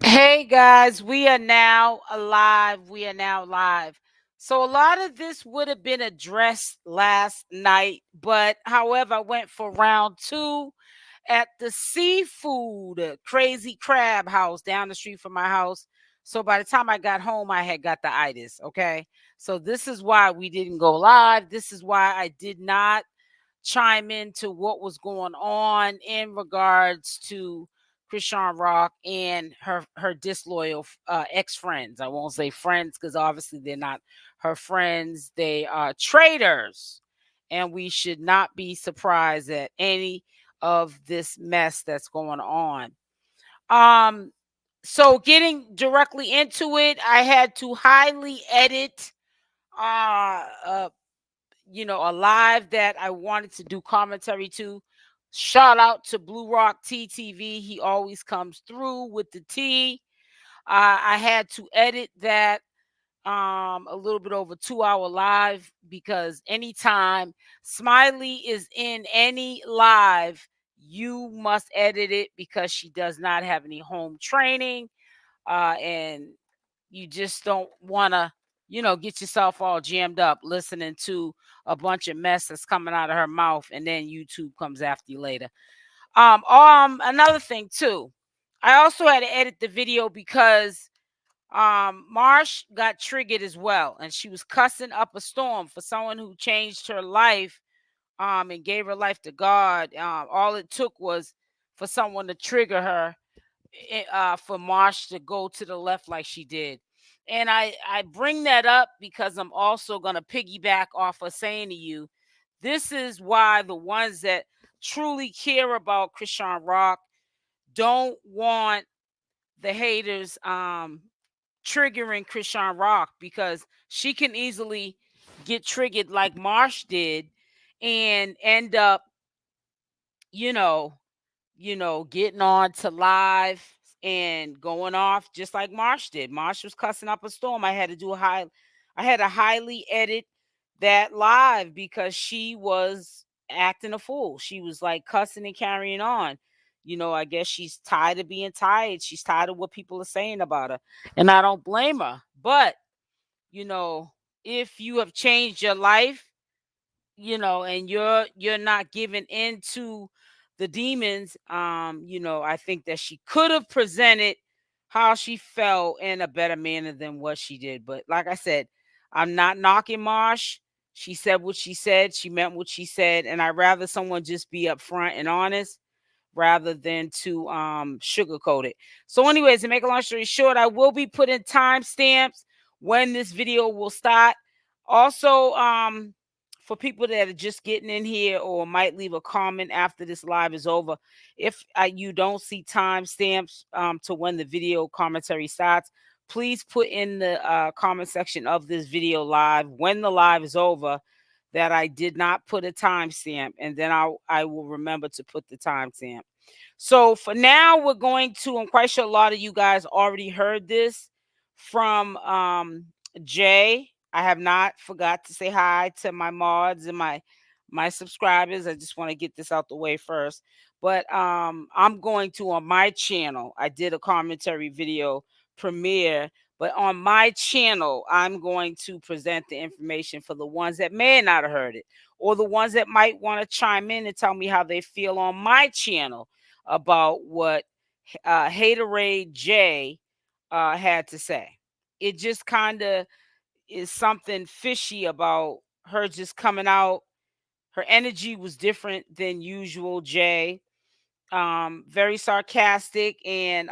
Hey guys, we are now alive. We are now live. So a lot of this would have been addressed last night, but however, I went for round two at the seafood crazy crab house down the street from my house. So by the time I got home, I had got the itis. Okay. So this is why we didn't go live. This is why I did not chime into what was going on in regards to Chrisean Rock and her disloyal ex friends. I won't say friends because obviously they're not her friends. They are traitors, and we should not be surprised at any of this mess that's going on. Um, so getting directly into it, I had to highly edit uh, uh a live that I wanted to do commentary to. Shout out to Blue Rock TTV. He always comes through with the tea. I had to edit that a little bit over 2 hour live because anytime Smiley is in any live, you must edit it because she does not have any home training. And you just don't want to, get yourself all jammed up listening to a bunch of mess that's coming out of her mouth, and then YouTube comes after you later. Another thing too, I also had to edit the video because Marsh got triggered as well, and she was cussing up a storm for someone who changed her life and gave her life to God. All it took was for someone to trigger her for Marsh to go to the left like she did. And I bring that up because I'm also going to piggyback off of saying to you, this is why the ones that truly care about Chrisean Rock don't want the haters triggering Chrisean Rock, because she can easily get triggered like Marsh did and end up, you know, getting on to live and going off just like Marsh did. Marsh was cussing up a storm. I had to highly edit that live because she was acting a fool. She was like cussing and carrying on. I guess she's tired of being tired. She's tired of what people are saying about her. And I don't blame her. But, you know, if you have changed your life, and you're not giving in to the demons, I think that she could have presented how she felt in a better manner than what she did. But like I said, I'm not knocking Marsh. She said what she said, she meant what she said, and I'd rather someone just be upfront and honest rather than to sugarcoat it. So anyways, to make a long story short, I will be putting timestamps when this video will start. Also, for people that are just getting in here or might leave a comment after this live is over, if you don't see timestamps to when the video commentary starts, please put in the comment section of this video live when the live is over that I did not put a timestamp, and then I will remember to put the timestamp. So for now, we're going to, I'm quite sure a lot of you guys already heard this from Jay. I have not forgot to say hi to my mods and my subscribers. I just want to get this out the way first. But I'm going to, on my channel, I did a commentary video premiere, but on my channel, I'm going to present the information for the ones that may not have heard it, or the ones that might want to chime in and tell me how they feel on my channel about what 𝗪𝗔𝗧𝗖𝗛 had to say. It just kind of is something fishy about her just coming out. Her energy was different than usual, Jay. Very sarcastic and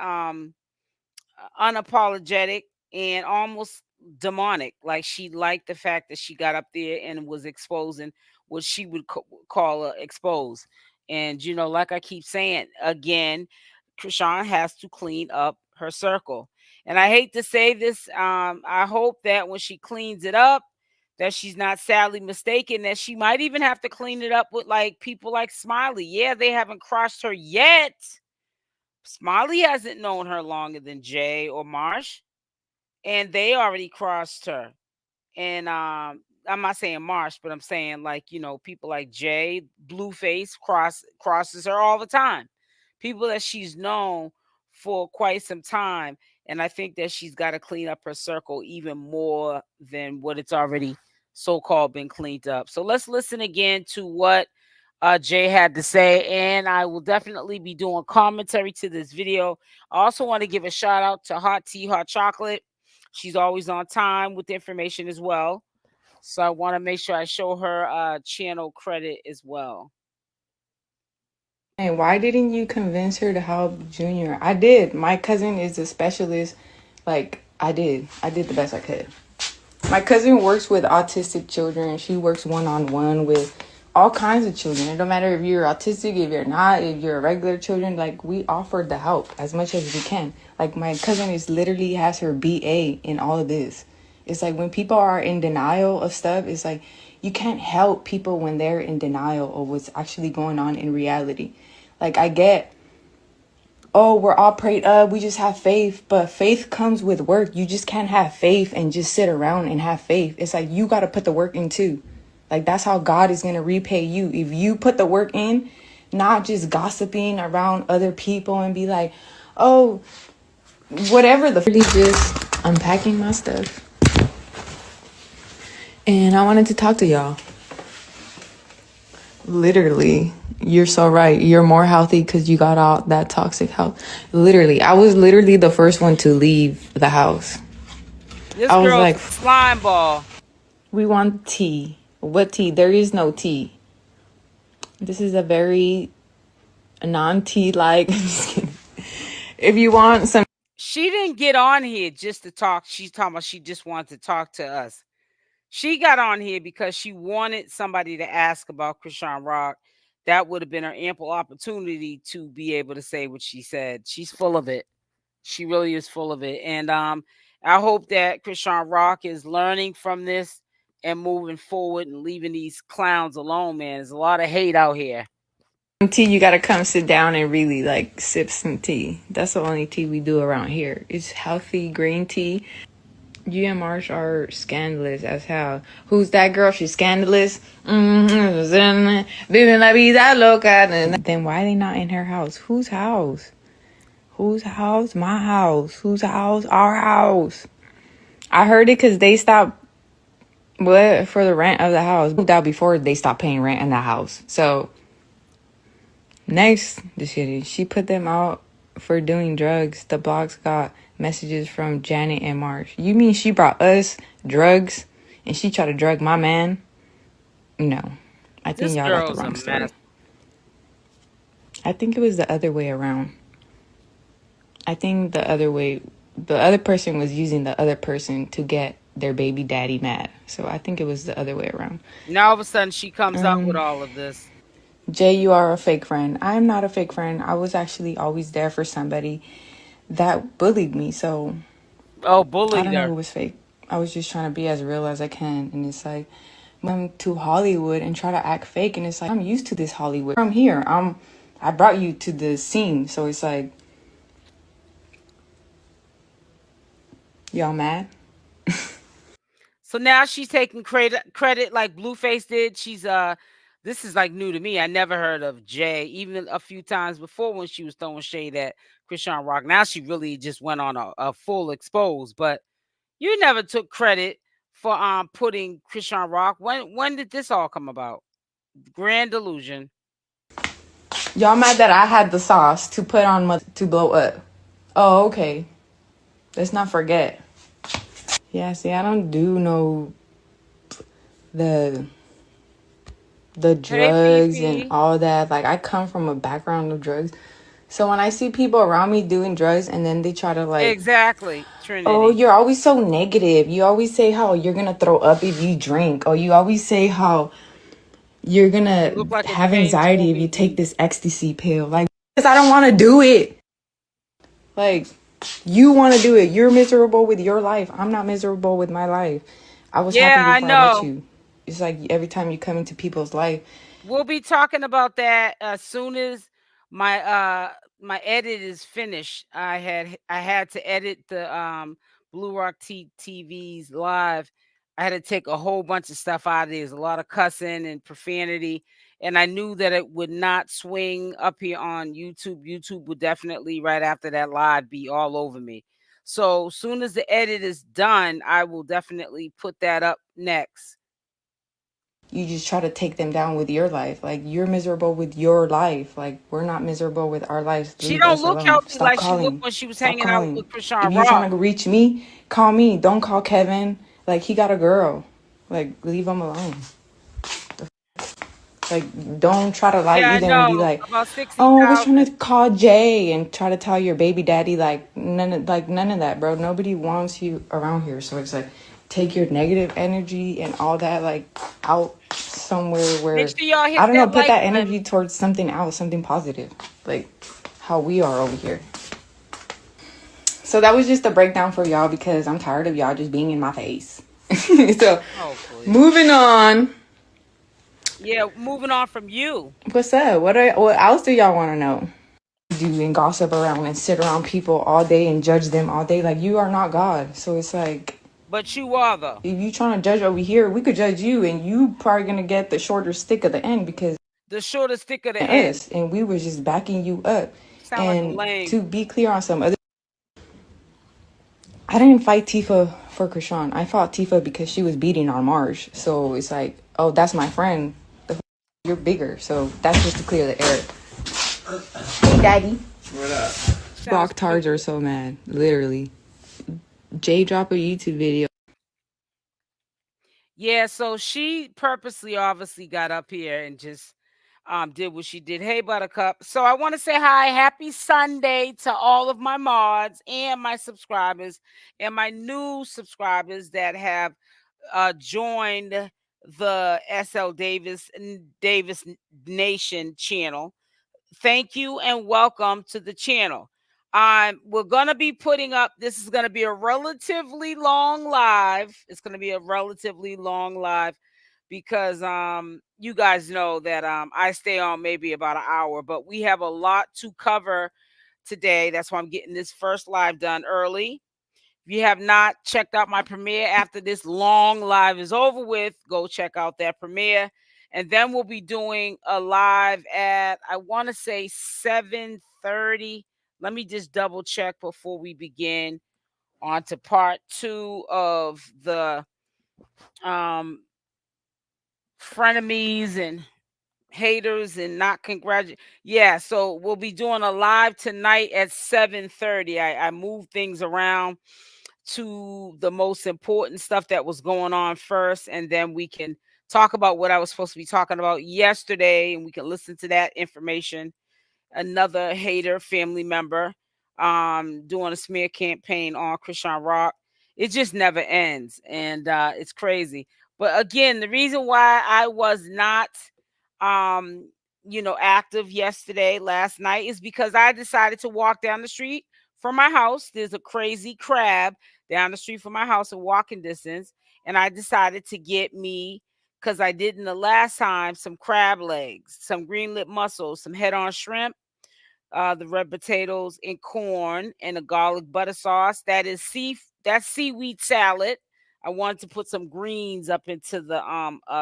unapologetic and almost demonic. Like she liked the fact that she got up there and was exposing what she would call expose. And like I keep saying again, Chrisean has to clean up her circle. And I hate to say this, I hope that when she cleans it up, that she's not sadly mistaken that she might even have to clean it up with like people like Smiley. Yeah, they haven't crossed her yet. Smiley hasn't known her longer than Jay or Marsh, and they already crossed her. And I'm not saying Marsh, but I'm saying like people like Jay, Blueface crosses her all the time. People that she's known for quite some time. And I think that she's got to clean up her circle even more than what it's already so-called been cleaned up. So let's listen again to what Jay had to say, and I will definitely be doing commentary to this video. I also want to give a shout out to Hot Tea, Hot Chocolate. She's always on time with the information as well. So I want to make sure I show her channel credit as well. And why didn't you convince her to help Junior? I did. My cousin is a specialist. Like, I did the best I could. My cousin works with autistic children. She works one-on-one with all kinds of children. It don't matter if you're autistic, if you're not, if you're regular children. Like, we offered the help as much as we can. Like, my cousin is literally has her BA in all of this. It's like when people are in denial of stuff, it's like you can't help people when they're in denial of what's actually going on in reality. Like, I get, oh, we're all prayed up, we just have faith, but faith comes with work. You just can't have faith and just sit around and have faith. It's like you got to put the work in too. Like, that's how God is going to repay you. If you put the work in, not just gossiping around other people and be like, oh, whatever. Really just unpacking my stuff. And I wanted to talk to y'all. Literally, you're so right. You're more healthy because you got all that toxic health. Literally, I was literally the first one to leave the house. This I was girl's like, slime ball. We want tea. What tea? There is no tea. This is a very non-tea like. If you want some. She didn't get on here just to talk. She's talking about she just wanted to talk to us. She got on here because she wanted somebody to ask about CRISEAN. That would have been her ample opportunity to be able to say what she said. She's full of it. She really is full of it. And I hope that CRISEAN is learning from this and moving forward and leaving these clowns alone, man. There's a lot of hate out here. Tea, you gotta come sit down and really like sip some tea. That's the only tea we do around here. It's healthy green tea. You and Marsh are scandalous as hell. Who's that girl? She's scandalous. Then why are they not in her house? Whose house? Whose house? My house. Whose house? Our house. I heard it because they stopped for the rent of the house. Moved out before they stopped paying rent in the house. So next, she put them out for doing drugs. The blogs got messages from Janet and Marsh. You mean she brought us drugs and she tried to drug my man? No. I think y'all got the wrong story. I think it was the other way around. I think the other person was using the other person to get their baby daddy mad. So I think it was the other way around. Now all of a sudden she comes up with all of this. Jay, you are a fake friend. I am not a fake friend. I was actually always there for somebody that bullied me. So bullied I don't know who was fake. I was just trying to be as real as I can. And it's like, I'm to Hollywood and try to act fake. And it's like, I'm used to this Hollywood. From here, I brought you to the scene. So it's like, y'all mad? So now she's taking credit like Blueface did. She's this is like new to me. I never heard of Jay, even a few times before when she was throwing shade at CRISEAN. Now she really just went on a full expose. But you never took credit for putting CRISEAN. When did this all come about? Grand delusion. Y'all mad that I had the sauce to put on to blow up. Oh, okay. Let's not forget. Yeah, see, I don't do no the drugs and all that. Like, I come from a background of drugs. So when I see people around me doing drugs and then they try to like... Exactly, Trinity. Oh, you're always so negative. You always say how you're going to throw up if you drink. Or you always say how you're going to have anxiety if you take this ecstasy pill. Like, because I don't want to do it. Like, you want to do it. You're miserable with your life. I'm not miserable with my life. I was happy before I met you. It's like every time you come into people's life. We'll be talking about that as soon as my my edit is finished. I had to edit the Blue Rock TV's live. I had to take a whole bunch of stuff out of there. There's a lot of cussing and profanity. and I knew that it would not swing up here on YouTube. YouTube would definitely right after that live be all over me. So soon as the edit is done, I will definitely put that up next. You just try to take them down with your life. Like, you're miserable with your life. Like, we're not miserable with our lives. She Leave don't us look alone. healthy Stop like she looked calling. when she was Stop hanging out calling. with If Chrisean you're Rock. trying to reach me, call me. Don't call Kevin. Like, he got a girl. Like, leave him alone. Like, don't try to lie Yeah, I either and be know. like, About oh, we're trying 60,000. to call Jay and try to tell your baby daddy. Like, none of that, bro. Nobody wants you around here. So it's like, take your negative energy and all that, like, out somewhere where, Make sure y'all hit I don't know, that put like that button. energy towards something else, something positive, like how we are over here. So that was just a breakdown for y'all because I'm tired of y'all just being in my face. So, moving on. Yeah, moving on from you. What's up? What else do y'all want to know? Do and gossip around and sit around people all day and judge them all day. Like, you are not God. So it's like, but you are though. If you trying to judge over here, we could judge you, and you probably gonna get the shorter stick of the end because the shorter stick of the us, end. and we was just backing you up. Sound like a And lame. to be clear on some other, I didn't fight Tifa for Chrisean. I fought Tifa because she was beating on Marge. So it's like, oh, that's my friend. You're bigger. So that's just to clear the air. Hey, Daddy. What up? Rocktards are so mad. Literally. Jay dropped a YouTube video. Yeah, so she purposely obviously got up here and just did what she did. Hey, Buttercup. So I want to say hi. Happy Sunday to all of my mods and my subscribers and my new subscribers that have joined the SL Davis Nation channel. Thank you and welcome to the channel. We're gonna be putting up. This is gonna be a relatively long live. It's gonna be a relatively long live because you guys know that I stay on maybe about an hour, but we have a lot to cover today. That's why I'm getting this first live done early. If you have not checked out my premiere after this long live is over with, go check out that premiere. And then we'll be doing a live at, I want to say 7:30. Let me just double check before we begin on to part 2 of the frenemies and haters and not congratulate. Yeah, so we'll be doing a live tonight at 7:30. I moved things around to the most important stuff that was going on first, and then we can talk about what I was supposed to be talking about yesterday, and we can listen to that information. Another hater family member doing a smear campaign on Chrisean Rock. It just never ends, and it's crazy. But again, the reason why I was not um active last night is because I decided to walk down the street from my house. There's a crazy crab down the street from my house in walking distance, and I decided to get me, because I didn't the last time, some crab legs, some green lip mussels, some head-on shrimp, the red potatoes and corn, and a garlic butter sauce. That's seaweed salad. I wanted to put some greens up into the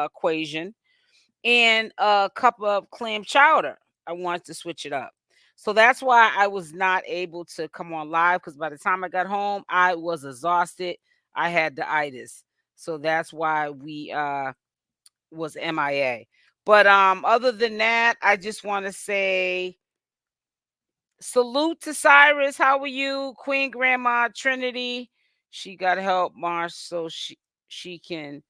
equation, and a cup of clam chowder. I wanted to switch it up. So that's why I was not able to come on live, because by the time I got home, I was exhausted. I had the itis. So that's why we was MIA. But other than that, I just want to say salute to Cyrus. How are you? Queen Grandma Trinity. She got help, Marsh, so she can.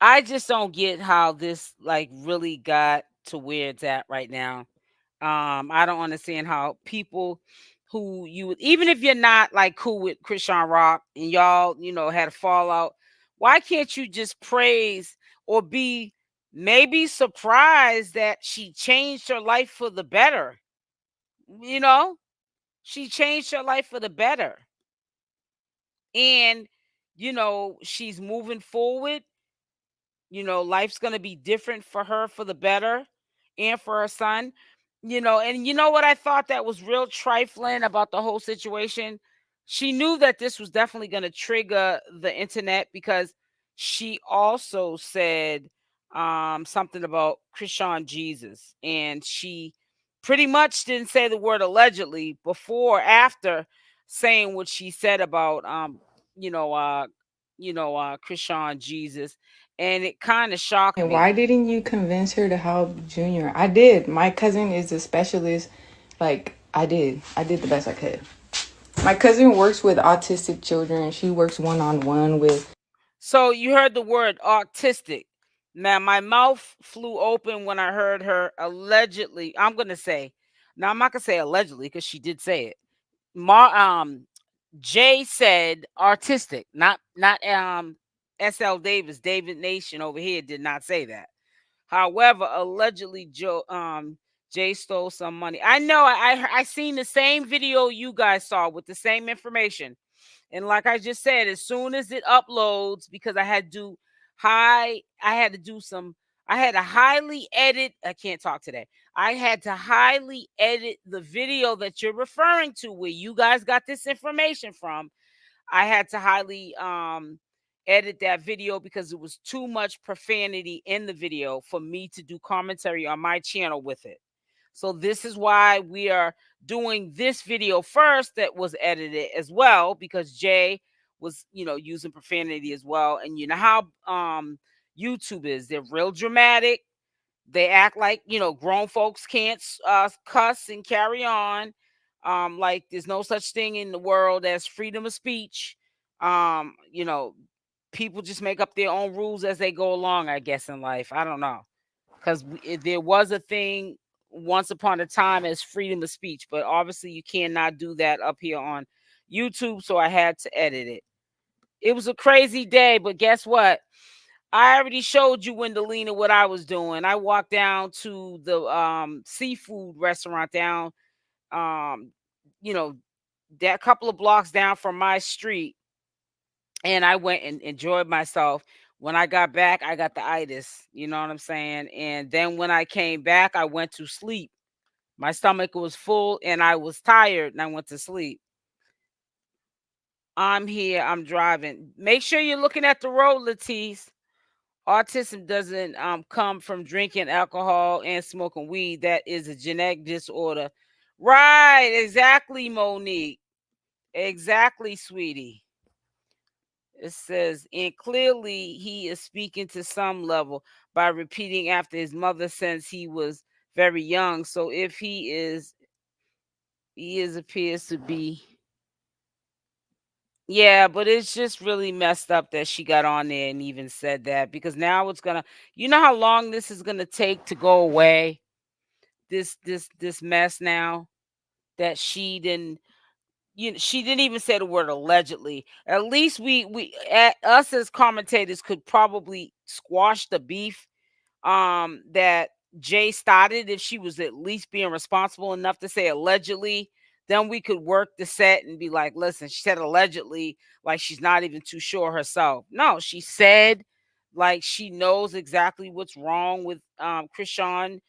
I just don't get how this like really got to where it's at right now. I don't understand how people who you, even if you're not like cool with Chrisean Rock and y'all, had a fallout, why can't you just praise or be maybe surprised that she changed her life for the better? You know, she changed her life for the better. And, she's moving forward. Life's going to be different for her for the better and for her son. And you know what I thought that was real trifling about the whole situation? She knew that this was definitely going to trigger the internet, because she also said something about 𝗪𝗛𝗓𝗧𝗪, and she pretty much didn't say the word allegedly before, after saying what she said about you know, uh, 𝗪𝗛𝗓𝗧𝗪, and it kind of shocked And why me. didn't you convince her to help Junior? I did. My cousin is a specialist. Like, I did. I did the best I could. My cousin works with autistic children. She works one on one with. So you heard the word autistic. Now my mouth flew open when I heard her allegedly. I'm gonna say, now I'm not gonna say allegedly because she did say it. Jay said artistic, not SL Davis, David Nation over here did not say that. However, allegedly Jay stole some money. I know I seen the same video you guys saw with the same information. And like I just said, as soon as it uploads, because I had to do some, I had to highly edit. I can't talk today. I had to highly edit the video that you're referring to, where you guys got this information from. I had to highly edit that video because it was too much profanity in the video for me to do commentary on my channel with it. So this is why we are doing this video first that was edited as well, because Jay was, using profanity as well. And you know how YouTube is. They're real dramatic. They act like, grown folks can't cuss and carry on. Like there's no such thing in the world as freedom of speech. Um, you know, People just make up their own rules as they go along, I guess, in life. I don't know. Because there was a thing once upon a time as freedom of speech, but obviously you cannot do that up here on YouTube. So I had to edit it. It was a crazy day, but guess what? I already showed you, Wendelina, what I was doing. I walked down to the seafood restaurant down, um, you know, that couple of blocks down from my street, and I went and enjoyed myself. When I got back, I got the itis. You know what I'm saying? And then when I came back, I went to sleep. My stomach was full and I was tired, and I went to sleep. I'm here. I'm driving. Make sure you're looking at the road, Latisse. Autism doesn't come from drinking alcohol and smoking weed. That is a genetic disorder. Right, exactly, Monique. Exactly, sweetie. It says, and clearly he is speaking to some level by repeating after his mother since he was very young. So if he is appears to be. Yeah, but it's just really messed up that she got on there and even said that, because now it's gonna, you know how long this is gonna take to go away. This mess now that she didn't even say the word allegedly. At least us as commentators could probably squash the beef that Jay started. If she was at least being responsible enough to say allegedly, then we could work the set and be like, listen, she said allegedly, like she's not even too sure herself. No, she said like she knows exactly what's wrong with 𝗪𝗛𝗓𝗧𝗪,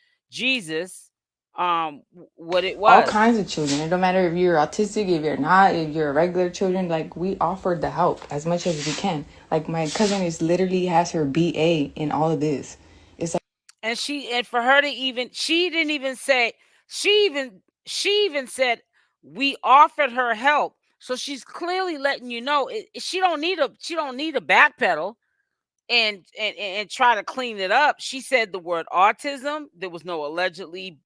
what it All was. kinds of children. It don't matter if you're autistic, if you're not, if you're regular children. Like, we offered the help as much as we can. Like, my cousin is literally has her BA in all of this. It's like, And for her to even, she didn't even say, she even said we offered her help. So she's clearly letting you know she don't need a backpedal and try to clean it up. She said the word autism. There was no allegedly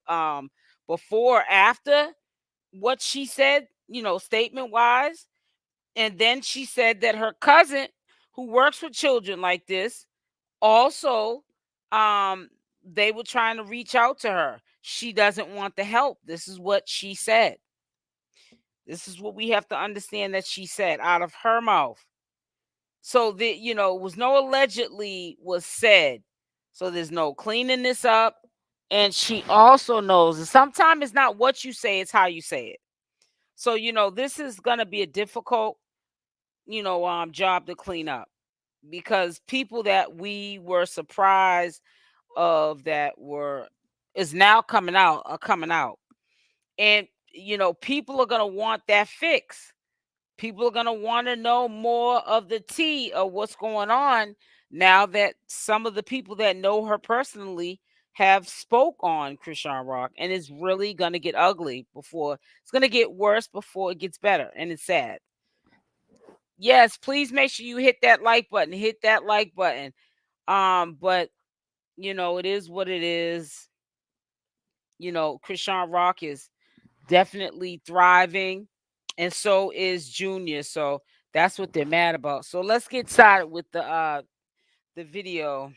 before or after what she said, statement wise. And then she said that her cousin, who works with children like this, also um they were trying to reach out to her. She doesn't want the help. This is what she said. This is what we have to understand that she said out of her mouth. So that, was no allegedly was said. So there's no cleaning this up. And she also knows that sometimes it's not what you say, it's how you say it. So, this is gonna be a difficult, job to clean up, because people that we were surprised of that were is now coming out are coming out. And people are going to want that fix. People are going to want to know more of the tea of what's going on, now that some of the people that know her personally have spoke on CRISEAN, and it's really going to get ugly before it's going to get worse before it gets better, and it's sad. Yes, please make sure you hit that like button. Hit that like button. But you know, it is what it is. You know, CRISEAN is definitely thriving, and so is Junior. So that's what they're mad about. So let's get started with the video.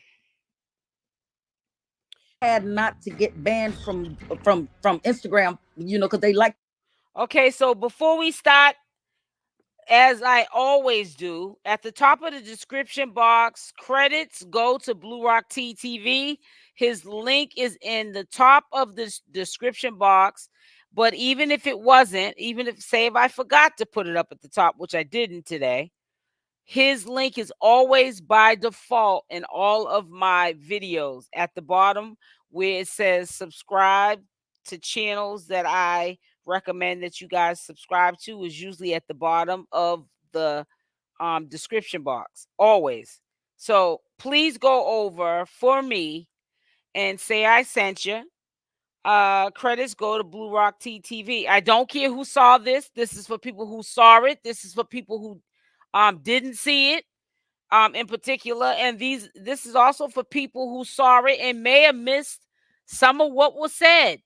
Had not to get banned from Instagram, you know, because they like. Okay, so before we start, as I always do, at the top of the description box, credits go to Blue Rock TV. His link is in the top of this description box. But even if it wasn't, even if, say, if I forgot to put it up at the top, which I didn't today, his link is always by default in all of my videos at the bottom where it says subscribe to channels that I recommend that you guys subscribe to, is usually at the bottom of the description box, always. So please go over for me and say I sent you. Credits go to Blue Rock TV. I don't care who saw this. This is for people who saw it. This is for people who didn't see it in particular, and this is also for people who saw it and may have missed some of what was said.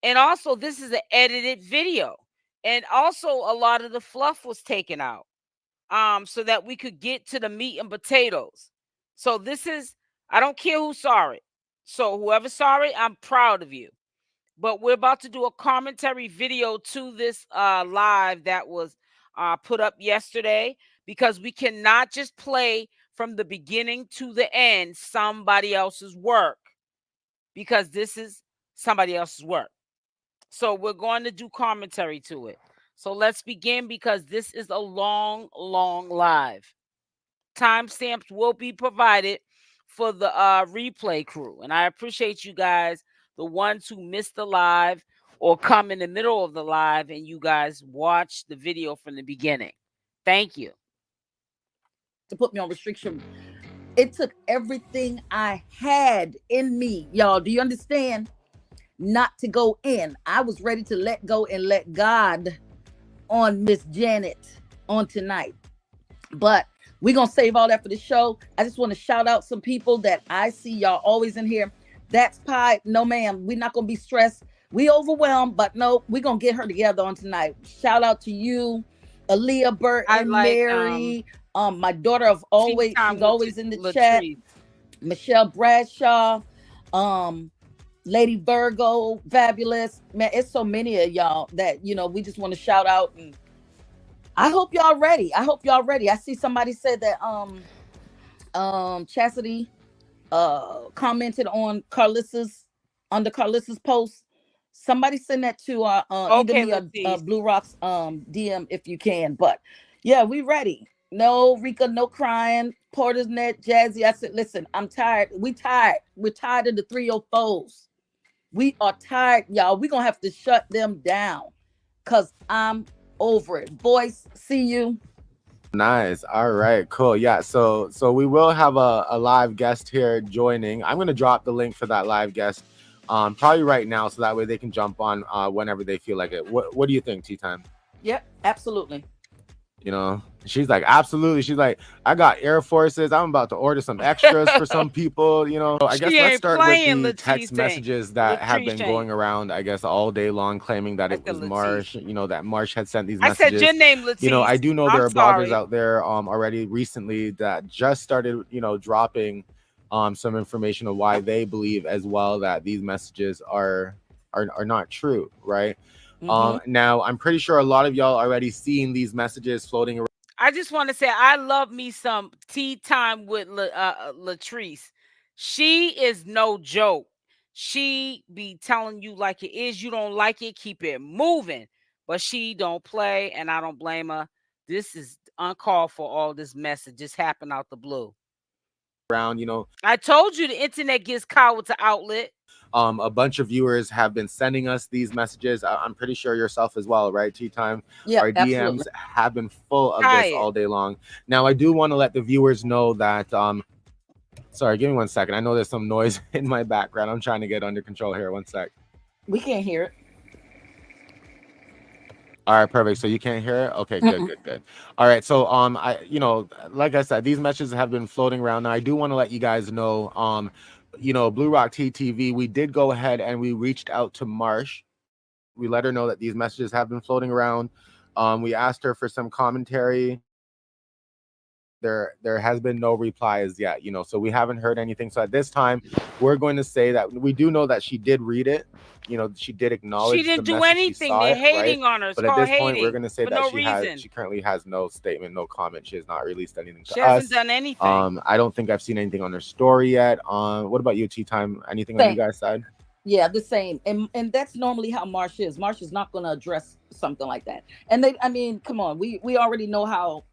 And also, this is an edited video, and also a lot of the fluff was taken out so that we could get to the meat and potatoes. So this is, I don't care who saw it. So whoever saw it, I'm proud of you. But we're about to do a commentary video to this live that was put up yesterday, because we cannot just play from the beginning to the end somebody else's work, because this is somebody else's work. So we're going to do commentary to it. So let's begin, because this is a long, long live. Timestamps will be provided for the replay crew. And I appreciate you guys, the ones who missed the live or come in the middle of the live and you guys watch the video from the beginning. Thank you. To put me on restriction. It took everything I had in me, y'all. Do you understand? Not to go in. I was ready to let go and let God on Miss Janet on tonight. But we're going to save all that for the show. I just want to shout out some people that I see y'all always in here. That's Pie. No, ma'am. We're not going to be stressed. We overwhelmed, but no, we're going to get her together on tonight. Shout out to you, Aaliyah, Bert, and Mary. My daughter of always, she's always in the chat. Michelle Bradshaw, Lady Virgo, Fabulous. Man, it's so many of y'all that, you know, we just want to shout out. And I hope y'all ready. I hope y'all ready. I see somebody said that Chasity commented on under Karlissa's post. Somebody send that to either me or Blue Rock's DM if you can. But yeah, we ready. No Rika, no crying. Porter's Net, Jazzy. I said, listen, I'm tired. We tired. We're tired of the 304s. We are tired, y'all. We're gonna have to shut them down, cause I'm over it. Boys, see you. Nice. All right, cool. Yeah, so we will have a live guest here joining. I'm gonna drop the link for that live guest probably right now, so that way they can jump on whenever they feel like it. What do you think, Tea Time? Yep, absolutely. You know, she's like, absolutely. She's like, I got Air Forces. I'm about to order some extras for some people, you know. I guess let's start with the text messages that have been going around, I guess, all day long, claiming that it was Marsh, you know, that Marsh had sent these messages. I said your name, Latif. You know, I do know there are bloggers out there already recently that just started, you know, dropping some information of why they believe as well that these messages are not true, right? Now, I'm pretty sure a lot of y'all already seen these messages floating around. I just want to say I love me some tea time with Latrice. She is no joke. She be telling you like it is. You don't like it, keep it moving. But she don't play, and I don't blame her. This is uncalled for. All this mess that just happened out the blue. You know, I told you the internet gives cowards an outlet. A bunch of viewers have been sending us these messages. I'm pretty sure yourself as well, right? Tea Time. Yeah, our DMs absolutely. Have been full of this all day long. Now, I do want to let the viewers know that Sorry, give me 1 second. I know there's some noise in my background. I'm trying to get under control here. 1 sec. We can't hear it. All right, perfect. So you can't hear it? Okay, good. All right. So like I said, these messages have been floating around. Now I do want to let you guys know, Blue Rock TTV, we did go ahead and we reached out to Marsh. We let her know that these messages have been floating around. We asked her for some commentary. There has been no replies yet, so we haven't heard anything. So at this time, we're going to say that we do know that she did read it. She did acknowledge. She didn't do anything. They're hating on her. It's but at this hating point, we're going to say that she currently has no statement, no comment. She has not released anything to us. She hasn't done anything. I don't think I've seen anything on her story yet. What about you, Tea Time? Anything on you guys' side? Yeah, the same. And that's normally how Marsh is. Marsh is not going to address something like that. And come on, we already know how,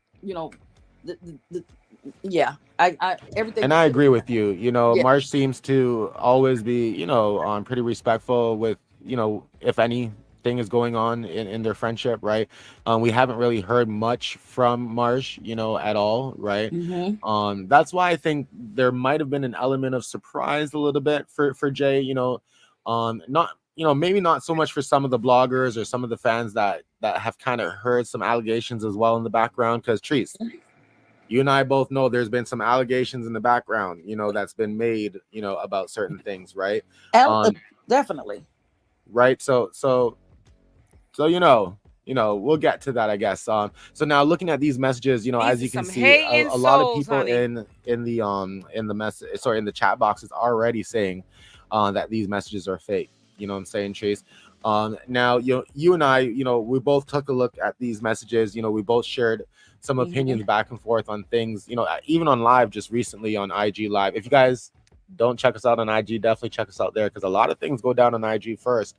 everything. And I agree with you. Marsh seems to always be, pretty respectful with, if anything is going on in their friendship, right? We haven't really heard much from Marsh, at all, right? Mm-hmm. That's why I think there might have been an element of surprise a little bit for Jay, not, maybe not so much for some of the bloggers or some of the fans that have kind of heard some allegations as well in the background, because Trees, you and I both know there's been some allegations in the background, that's been made, about certain things, right? Definitely. Right. So we'll get to that, I guess. So now looking at these messages, as you can see, a lot of people in the chat box is already saying that these messages are fake. You know what I'm saying, Chase? Now, you and I, we both took a look at these messages. We both shared some opinions back and forth on things, even on live just recently on IG Live. If you guys don't check us out on IG, definitely check us out there, because a lot of things go down on IG first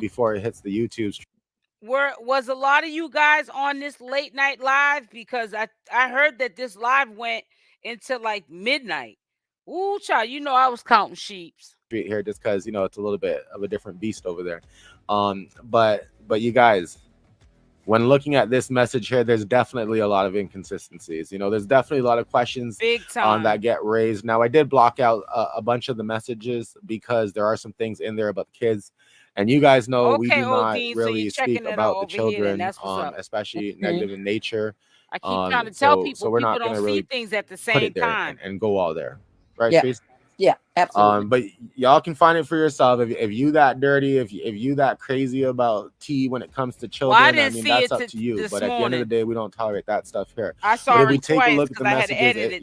before it hits the YouTube. Was a lot of you guys on this late night live? Because I heard that this live went into like midnight. Ooh, child, I was counting sheeps here just because it's a little bit of a different beast over there. But you guys, when looking at this message here, there's definitely a lot of inconsistencies. There's definitely a lot of questions that get raised. Now, I did block out a bunch of the messages because there are some things in there about the kids. And you guys know we do not really speak about the children, especially negative in nature. I keep trying to tell people, so we're not going to really see things at the same time and go all there. Right, yeah. Trace? Yeah, absolutely. But y'all can find it for yourself. If you that dirty, if you that crazy about tea when it comes to children, that's up to you. But at the end of the day, we don't tolerate that stuff here. I saw it twice take a look at the messages,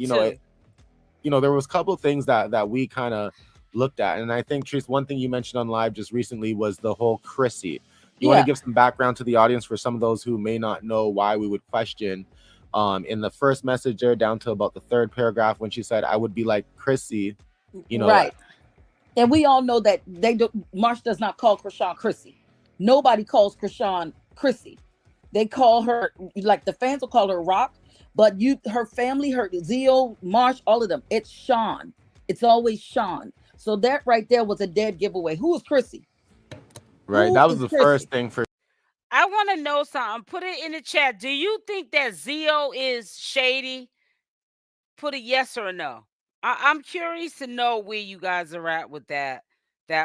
there was a couple of things that we kind of looked at, and I think, Trace, one thing you mentioned on live just recently was the whole Chrissy. You want to give some background to the audience for some of those who may not know why we would question. In the first message there, down to about the third paragraph, when she said, "I would be like Chrissy." Right. And we all know that Marsh does not call Chrisean Chrissy. Nobody calls Chrisean Chrissy. They call her, like the fans will call her Rock, but her family, her Zio, Marsh, all of them, it's Sean. It's always Sean. So that right there was a dead giveaway. Who is Chrissy? Right. That was the first thing for. I want to know something. Put it in the chat. Do you think that Zio is shady? Put a yes or a no. I'm curious to know where you guys are at with that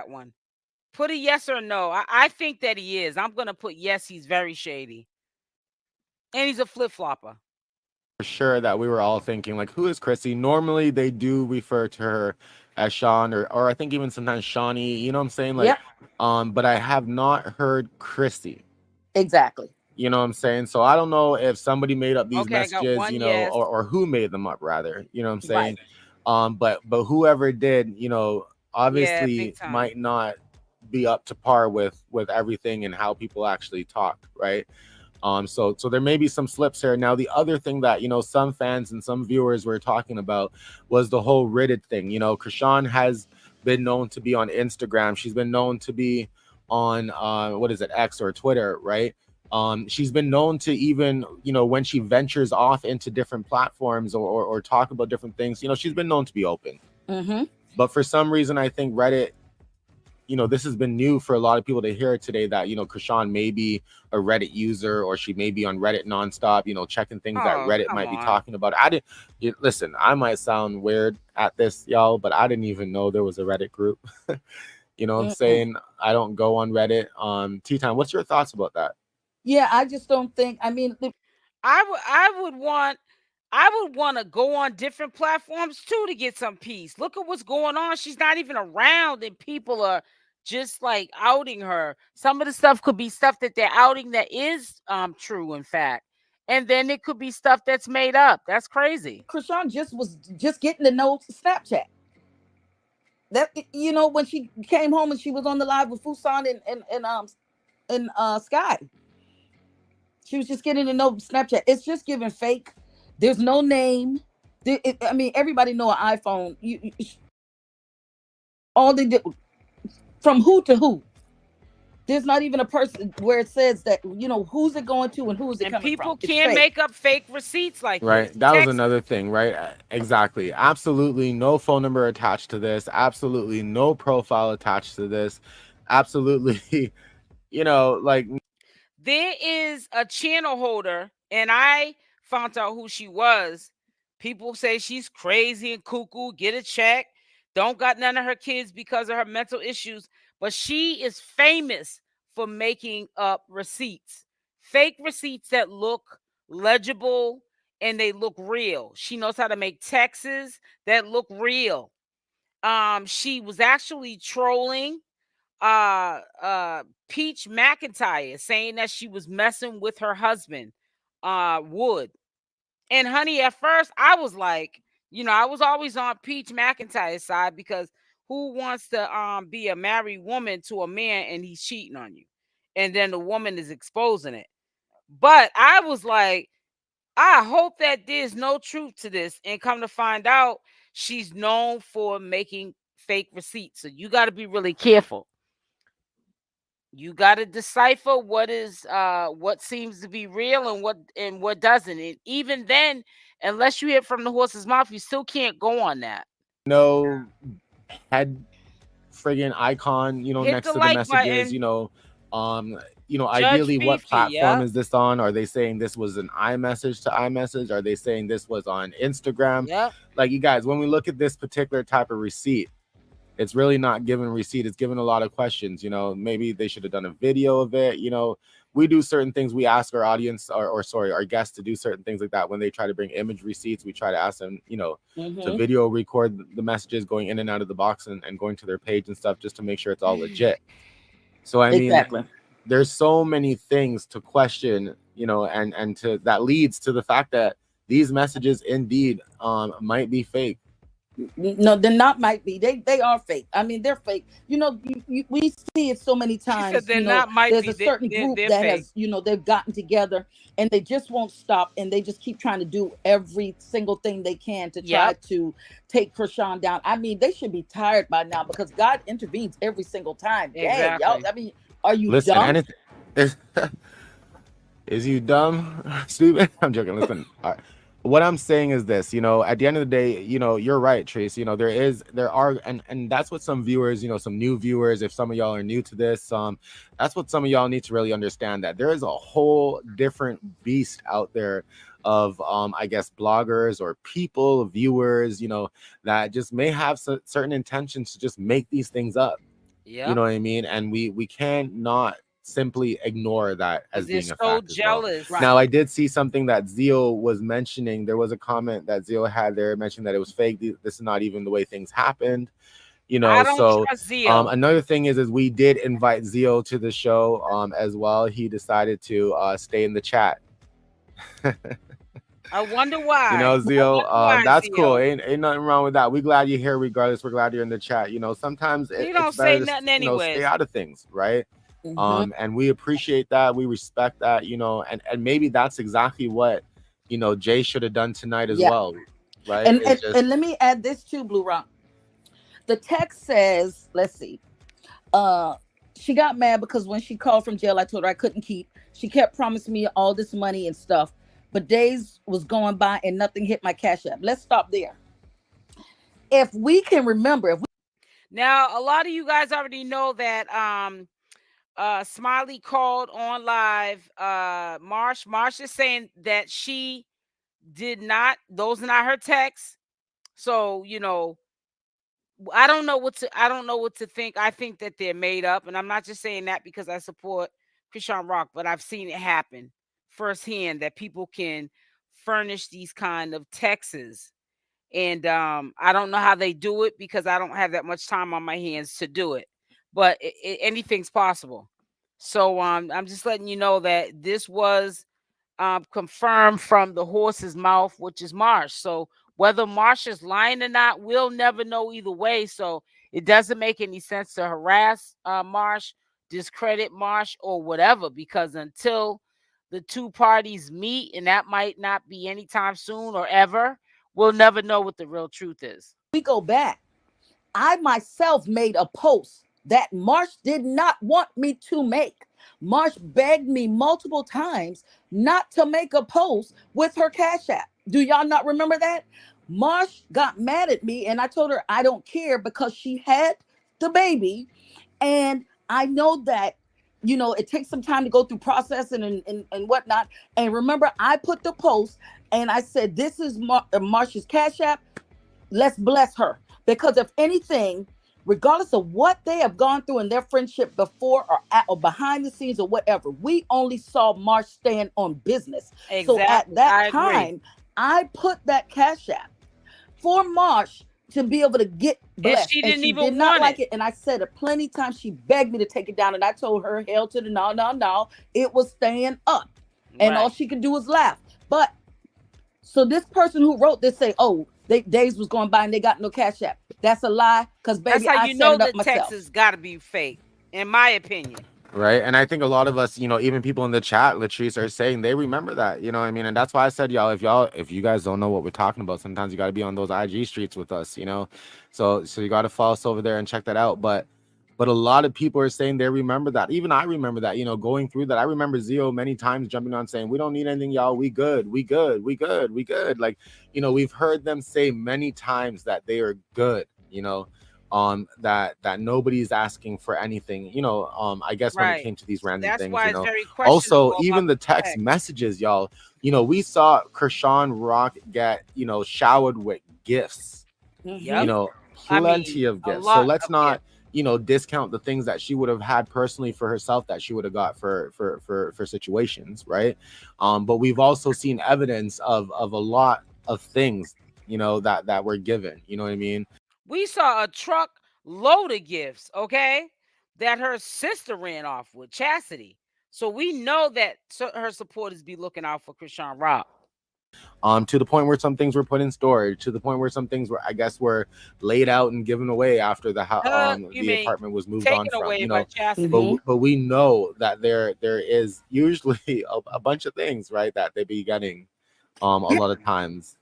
one. Put a yes or a no. I think that he is. I'm going to put yes, he's very shady. And he's a flip-flopper. For sure that we were all thinking, like, who is Chrissy? Normally, they do refer to her as Sean or I think even sometimes Shawnee. You know what I'm saying? Like, but I have not heard Chrissy. Exactly. You know what I'm saying? So I don't know if somebody made up these messages, yes. or who made them up, rather. You know what I'm saying? Right. But whoever did, obviously might not be up to par with everything and how people actually talk, right? So there may be some slips here. Now, the other thing that some fans and some viewers were talking about was the whole Reddit thing. Chrisean has been known to be on Instagram. She's been known to be on X or Twitter, right? She's been known to even, when she ventures off into different platforms or talk about different things, she's been known to be open. Mm-hmm. But for some reason, I think Reddit, this has been new for a lot of people to hear today, that Chrisean may be a Reddit user, or she may be on Reddit nonstop, checking things that Reddit might be talking about. Listen, I might sound weird at this, y'all, but I didn't even know there was a Reddit group. You know what I'm saying? I don't go on Reddit. Tea Time, what's your thoughts about that? Yeah, I just don't think, I mean, I would want to go on different platforms too to get some peace. Look at what's going on. She's not even around, and people are just like outing her. Some of the stuff could be stuff that they're outing that is true, in fact. And then it could be stuff that's made up. That's crazy. Chrisean was just getting to know Snapchat. That, when she came home and she was on the live with Fusan and Sky. She was just getting to know Snapchat. It's just giving fake. There's no name. I mean, everybody know an iPhone. All they did, from who to who. There's not even a person where it says that, who's it going to and who is it coming from. People can't make up fake receipts like right. This. That was another thing, right? Exactly. Absolutely no phone number attached to this. Absolutely no profile attached to this. Absolutely, like. There is a channel holder, and I found out who she was. People say she's crazy and cuckoo. Get a check. Don't got none of her kids because of her mental issues. But she is famous for making up receipts. Fake receipts that look legible and they look real. She knows how to make texts that look real. She was actually trolling Peach McIntyre, saying that she was messing with her husband, Wood. And honey, at first I was like, I was always on Peach McIntyre's side, because who wants to be a married woman to a man and he's cheating on you, and then the woman is exposing it? But I was like, I hope that there's no truth to this. And come to find out, she's known for making fake receipts. So you got to be really careful. You got to decipher what seems to be real and what doesn't. And even then, unless you hear from the horse's mouth, you still can't go on that. No head friggin' icon, next to the messages, ideally what platform is this on? Are they saying this was an iMessage to iMessage? Are they saying this was on Instagram? Yep. Like, you guys, when we look at this particular type of receipt, it's really not giving receipt. It's giving a lot of questions. Maybe they should have done a video of it. We do certain things. We ask our audience our guests to do certain things like that. When they try to bring image receipts, we try to ask them, to video record the messages going in and out of the box and going to their page and stuff, just to make sure it's all legit. So, I mean, there's so many things to question, and to that leads to the fact that these messages indeed might be fake. No, they're not. Might be. They are fake. I mean, they're fake. We see it so many times. There's a certain group that fake. Has, they've gotten together and they just won't stop, and they just keep trying to do every single thing they can to try to take Chrisean down. I mean, they should be tired by now, because God intervenes every single time. Exactly. Dang, y'all. I mean, are you dumb? Is you dumb, stupid? I'm joking. Listen. All right. What I'm saying is this, at the end of the day, you're right, Trace. There are, and that's what some viewers, some new viewers, if some of y'all are new to this, that's what some of y'all need to really understand, that there is a whole different beast out there of, I guess, bloggers or people, viewers, that just may have certain intentions to just make these things up. Yeah. You know what I mean? And we cannot simply ignore that as being a fact. Jealous. Right. Now, I did see something that Zio was mentioning. There was a comment that Zio had there mentioning that it was fake. This is not even the way things happened. I don't trust Zio. Another thing is we did invite Zio to the show as well. He decided to stay in the chat. I wonder why. Zio, that's Zio. Cool. Ain't nothing wrong with that. We're glad you're here regardless. We're glad you're in the chat. Sometimes you don't say nothing anyway. Stay out of things, right? And we appreciate that. We respect that, and maybe that's exactly what, Jay should have done tonight as well. Right. And let me add this too, Blue Rock. The text says, let's see. She got mad because when she called from jail, I told her I couldn't keep. She kept promising me all this money and stuff, but days was going by and nothing hit my Cash App. Let's stop there. If we can remember, Now, a lot of you guys already know that Smiley called on live. Marsh is saying that she did not, those are not her texts. So, I don't know what to think. I think that they're made up, and I'm not just saying that because I support CRISEAN, but I've seen it happen firsthand that people can furnish these kind of texts. And I don't know how they do it because I don't have that much time on my hands to do it. But anything's possible. So I'm just letting you know that this was confirmed from the horse's mouth, which is Marsh. So whether Marsh is lying or not, we'll never know either way. So it doesn't make any sense to harass Marsh, discredit Marsh, or whatever, because until the two parties meet, and that might not be anytime soon or ever, we'll never know what the real truth is. We go back. I myself made a post that Marsh did not want me to make. Marsh begged me multiple times not to make a post with her Cash App. Do y'all not remember that? Marsh got mad at me and I told her I don't care because she had the baby. And I know that, it takes some time to go through processing and whatnot. And remember, I put the post and I said, this is Marsh's Cash App. Let's bless her. Because if anything, regardless of what they have gone through in their friendship before or behind the scenes or whatever, we only saw Marsh stand on business. Exactly. So at that time, I put that Cash App for Marsh to be able to get blessed. And she didn't even did not want like it. And I said it plenty of times. She begged me to take it down. And I told her, hell to the no. It was staying up. And all she could do was laugh. But so this person who wrote this say, oh, days was going by and they got no Cash App. That's a lie. Because baby, that's how I set it up the myself. text has got to be fake, in my opinion. Right. And I think a lot of us, even people in the chat, Latrice, are saying they remember that, you know what I mean? And that's why I said, y'all, if you guys don't know what we're talking about, sometimes you got to be on those IG streets with us, so you got to follow us over there and check that out. But a lot of people are saying they remember that. Even I remember that, going through that. I remember Zio many times jumping on saying, we don't need anything, y'all. We good. Like, we've heard them say many times that they are good, that nobody's asking for anything, I guess when it came to these random things, why it's very also even the text messages, y'all, we saw CRISEANrock get, showered with gifts, plenty of gifts. So let's not, discount the things that she would have had personally for herself that she would have got for situations, right? But we've also seen evidence of a lot of things, that were given, you know what I mean? We saw a truck load of gifts, okay, that her sister ran off with, Chasity. So we know that her supporters be looking out for CRISEANrock. To the point where some things were put in storage, to the point where some things were, I guess, were laid out and given away after the apartment was moved on from. But we know that there is usually a bunch of things, right, that they be getting a lot of times.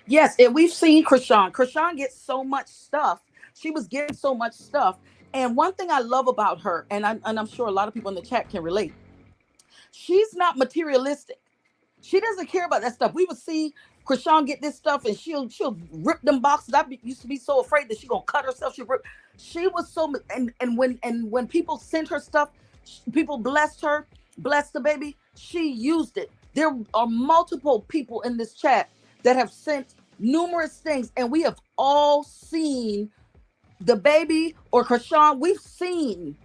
Yes, and we've seen CRISEAN. CRISEAN gets so much stuff. She was getting so much stuff. And one thing I love about her, and I'm sure a lot of people in the chat can relate, she's not materialistic. She doesn't care about that stuff. We would see CRISEAN get this stuff and she'll rip them boxes. I used to be so afraid that she's gonna cut herself. She was so, and when people sent her stuff, people blessed her, blessed the baby, she used it. There are multiple people in this chat that have sent numerous things, and we have all seen the baby or CRISEAN. We've seen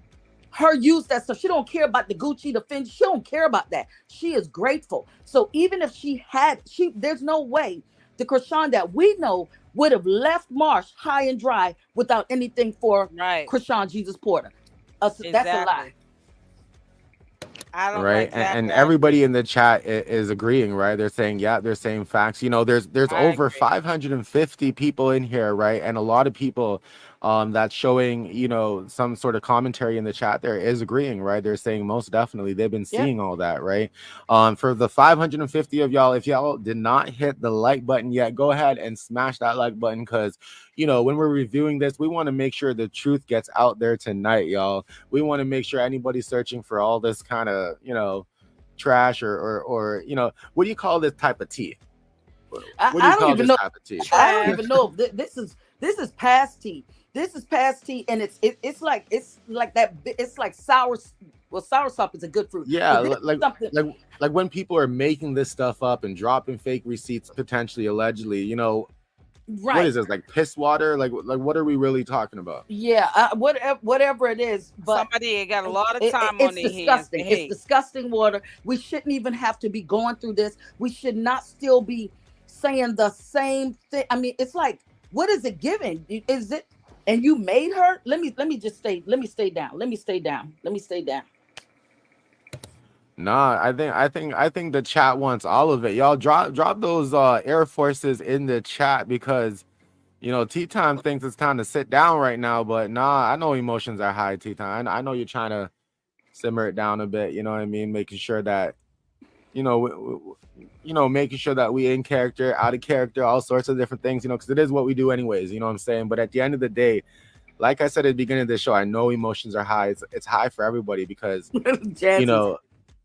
her use that stuff. She don't care about the Gucci, the Fendi. She don't care about that. She is grateful. So even if there's no way the CRISEAN that we know would have left Marsh high and dry without anything for CRISEAN Jesus Porter. That's a lie. I don't right, like that and one. Everybody in the chat is agreeing, right? They're saying, yeah, they're saying facts. There's over 550 people in here, right? And a lot of people that's showing, some sort of commentary in the chat there is agreeing, right? They're saying most definitely they've been seeing all that, right? For the 550 of y'all, if y'all did not hit the like button yet, go ahead and smash that like button, because when we're reviewing this, we want to make sure the truth gets out there tonight, y'all. We want to make sure anybody searching for all this kind of, trash or what do you call this type of tea? I don't even know. This is past tea. This is past tea, and it's like that. It's like sour. Well, sour sop is a good fruit, Yeah, but this is something. like when people are making this stuff up and dropping fake receipts, potentially, allegedly, you know, Right. what is this, like piss water? Like what are we really talking about? Yeah, whatever it is, but somebody ain't got a lot of time on their hands. Disgusting. It's disgusting water. We shouldn't even have to be going through this. We should not still be saying the same thing. I mean, it's like, what is it giving? Is it? And you made her? Let me just stay. Let me stay down. Let me stay down. Let me stay down. Nah, I think the chat wants all of it. Y'all drop those Air Forces in the chat, because you know Tea Time thinks it's time to sit down right now, but nah, I know emotions are high, Tea Time. I know you're trying to simmer it down a bit, you know what I mean, making sure that you know making sure that we in character, out of character, all sorts of different things, you know, because it is what we do anyways, you know what I'm saying? But at the end of the day, like I said at the beginning of this show, I know emotions are high. It's high for everybody, because you know,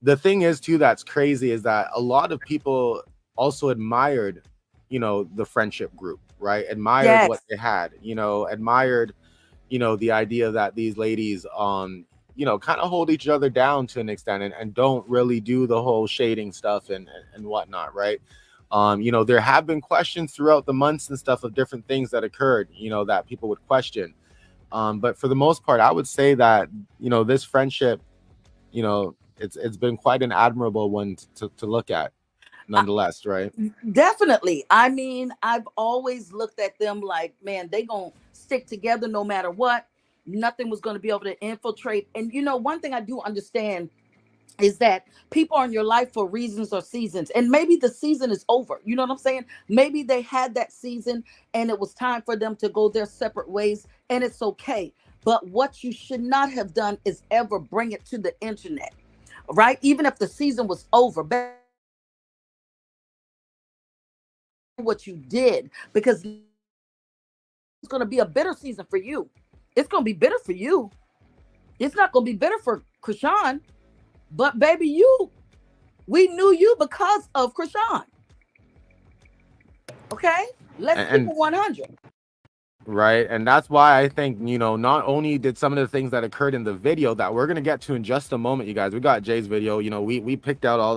the thing is too that's crazy is that a lot of people also admired, you know, the friendship group, right? Admired what they had, you know, admired, you know, the idea that these ladies you know, kind of hold each other down to an extent, and don't really do the whole shading stuff and whatnot, right? You know, there have been questions throughout the months and stuff of different things that occurred, you know, that people would question. But for the most part, I would say that, you know, this friendship, you know, it's been quite an admirable one to look at, nonetheless, right? Definitely. I mean, I've always looked at them like, man, they gonna stick together no matter what. Nothing was going to be able to infiltrate. And you know, one thing I do understand is that people are in your life for reasons or seasons, and maybe the season is over. You know what I'm saying? Maybe they had that season and it was time for them to go their separate ways, and it's okay. But what you should not have done is ever bring it to the internet, right? Even if the season was over, what you did, because it's going to be a bitter season for you. It's going to be bitter for you. It's not going to be bitter for Chrisean. But baby, we knew you because of Chrisean. Okay? Let's keep it 100. Right. And that's why I think, you know, not only did some of the things that occurred in the video that we're going to get to in just a moment, you guys, we got Jay's video, you know, we picked out all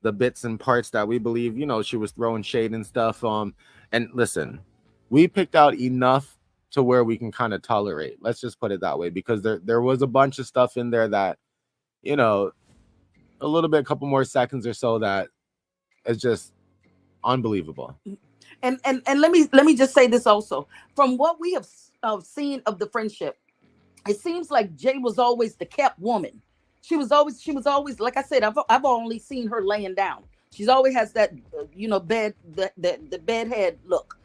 the bits and parts that we believe, you know, she was throwing shade and stuff. And listen, we picked out enough to where we can kind of tolerate. Let's just put it that way, because there was a bunch of stuff in there that, you know, a little bit, a couple more seconds or so, that is just unbelievable. And let me just say this also. From what we have seen of the friendship, it seems like Jay was always the kept woman. She was always, like I said, I've only seen her laying down. She's always has that you know, the bedhead look.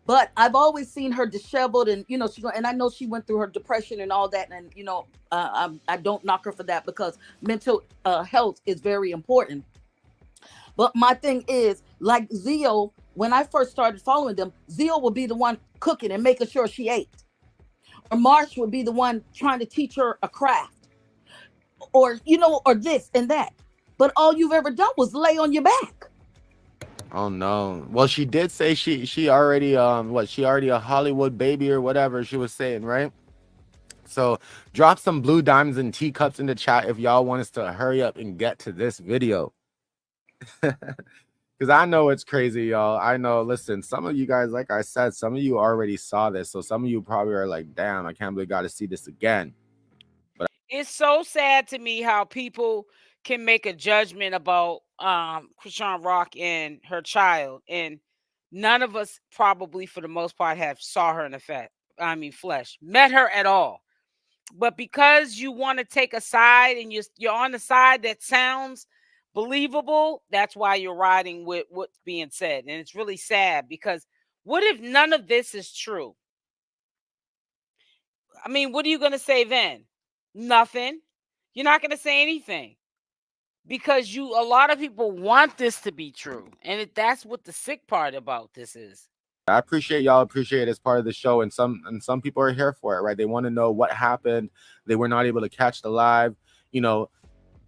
But I've always seen her disheveled, and you know, and I know she went through her depression and all that, and you know, I don't knock her for that, because mental health is very important. But my thing is, like Zio, when I first started following them, Zio would be the one cooking and making sure she ate, or Marsh would be the one trying to teach her a craft, or you know, or this and that. But all you've ever done was lay on your back. Oh no. Well, she did say she already she already a Hollywood baby or whatever she was saying, right? So drop some blue diamonds and teacups in the chat if y'all want us to hurry up and get to this video. Because I know it's crazy, y'all. I know, listen, some of you guys, like I said, some of you already saw this, so some of you probably are like, damn, I can't believe I got to see this again. But it's so sad to me how people can make a judgment about CRISEAN and her child, and none of us probably for the most part have saw her in effect. I mean, flesh, met her at all. But because you want to take a side, and you're on the side that sounds believable, that's why you're riding with what's being said. And it's really sad, because what if none of this is true? I mean, what are you going to say then? Nothing. You're not going to say anything, because a lot of people want this to be true. And that's what the sick part about this is. I appreciate y'all appreciate it as part of the show, and some people are here for it, right? They want to know what happened. They were not able to catch the live. You know,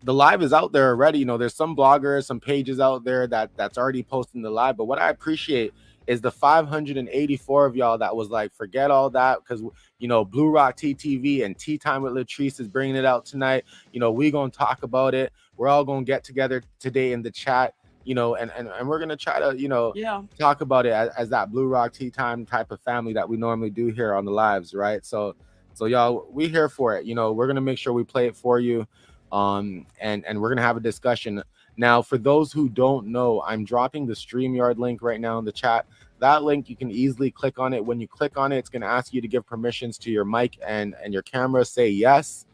the live is out there already. You know, there's some bloggers, some pages out there that's already posting the live. But what I appreciate is the 584 of y'all that was like, forget all that, because Blue Rock TTV and Tea Time with Latrice is bringing it out tonight. We gonna talk about it. We're all gonna get together today in the chat, and we're gonna try to talk about it as that Blue Rock Tea Time type of family that we normally do here on the lives, right? So y'all, we here for it. We're gonna make sure we play it for you, and we're gonna have a discussion. Now, for those who don't know, I'm dropping the StreamYard link right now in the chat. That link, you can easily click on it. When you click on it, it's going to ask you to give permissions to your mic and your camera. Say yes.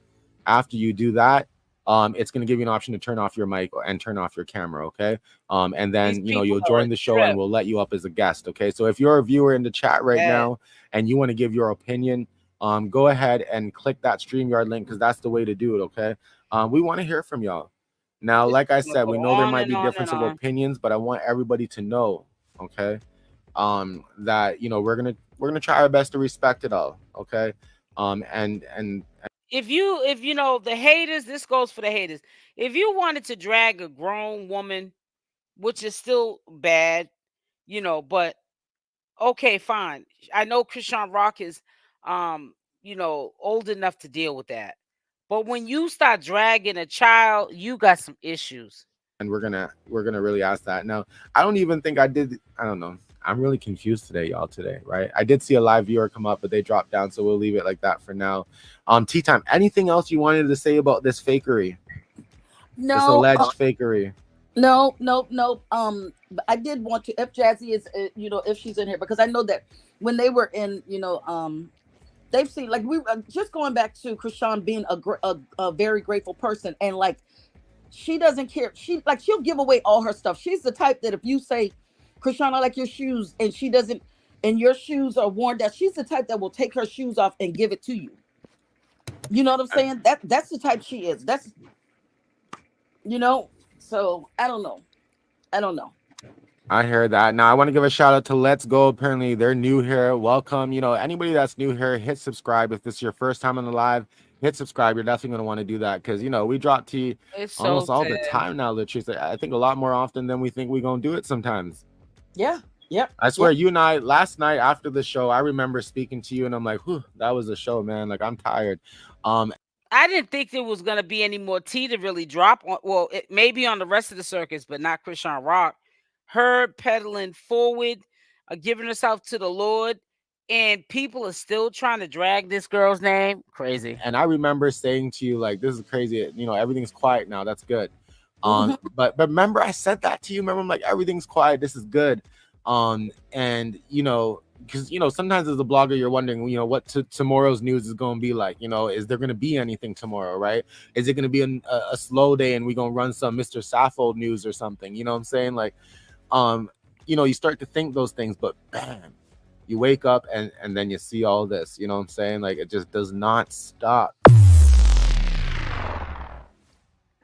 After you do that, it's going to give you an option to turn off your mic and turn off your camera, okay? And then, you'll join the show and we'll let you up as a guest, okay? So if you're a viewer in the chat right now and you want to give your opinion, go ahead and click that StreamYard link, because that's the way to do it, okay? We want to hear from y'all. Now, like I said, we know there might be difference of opinions, but I want everybody to know, okay, that we're gonna try our best to respect it all, okay, and if the haters, this goes for the haters. If you wanted to drag a grown woman, which is still bad, but okay, fine. I know ChrisianRock is old enough to deal with that. But when you start dragging a child, you got some issues. And we're gonna really ask that. Now, I don't even think I did. I don't know. I'm really confused today, y'all. Today, right? I did see a live viewer come up, but they dropped down, so we'll leave it like that for now. Tea Time. Anything else you wanted to say about this fakery? No, this alleged fakery. No. I did want to, if Jazzy is, if she's in here, because I know that when they were in, they've seen, like, we just going back to Chrisean being a very grateful person, and like, she doesn't care. She'll give away all her stuff. She's the type that if you say, Chrisean, I like your shoes, and she doesn't, and your shoes are worn down, she's the type that will take her shoes off and give it to you. You know what I'm saying? That's the type she is. That's, so I don't know. I hear that. Now I want to give a shout out to Let's Go. Apparently they're new here. Welcome. Anybody that's new here, hit subscribe. If this is your first time on the live, hit subscribe. You're definitely going to want to do that, because we drop tea almost all the time now, Latrice. I think a lot more often than we think we're going to do it sometimes. Yeah. Yep. I swear, you and I, last night after the show, I remember speaking to you and I'm like, whew, that was a show, man. Like, I'm tired. I didn't think there was going to be any more tea to really drop on. Well, it may be on the rest of the circuits, but not ChrisianRock. Her pedaling forward, giving herself to the Lord, and people are still trying to drag this girl's name. Crazy. And I remember saying to you, like, this is crazy. Everything's quiet now. That's good. But remember, I said that to you. Remember, I'm like, everything's quiet. This is good. And because sometimes as a blogger, you're wondering, what tomorrow's news is going to be like. Is there going to be anything tomorrow, right? Is it going to be a slow day and we're going to run some Mr. Saffold news or something? You know what I'm saying? Like, you start to think those things, but bam, you wake up and then you see all this. You know what I'm saying? Like, it just does not stop.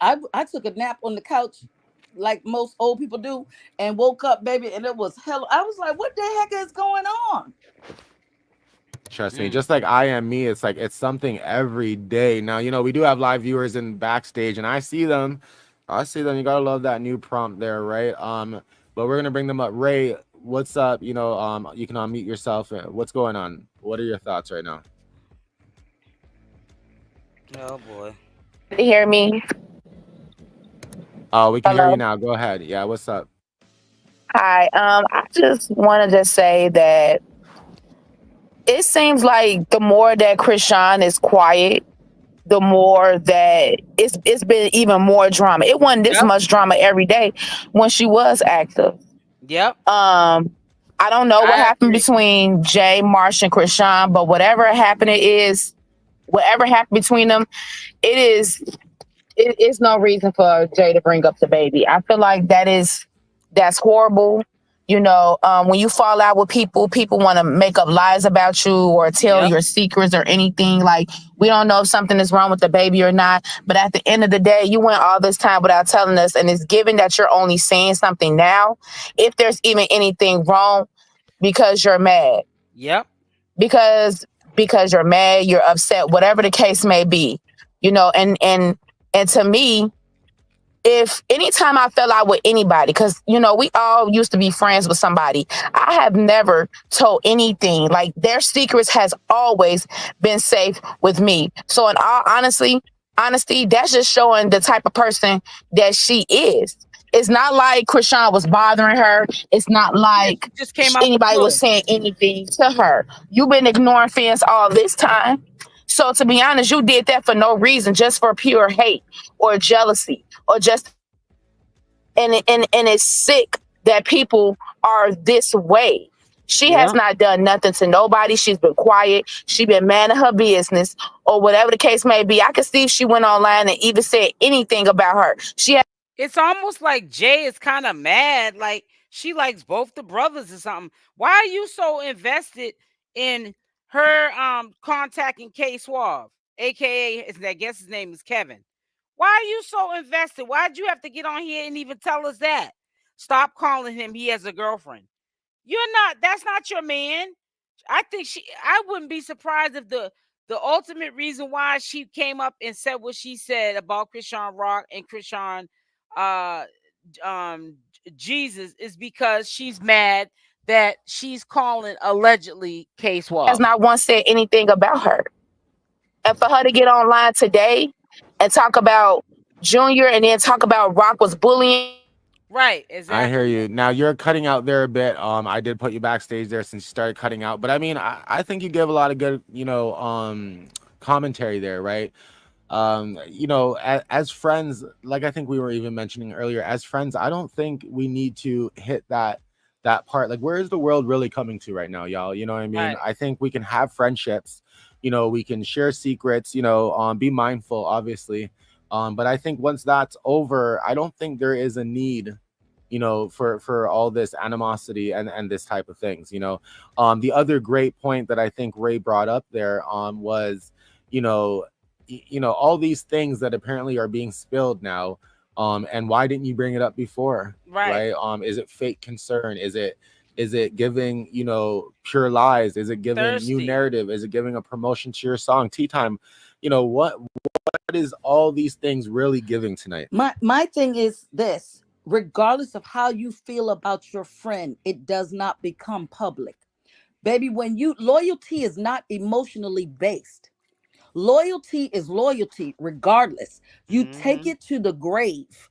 I took a nap on the couch, like most old people do, and woke up, baby, and it was hell. I was like, what the heck is going on? Trust me, just like I am me, it's like it's something every day. Now, we do have live viewers in backstage, and I see them. You gotta love that new prompt there, right? But we're gonna bring them up. Ray, what's up? You can unmute yourself. What's going on? What are your thoughts right now? Oh boy. You hear me? Oh, we can hear you now. Go ahead. Yeah, what's up? Hi. I just wanted to say that it seems like the more that Chrisean is quiet, the more that it's been even more drama. It wasn't this much drama every day when she was active. Yep. I don't know what happened between Jay, Marsh, and Chrisean, but whatever happened between them, it is no reason for Jay to bring up the baby. I feel like that's horrible. When you fall out with people want to make up lies about you or tell your secrets or anything. Like, we don't know if something is wrong with the baby or not. But at the end of the day, you went all this time without telling us. And it's given that you're only saying something now, if there's even anything wrong, because you're mad. Yep. Because you're mad, you're upset, whatever the case may be. And to me, if anytime I fell out with anybody, because you know, we all used to be friends with somebody, I have never told anything. Like, their secrets has always been safe with me. So in all honesty, that's just showing the type of person that she is. It's not like Chrisean was bothering her. It's not like just came out anybody was saying anything to her. You've been ignoring fans all this time. So to be honest, you did that for no reason, just for pure hate or jealousy, or just, and it's sick that people are this way. She has not done nothing to nobody. She's been quiet. She's been minding her business, or whatever the case may be. I could see if she went online and even said anything about her. It's almost like Jay is kind of mad, like she likes both the brothers or something. Why are you so invested in her contacting K-Suave, aka I guess his name is Kevin? Why are you so invested? Why'd you have to get on here and even tell us that? Stop calling him he has a girlfriend. That's not your man. I wouldn't be surprised if the ultimate reason why she came up and said what she said about CRISEANrock and 𝗪𝗔𝗧 is because she's mad that she's calling allegedly K-Suave. Has not once said anything about her. And for her to get online today and talk about Junior and then talk about Rock was bullying. Right, exactly. I hear you. Now you're cutting out there a bit. I did put you backstage there since you started cutting out, but I mean, I think you give a lot of good, commentary there, right? As friends, like I think we were even mentioning earlier, as friends, I don't think we need to hit that part. Like, where is the world really coming to right now, y'all? You know what I mean? Right. I think we can have friendships, we can share secrets, be mindful, obviously. But I think once that's over, I don't think there is a need, for all this animosity and this type of things. The other great point that I think Ray brought up there was, all these things that apparently are being spilled now. And why didn't you bring it up before? Right. Is it fake concern? Is it giving, pure lies? Is it giving new narrative? Is it giving a promotion to your song? Tea Time, what is all these things really giving tonight? My thing is this: regardless of how you feel about your friend, it does not become public. Baby, loyalty is not emotionally based. Loyalty is loyalty regardless. You take it to the grave.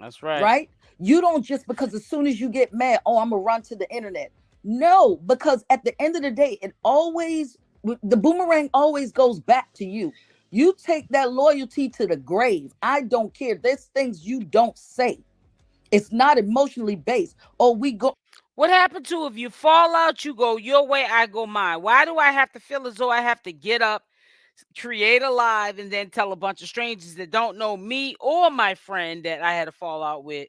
That's right. Right? You don't just, because as soon as you get mad, I'm gonna run to the internet. No, because at the end of the day, the boomerang always goes back to you. You take that loyalty to the grave. I don't care. There's things you don't say. It's not emotionally based. What happened to if you fall out, you go your way, I go mine? Why do I have to feel as though I have to get up, create a live, and then tell a bunch of strangers that don't know me or my friend that I had a fallout with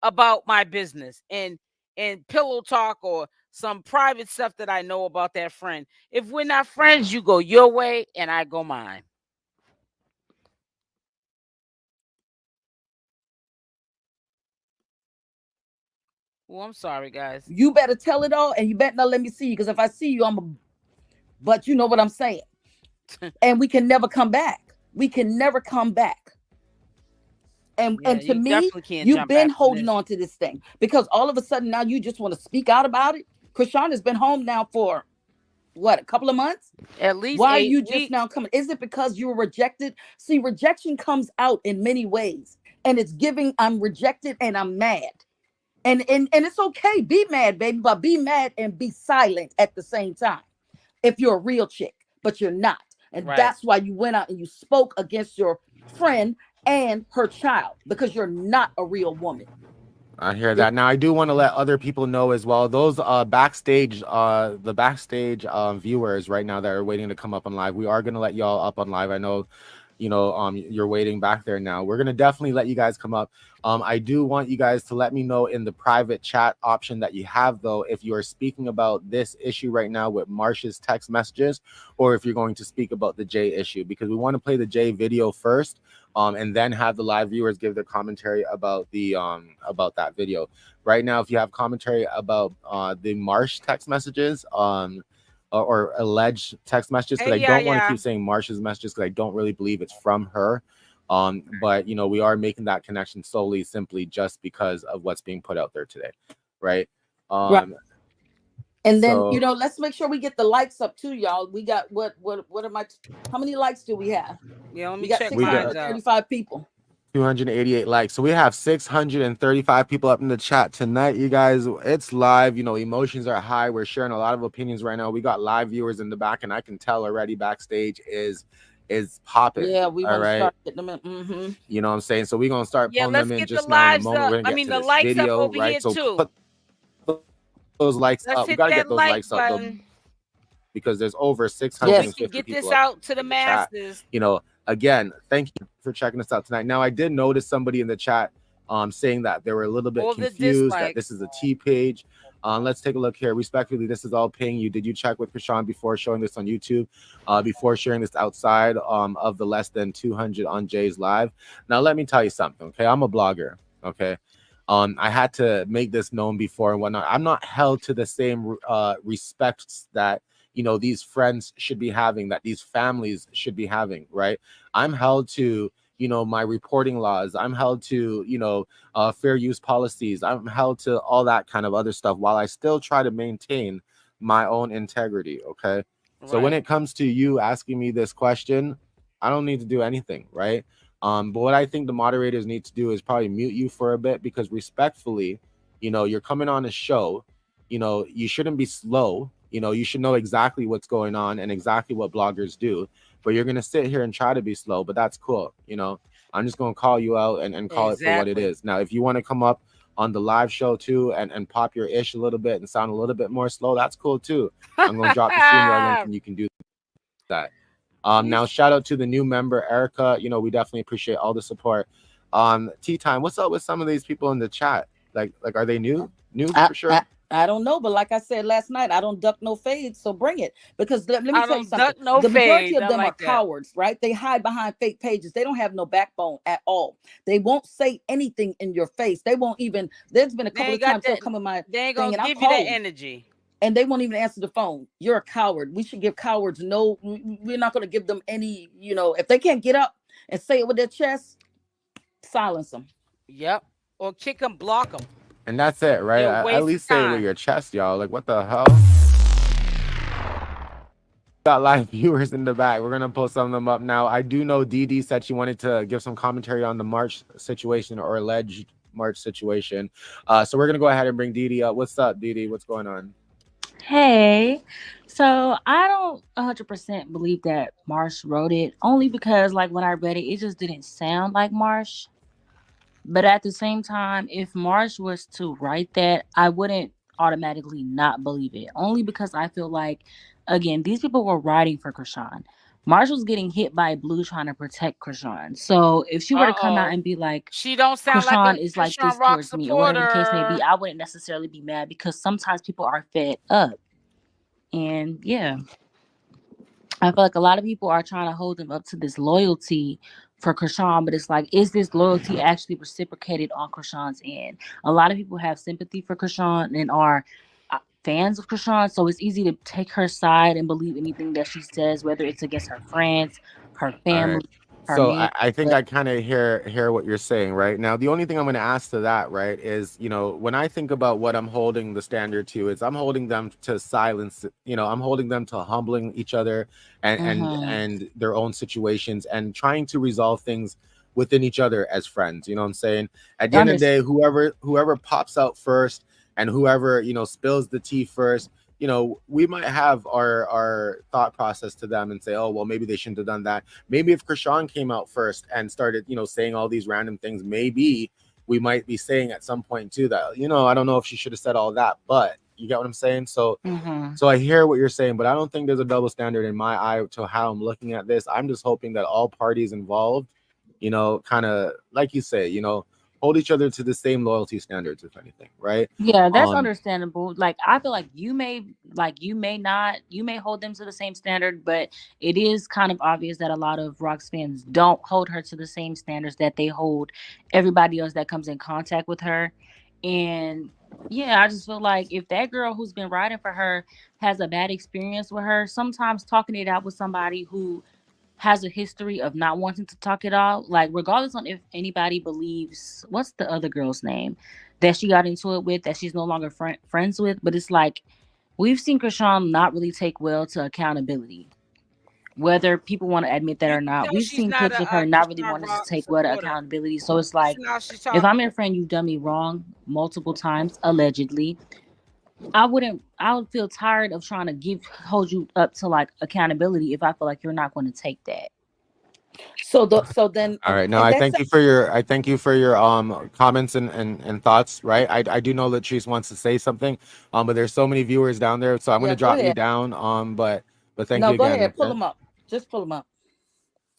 about my business and pillow talk or some private stuff that I know about that friend? If we're not friends, you go your way and I go mine. Oh, I'm sorry, guys. You better tell it all, and you better not let me see you, because if I see you, but you know what I'm saying. And we can never come back. We can never come back. And to me, you've been holding on to this thing, because all of a sudden now you just want to speak out about it. Chrisean has been home now for what, a couple of months? At least. Why are you just now coming? Is it because you were rejected? See, rejection comes out in many ways, and it's giving, I'm rejected and I'm mad. And it's okay. Be mad, baby, but be mad and be silent at the same time. If you're a real chick, but you're not. And that's why you went out and you spoke against your friend and her child, because you're not a real woman. I hear that. Now, I do want to let other people know as well. Those backstage viewers right now that are waiting to come up on live, we are going to let y'all up on live. I know, you're waiting back there now. We're going to definitely let you guys come up. I do want you guys to let me know in the private chat option that you have, though, if you are speaking about this issue right now with Marsh's text messages, or if you're going to speak about the Jay issue, because we want to play the Jay video first, and then have the live viewers give their commentary about the about that video. Right now, if you have commentary about the Marsh text messages, or alleged text messages, because I don't want to keep saying Marsh's messages, because I don't really believe it's from her. But you know, we are making that connection solely simply just because of what's being put out there today, right? Right. And then, so you know, let's make sure we get the likes up too, y'all. We got what am I? How many likes do we have? Yeah, let me We got check mine out. 635 people. 288 likes. So we have 635 people up in the chat tonight, you guys. It's live. You know, emotions are high. We're sharing a lot of opinions right now. We got live viewers in the back, and I can tell already backstage is popping. Yeah, we want to start getting them in. Mm-hmm. You know what I'm saying? So we're gonna start pulling them in just the now in a lives moment. up. We're gonna get I mean, to the this likes video, up over right? here So too. put those likes Let's up. We hit gotta that get those like likes up though, because there's over 650 get people this up out to the in the chat. masses. You know, again, thank you for checking us out tonight. Now, I did notice somebody in the chat saying that they were a little bit confused that this is a T page. Let's take a look here. Respectfully, this is all paying you. Did you check with Chrisean before showing this on YouTube, before sharing this outside of the less than 200 on Jay's live? Now, let me tell you something, okay? I'm a blogger, okay? I had to make this known before and whatnot. I'm not held to the same respects that, you know, these friends should be having, that these families should be having, right? I'm held to, you know, my reporting laws. I'm held to, you know, fair use policies. I'm held to all that kind of other stuff while I still try to maintain my own integrity, okay? So when it comes to you asking me this question, I don't need to do anything, right? But what I think the moderators need to do is probably mute you for a bit, because respectfully, you know, you're coming on a show, you know, you shouldn't be slow. You know, you should know exactly what's going on and exactly what bloggers do, but you're going to sit here and try to be slow, but that's cool. You know, I'm just going to call you out and call it for what it is. Now, if you want to come up on the live show too and pop your ish a little bit and sound a little bit more slow, that's cool too. I'm going to drop the StreamYard link and you can do that. Now, shout out to the new member, Erica. You know, we definitely appreciate all the support. Tea Time, what's up with some of these people in the chat? Like, are they new? For sure? I don't know, but like I said last night, I don't duck no fades, so bring it. Because let me tell you something. The majority of them are cowards, right? They hide behind fake pages. They don't have no backbone at all. They won't say anything in your face. They won't even. There's been a couple of times they'll come in my thing and I'll give you that energy. And they won't even answer the phone. You're a coward. We should give cowards no. We're not going to give them any. You know, if they can't get up and say it with their chest, silence them. Yep, or kick them, block them. And that's it, right? At least say it with your chest, y'all. Like, what the hell? Got live viewers in the back. We're gonna pull some of them up now. I do know Dee said she wanted to give some commentary on the March situation, or alleged March situation. So we're gonna go ahead and bring Dee up. What's up, Dee? What's going on? Hey, so I don't 100% believe that Marsh wrote it, only because, like, when I read it, it just didn't sound like Marsh. But at the same time, if Marsh was to write that, I wouldn't automatically not believe it, only because I feel like, again, these people were writing for Chrisean. Marsh was getting hit by Blue trying to protect Chrisean. So if she were to come out and be like, she don't sound Chrisean like is like this towards me, or whatever the case may be, I wouldn't necessarily be mad, because sometimes people are fed up. And yeah, I feel like a lot of people are trying to hold them up to this loyalty for Chrisean, but it's like, is this loyalty actually reciprocated on Chrisean's end? A lot of people have sympathy for Chrisean and are fans of Chrisean, so it's easy to take her side and believe anything that she says, whether it's against her friends, her family. So I think I kind of hear what you're saying right now. The only thing I'm going to ask to that, right, is, you know, when I think about what I'm holding the standard to, is I'm holding them to silence. You know, I'm holding them to humbling each other and their own situations, and trying to resolve things within each other as friends. You know what I'm saying? At the end of the day, whoever pops out first and whoever, you know, spills the tea first, you know, we might have our thought process to them and say, oh, well, maybe they shouldn't have done that. Maybe if Chrisean came out first and started, you know, saying all these random things, maybe we might be saying at some point too that, you know, I don't know if she should have said all that, but you get what I'm saying? So I hear what you're saying, but I don't think there's a double standard in my eye to how I'm looking at this. I'm just hoping that all parties involved, you know, kind of, like you say, you know, hold each other to the same loyalty standards, if anything, right? Yeah, that's understandable. Like, I feel like you may hold them to the same standard, but it is kind of obvious that a lot of Rock's fans don't hold her to the same standards that they hold everybody else that comes in contact with her. And yeah, I just feel like if that girl who's been writing for her has a bad experience with her, sometimes talking it out with somebody who has a history of not wanting to talk it out. Like, regardless on if anybody believes, what's the other girl's name that she got into it with, that she's no longer friends with, but it's like, we've seen Chrisean not really take well to accountability. Whether people want to admit that or not, we've seen clips of her not really wanting to take well to accountability. So it's like, if I'm your friend, you've done me wrong multiple times, allegedly. I would feel tired of trying to hold you up to like accountability if I feel like you're not going to take that. So then all right. No, I thank you for your comments and thoughts. Right. I do know that Latrice wants to say something. But there's so many viewers down there, so I'm gonna drop you down. But thank you again. No, go ahead, pull them up. Just pull them up.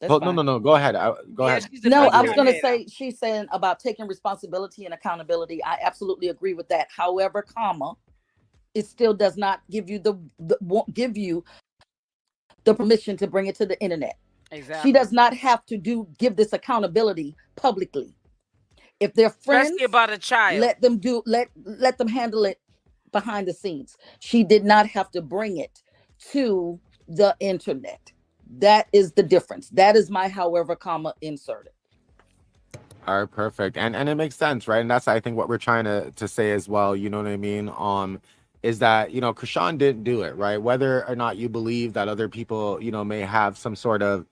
No. Go ahead. Go ahead. No, I was gonna say, she's saying about taking responsibility and accountability. I absolutely agree with that. However, it still does not give you the permission to bring it to the internet. Exactly. She does not have to give this accountability publicly. If they're friends, especially about a child, let them handle it behind the scenes. She did not have to bring it to the internet. That is the difference. That is my however comma inserted. All right, perfect. And it makes sense, right? And that's, I think, what we're trying to say as well. You know what I mean? Is that, you know, Chrisean didn't do it, right? Whether or not you believe that other people, you know, may have some sort of,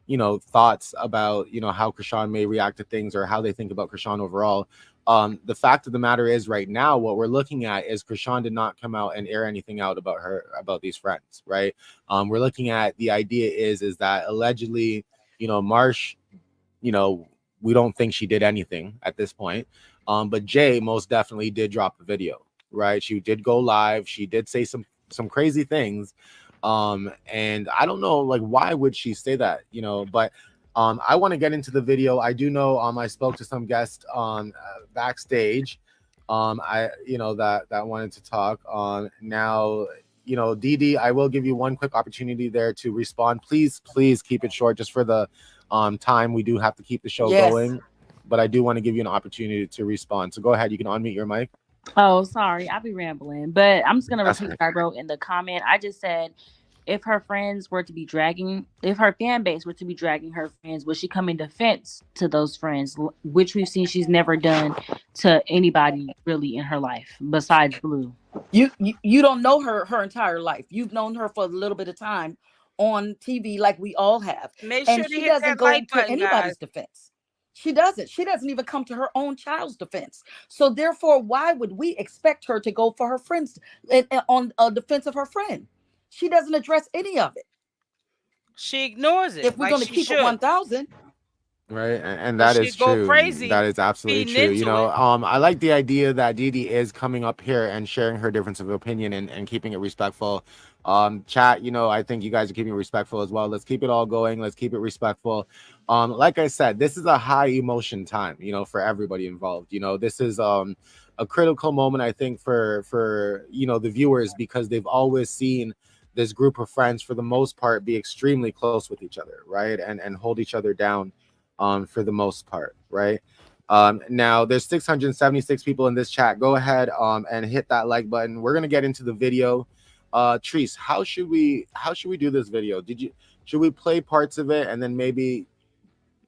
you know, thoughts about, you know, how Chrisean may react to things or how they think about Chrisean overall. The fact of the matter is, right now, what we're looking at is Chrisean did not come out and air anything out about these friends, right? We're looking at, the idea is that allegedly, you know, Marsh, you know, we don't think she did anything at this point. But Jay most definitely did drop the video, right? She did go live. She did say some crazy things. And I don't know, like, why would she say that, you know? But I want to get into the video. I do know I spoke to some guests backstage that wanted to talk now. You know, Dee, I will give you one quick opportunity there to respond. Please keep it short, just for the time. We do have to keep the show going, but I do want to give you an opportunity to respond. So go ahead, you can unmute your mic. Oh, sorry, I'll be rambling, but I'm just gonna repeat what I wrote in the comment. I just said, if her fan base were to be dragging her friends, would she come in defense to those friends, which we've seen she's never done to anybody really in her life besides Blue? You don't know her entire life. You've known her for a little bit of time on TV, like we all have. And she doesn't go to anybody's defense. She doesn't even come to her own child's defense. So therefore, why would we expect her to go for her friends on a defense of her friend? She doesn't address any of it. She ignores it. If we're going to keep it 1,000. Right, and that is true. That is absolutely true. You know, I like the idea that Dee is coming up here and sharing her difference of opinion and keeping it respectful. Chat, you know, I think you guys are keeping it respectful as well. Let's keep it all going. Let's keep it respectful. Like I said, this is a high emotion time, you know, for everybody involved. You know, this is a critical moment, I think, for you know, the viewers, because they've always seen this group of friends, for the most part, be extremely close with each other, right, and hold each other down. For the most part, right? Now there's 676 people in this chat. Go ahead and hit that like button. We're gonna get into the video. Treese, how should we do this video? Should we play parts of it, and then maybe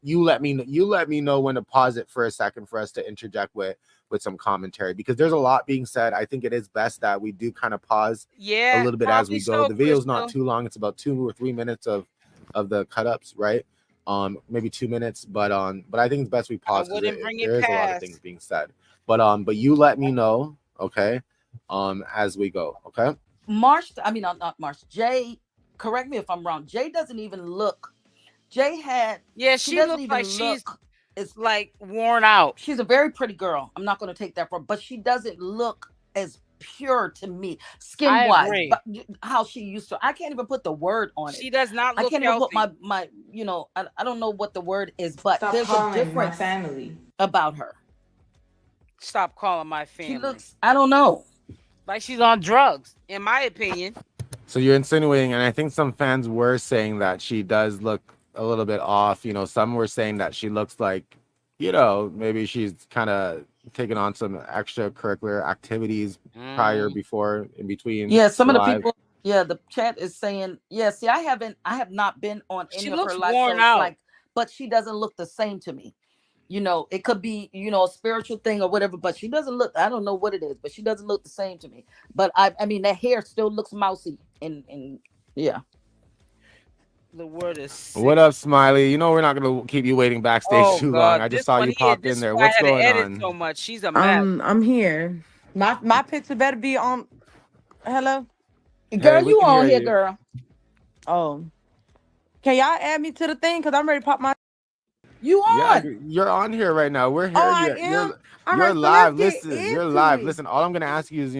you let me know when to pause it for a second for us to interject with some commentary, because there's a lot being said. I think it is best that we do kind of pause a little bit as we go. The video's not too long. It's about 2 or 3 minutes of the cut ups, right? Maybe 2 minutes, but I think it's best we pause, because there is a lot of things being said. But you let me know, okay, as we go, okay? Not Marsh. Jay, correct me if I'm wrong. Jay doesn't even look. Jay had. Yeah, she looks like it's like worn out. She's a very pretty girl. I'm not going to take that from, but she doesn't look as pure to me, skin wise, but how she used to. I can't even put the word on it. She does not look I can't healthy. even put my you know, I don't know what the word is, but Stop there's a difference family about her. Stop calling my family. She looks, I don't know, like she's on drugs, in my opinion. So you're insinuating, and I think some fans were saying that she does look a little bit off. You know, some were saying that she looks like, you know, maybe she's kind of taken on some extracurricular activities before, in between. Yeah, some of the people Yeah, the chat is saying, yeah, see, I have not been on any She of looks her lives, worn so it's out. like, but she doesn't look the same to me. You know, it could be, you know, a spiritual thing or whatever, but she doesn't look, I don't know what it is, but she doesn't look the same to me. But I mean, that hair still looks mousy and yeah. The word is sick. What up, Smiley? You know we're not gonna keep you waiting backstage Oh too long. God, I this just saw one you here. pop This in is there. why I What's had to going edit on? so much. She's a mess. I'm here. My picture better be on. Hello. Girl, Hey, we you can hear on here, you. girl. Oh, can y'all add me to the thing? Cause I'm ready to pop my. You Yeah, on. you're on here right now. We're Oh, hearing I you. am. All You're right, so let's live. get Listen, you're into live. it. Listen, all I'm gonna ask you is,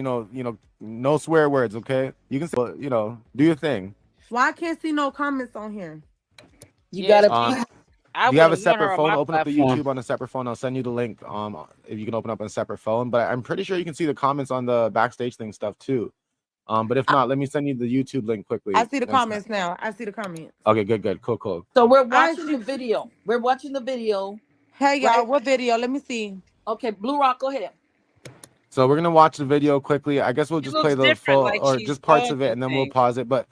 no swear words, okay? You can say, do your thing. Why I can't see no comments on here? You Yeah, gotta Um, I do you have a wouldn't want her separate on phone? my Open up the platform. YouTube on a separate phone. I'll send you the link. If you can open up on a separate phone. But I'm pretty sure you can see the comments on the backstage thing stuff too. But if not, let me send you the YouTube link quickly. I see the comments now. I see the comments. Okay, good, cool. So we're watching the video. We're watching the video. Hey y'all, Right. what video? Let me see. Okay, Blue Rock, go ahead. So we're gonna watch the video quickly. I guess we'll She just looks play the different, full like or she's just parts going of it, through and then we'll things. pause it. But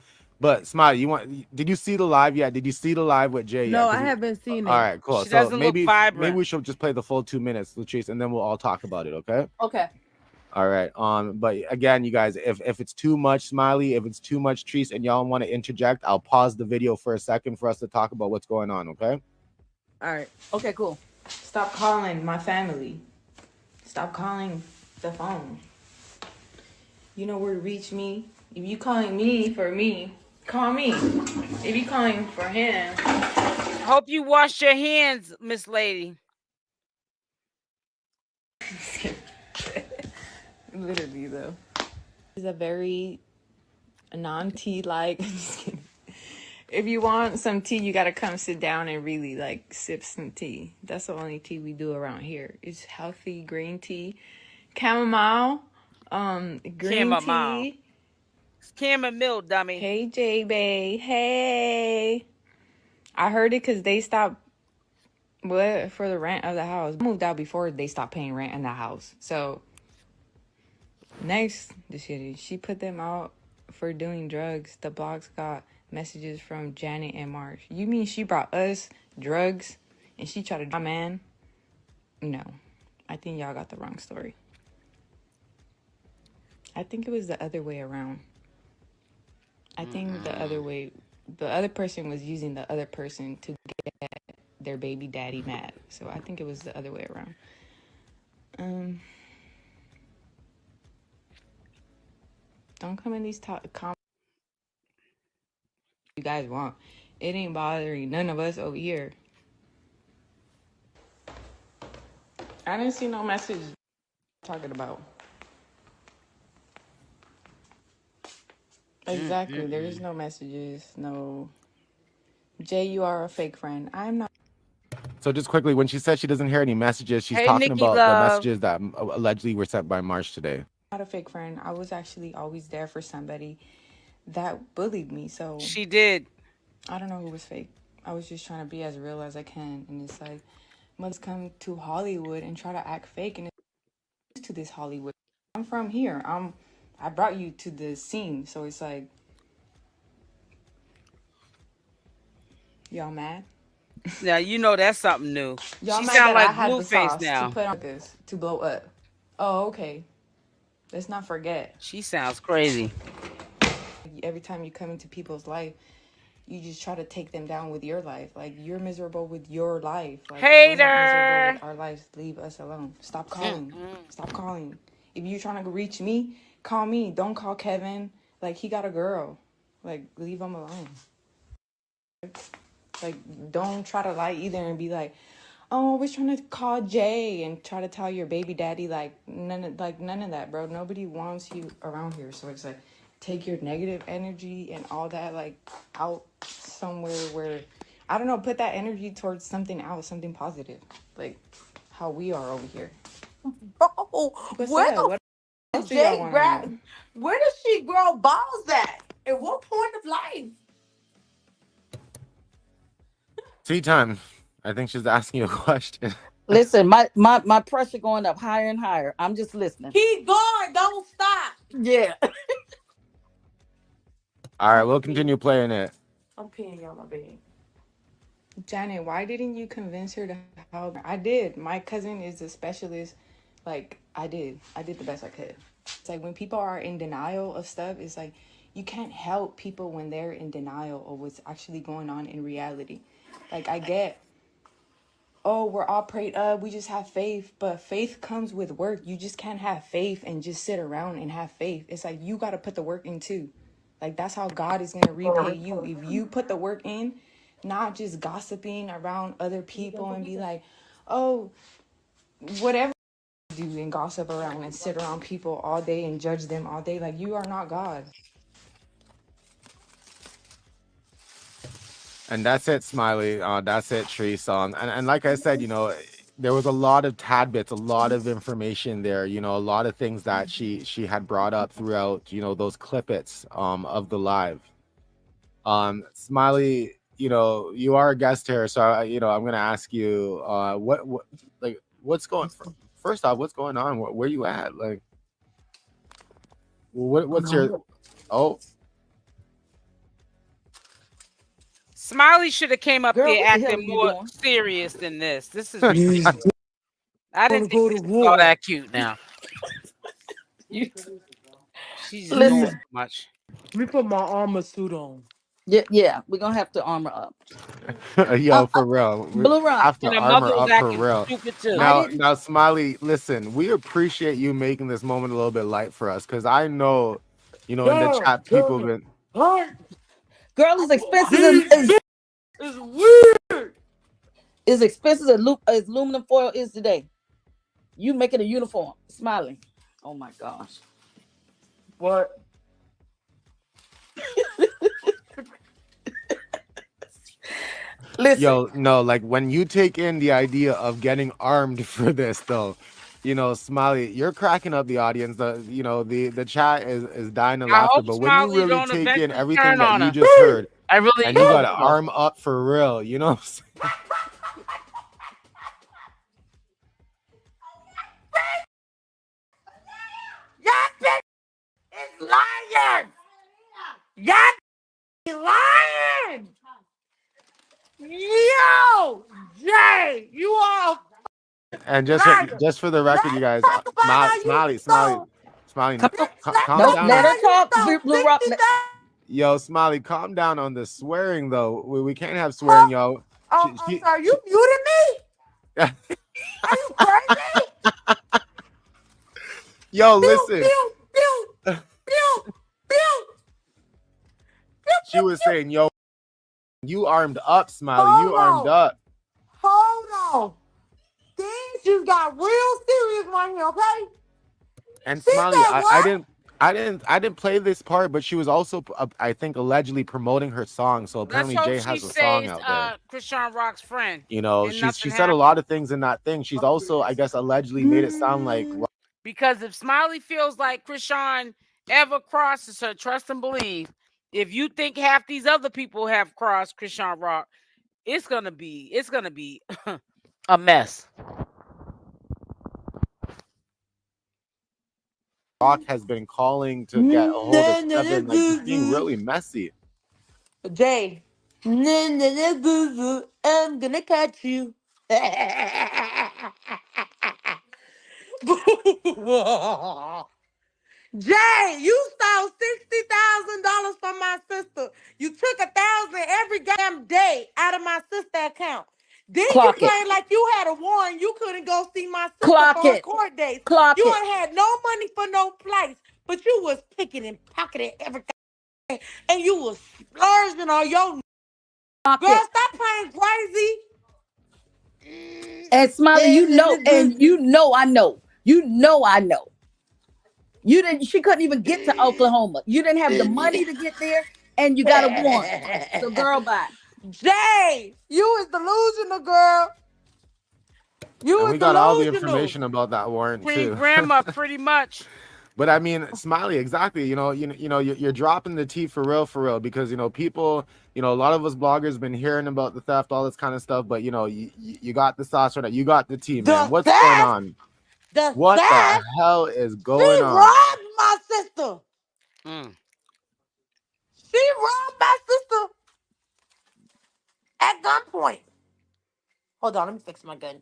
Smiley, did you see the live yet? Did you see the live with Jay No, yet? I haven't seen it. All right, cool. She So doesn't look maybe vibrant. we should just play the full 2 minutes, Latrice, and then we'll all talk about it. Okay. Okay. All right. But again, you guys, if it's too much, Smiley, if it's too much, Treese, and y'all want to interject, I'll pause the video for a second for us to talk about what's going on. Okay. All right. Okay, cool. Stop calling my family. Stop calling the phone. You know where to reach me. If you calling me for me, call me. If you calling for him. Hope you washed your hands, Miss Lady. Literally though. It's a very non-tea like. If you want some tea, you gotta come sit down and really like sip some tea. That's the only tea we do around here. It's healthy green tea, chamomile, green Chamomile. tea. Chamomile, dummy. Hey J Bay, hey. I heard it because they stopped for the rent of the house. I moved out before they stopped paying rent in the house. So next, she put them out for doing drugs. The blogs got messages from Janet and Marsh. You mean she brought us drugs and she tried to man? No, I think y'all got the wrong story. I think it was the other way around. I think the other person was using the other person to get their baby daddy mad. So I think it was the other way around. Don't come in these comments you guys want. It ain't bothering none of us over here. I didn't see no message talking about. Exactly. There is no messages. No. Jay, you are a fake friend. I'm not. So just quickly, when she says she doesn't hear any messages, she's Hey, talking Nikki about Love. the messages that allegedly were sent by Marsh today. Not a fake friend. I was actually always there for somebody that bullied me. So she did. I don't know who was fake. I was just trying to be as real as I can. And it's like, must come to Hollywood and try to act fake and it's to this Hollywood. I'm from here. I brought you to the scene. So it's like, y'all mad? Now you know that's something new. Y'all She mad sound that I like had the Blueface sauce now. to put on this to blow up. Oh, okay. Let's not forget. She sounds crazy. Every time you come into people's life, you just try to take them down with your life. Like, you're miserable with your life. Like, we're not miserable with our lives. Leave us alone. Stop calling. Stop calling. If you're trying to reach me, call me. Don't call Kevin. Like, he got a girl. Like, leave him alone. Like, don't try to lie either and be like, oh, I was trying to call Jay and try to tell your baby daddy. Like, none of that, bro. Nobody wants you around here. So it's like, take your negative energy and all that, like, out somewhere where, I don't know, put that energy towards something else, something positive, like how we are over here. Oh, where does she grow balls at? At what point of life? Tea time. I think she's asking you a question. Listen, my pressure going up higher and higher. I'm just listening. Keep going, don't stop. Yeah. All right, we'll continue playing it. I'm peeing on my bed. Janet, why didn't you convince her to help? I did. My cousin is a specialist. Like, I did the best I could. It's like when people are in denial of stuff, it's like you can't help people when they're in denial of what's actually going on in reality. Like, I get, oh, we're all prayed up, we just have faith, but faith comes with work. You just can't have faith and just sit around and have faith. It's like you got to put the work in too. Like, that's how God is going to repay you. If you put the work in, not just gossiping around other people and be like, oh, whatever you do and gossip around and sit around people all day and judge them all day. Like, you are not God. And that's it, Smiley. That's it, CRISEAN. And like I said, there was a lot of tad-bits, a lot of information there, a lot of things that she had brought up throughout, those clippets of the live. Smiley, you are a guest here, so I'm gonna ask you, what's going first off, what's going on? Where you at? Like, what's your Smiley should have came up there acting more serious than this. This is ridiculous. I didn't think this was all that cute now. She's doing too much. Let me put my armor suit on. Yeah, we're gonna have to armor up. Yo, for real. Blue Rock. Have to armor up for real. Now, Smiley, listen, we appreciate you making this moment a little bit light for us, because I know, in the chat, people have been. Girl, as expensive It's weird. As expensive as aluminum foil is today. You making a uniform, Smiling. Oh my gosh. What? Listen. Yo, no, like when you take in the idea of getting armed for this, though, Smiley, you're cracking up the audience. The chat is dying of laughter. But when you really take in everything that you just heard, and you got to arm up for real, It's lying. Y'all lying. Yo, Jay, you are. And just for the record, you guys, Smiley, calm down. Let her talk, Blue Rock. Yo, Smiley, calm down on the swearing, though. We can't have swearing, yo. I'm sorry, you muted me? Are you crazy? Yo, listen. She was saying, yo, you armed up, Smiley. You armed up. Hold on. Things just got real serious right here, okay? And Smiley, I didn't play this part, but she was also, I think, allegedly promoting her song. So apparently Jay has a song out there. CRISEANrock's friend. She said a lot of things in that thing. She's also, I guess, allegedly made it sound like. Because if Smiley feels like Chrisean ever crosses her, trust and believe. If you think half these other people have crossed CRISEANrock, it's gonna be a mess. Rock has been calling to get a hold of Seven, like it's being really messy. Jay, I'm gonna catch you. Jay, you stole $60,000 from my sister. You took $1,000 every damn day out of my sister account. Then you claim like you had a warrant. You couldn't go see my sister for her court dates. You ain't had no money for no place, but you was picking and pocketing everything, and you was splurging on your. Girl, stop playing crazy. And Smiley, I know. You didn't. She couldn't even get to Oklahoma. You didn't have the money to get there, and you got a warrant. So, girl, bye. Jay, you is delusional, girl. We got all the information about that warrant too. Grandma, pretty much. But I mean, Smiley, exactly. You're dropping the tea for real, because people, a lot of us bloggers been hearing about the theft, all this kind of stuff. But you got the sauce right now. You got the tea, man. What's going on? What the hell is going on? She robbed my sister. She robbed my sister at gunpoint. Hold on, let me fix my gun.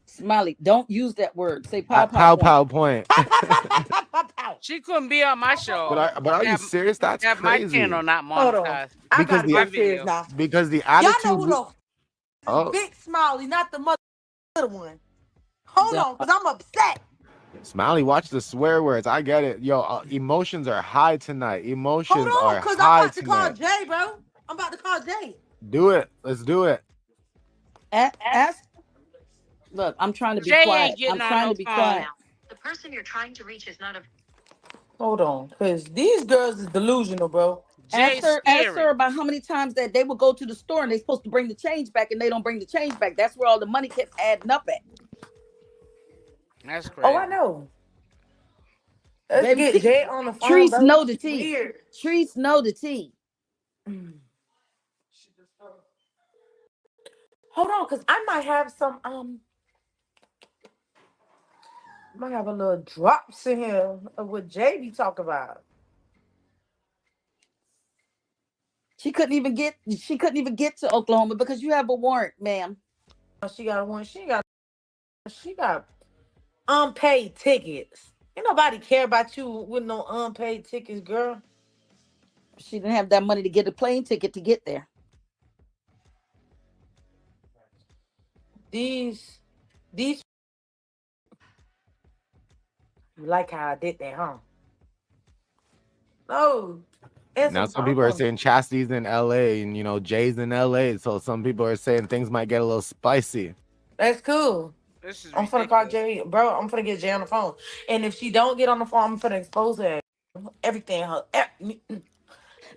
Smiley, don't use that word. Say pow At pow pow point. pow point. Pow, pow, pow, pow, pow, pow, pow. She couldn't be on my show. But are you serious? That's Have my crazy. channel not Hold on. monetized. I Because gotta the get serious now. because the Y'all know attitude. who the Oh, big Smiley, not the mother one. Hold on, because I'm upset. Smiley, watch the swear words. I get it. Yo, emotions are high tonight. Emotions Hold on, are because I'm high about to call tonight. Jay, bro. I'm about to call Jay. Do it. Let's do it. Ask. Look, I'm trying to be Jay quiet. ain't getting I'm on trying no to be phone. quiet. The person you're trying to reach is not a. Hold on, because these girls is delusional, bro. Jay's Ask her scary. about how many times that they will go to the store and they're supposed to bring the change back and they don't bring the change back. That's where all the money kept adding up at. That's crazy. Oh, I know. Let's Baby, get Jay on the phone. Trees bro. know the tea. Weird. Trees know the tea. Hold on, because I might have some might have a little drops in here of what Jay be talking about. She couldn't even get to Oklahoma because you have a warrant, ma'am. She got a one. She got unpaid tickets. Ain't nobody care about you with no unpaid tickets, girl. She didn't have that money to get a plane ticket to get there. These you like how I did that, huh? No. Now some people are saying Chastity's in LA and Jay's in LA. So some people are saying things might get a little spicy. That's cool. I'm finna call Jay, bro. I'm finna get Jay on the phone. And if she don't get on the phone, I'm finna expose her. Everything.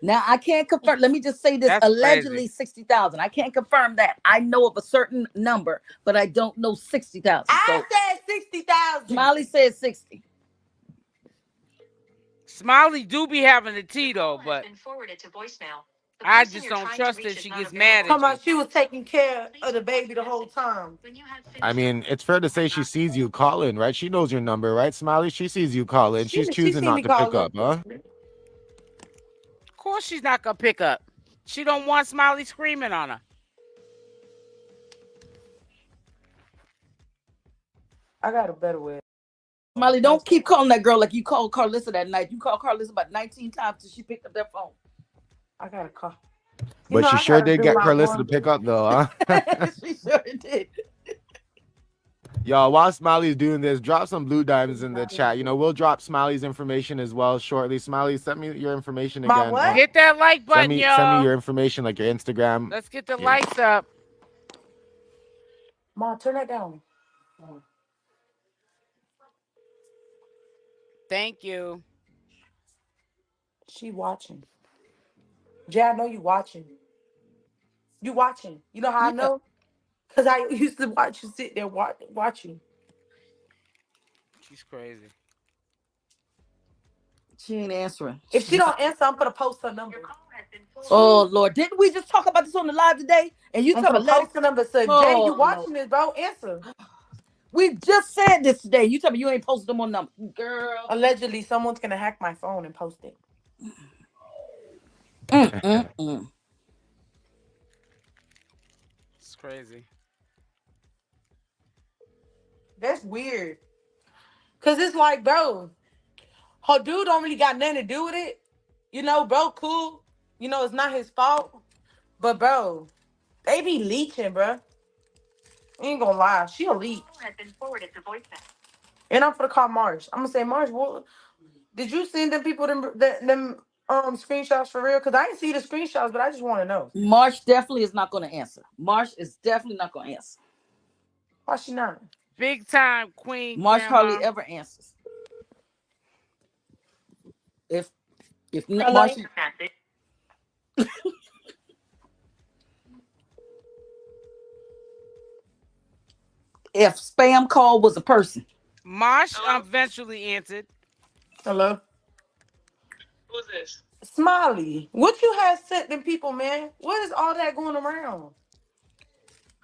Now I can't confirm. Let me just say this: That's allegedly crazy. 60,000. I can't confirm that. I know of a certain number, but I don't know 60,000. I said 60,000. Smiley said 60. Smiley do be having the tea though, but Been forwarded to voicemail. I just don't trust her. She gets mad Talking at about she was taking care of the baby the whole time. I mean, it's fair to say she sees you calling, right? She knows your number, right, Smiley? She sees you calling. She's choosing not to pick up, huh? Of course she's not gonna pick up. She don't want Smiley screaming on her. I got a better way. Smiley, don't keep calling that girl like you called Karlissa that night. You called Karlissa about 19 times till she picked up that phone. I got a call. But she sure did get Karlissa to pick up, though, huh? She sure did. Y'all, while Smiley's doing this, drop some blue diamonds in the chat. We'll drop Smiley's information as well shortly. Smiley, send me your information again. What? Hit that like button, y'all. Send me your information, like your Instagram. Let's get the likes up. Mom, turn that down. Thank you. She watching. Jay, I know you watching. You watching. You know how I know? Because I used to watch you sit there watching. She's crazy. She ain't answering. If she don't answer, I'm gonna post her number. Oh Lord, didn't we just talk about this on the live today? And you I'm talking gonna post her number. So Jay, you watching this, bro? Answer. We just said this today. You tell me you ain't posted them on number, girl. Allegedly, someone's gonna hack my phone and post it. It's crazy. That's weird. Cause it's like, bro, her dude don't really got nothing to do with it. Bro, cool. It's not his fault. But bro, they be leeching, bro. Ain't gonna lie, she a leech. Has been forwarded to voicemail. And I'm gonna call Marsh. I'm gonna say, Marsh, what? Did you send them people them screenshots for real? Cause I didn't see the screenshots, but I just want to know. Marsh definitely is not going to answer. Marsh is definitely not going to answer. Why she not? Big time queen. Marsh grandma. hardly ever answers. If Marsh. If spam call was a person. Marsh eventually answered. Hello? Who's this? Smiley. What you have sent them people, man? What is all that going around? Girl,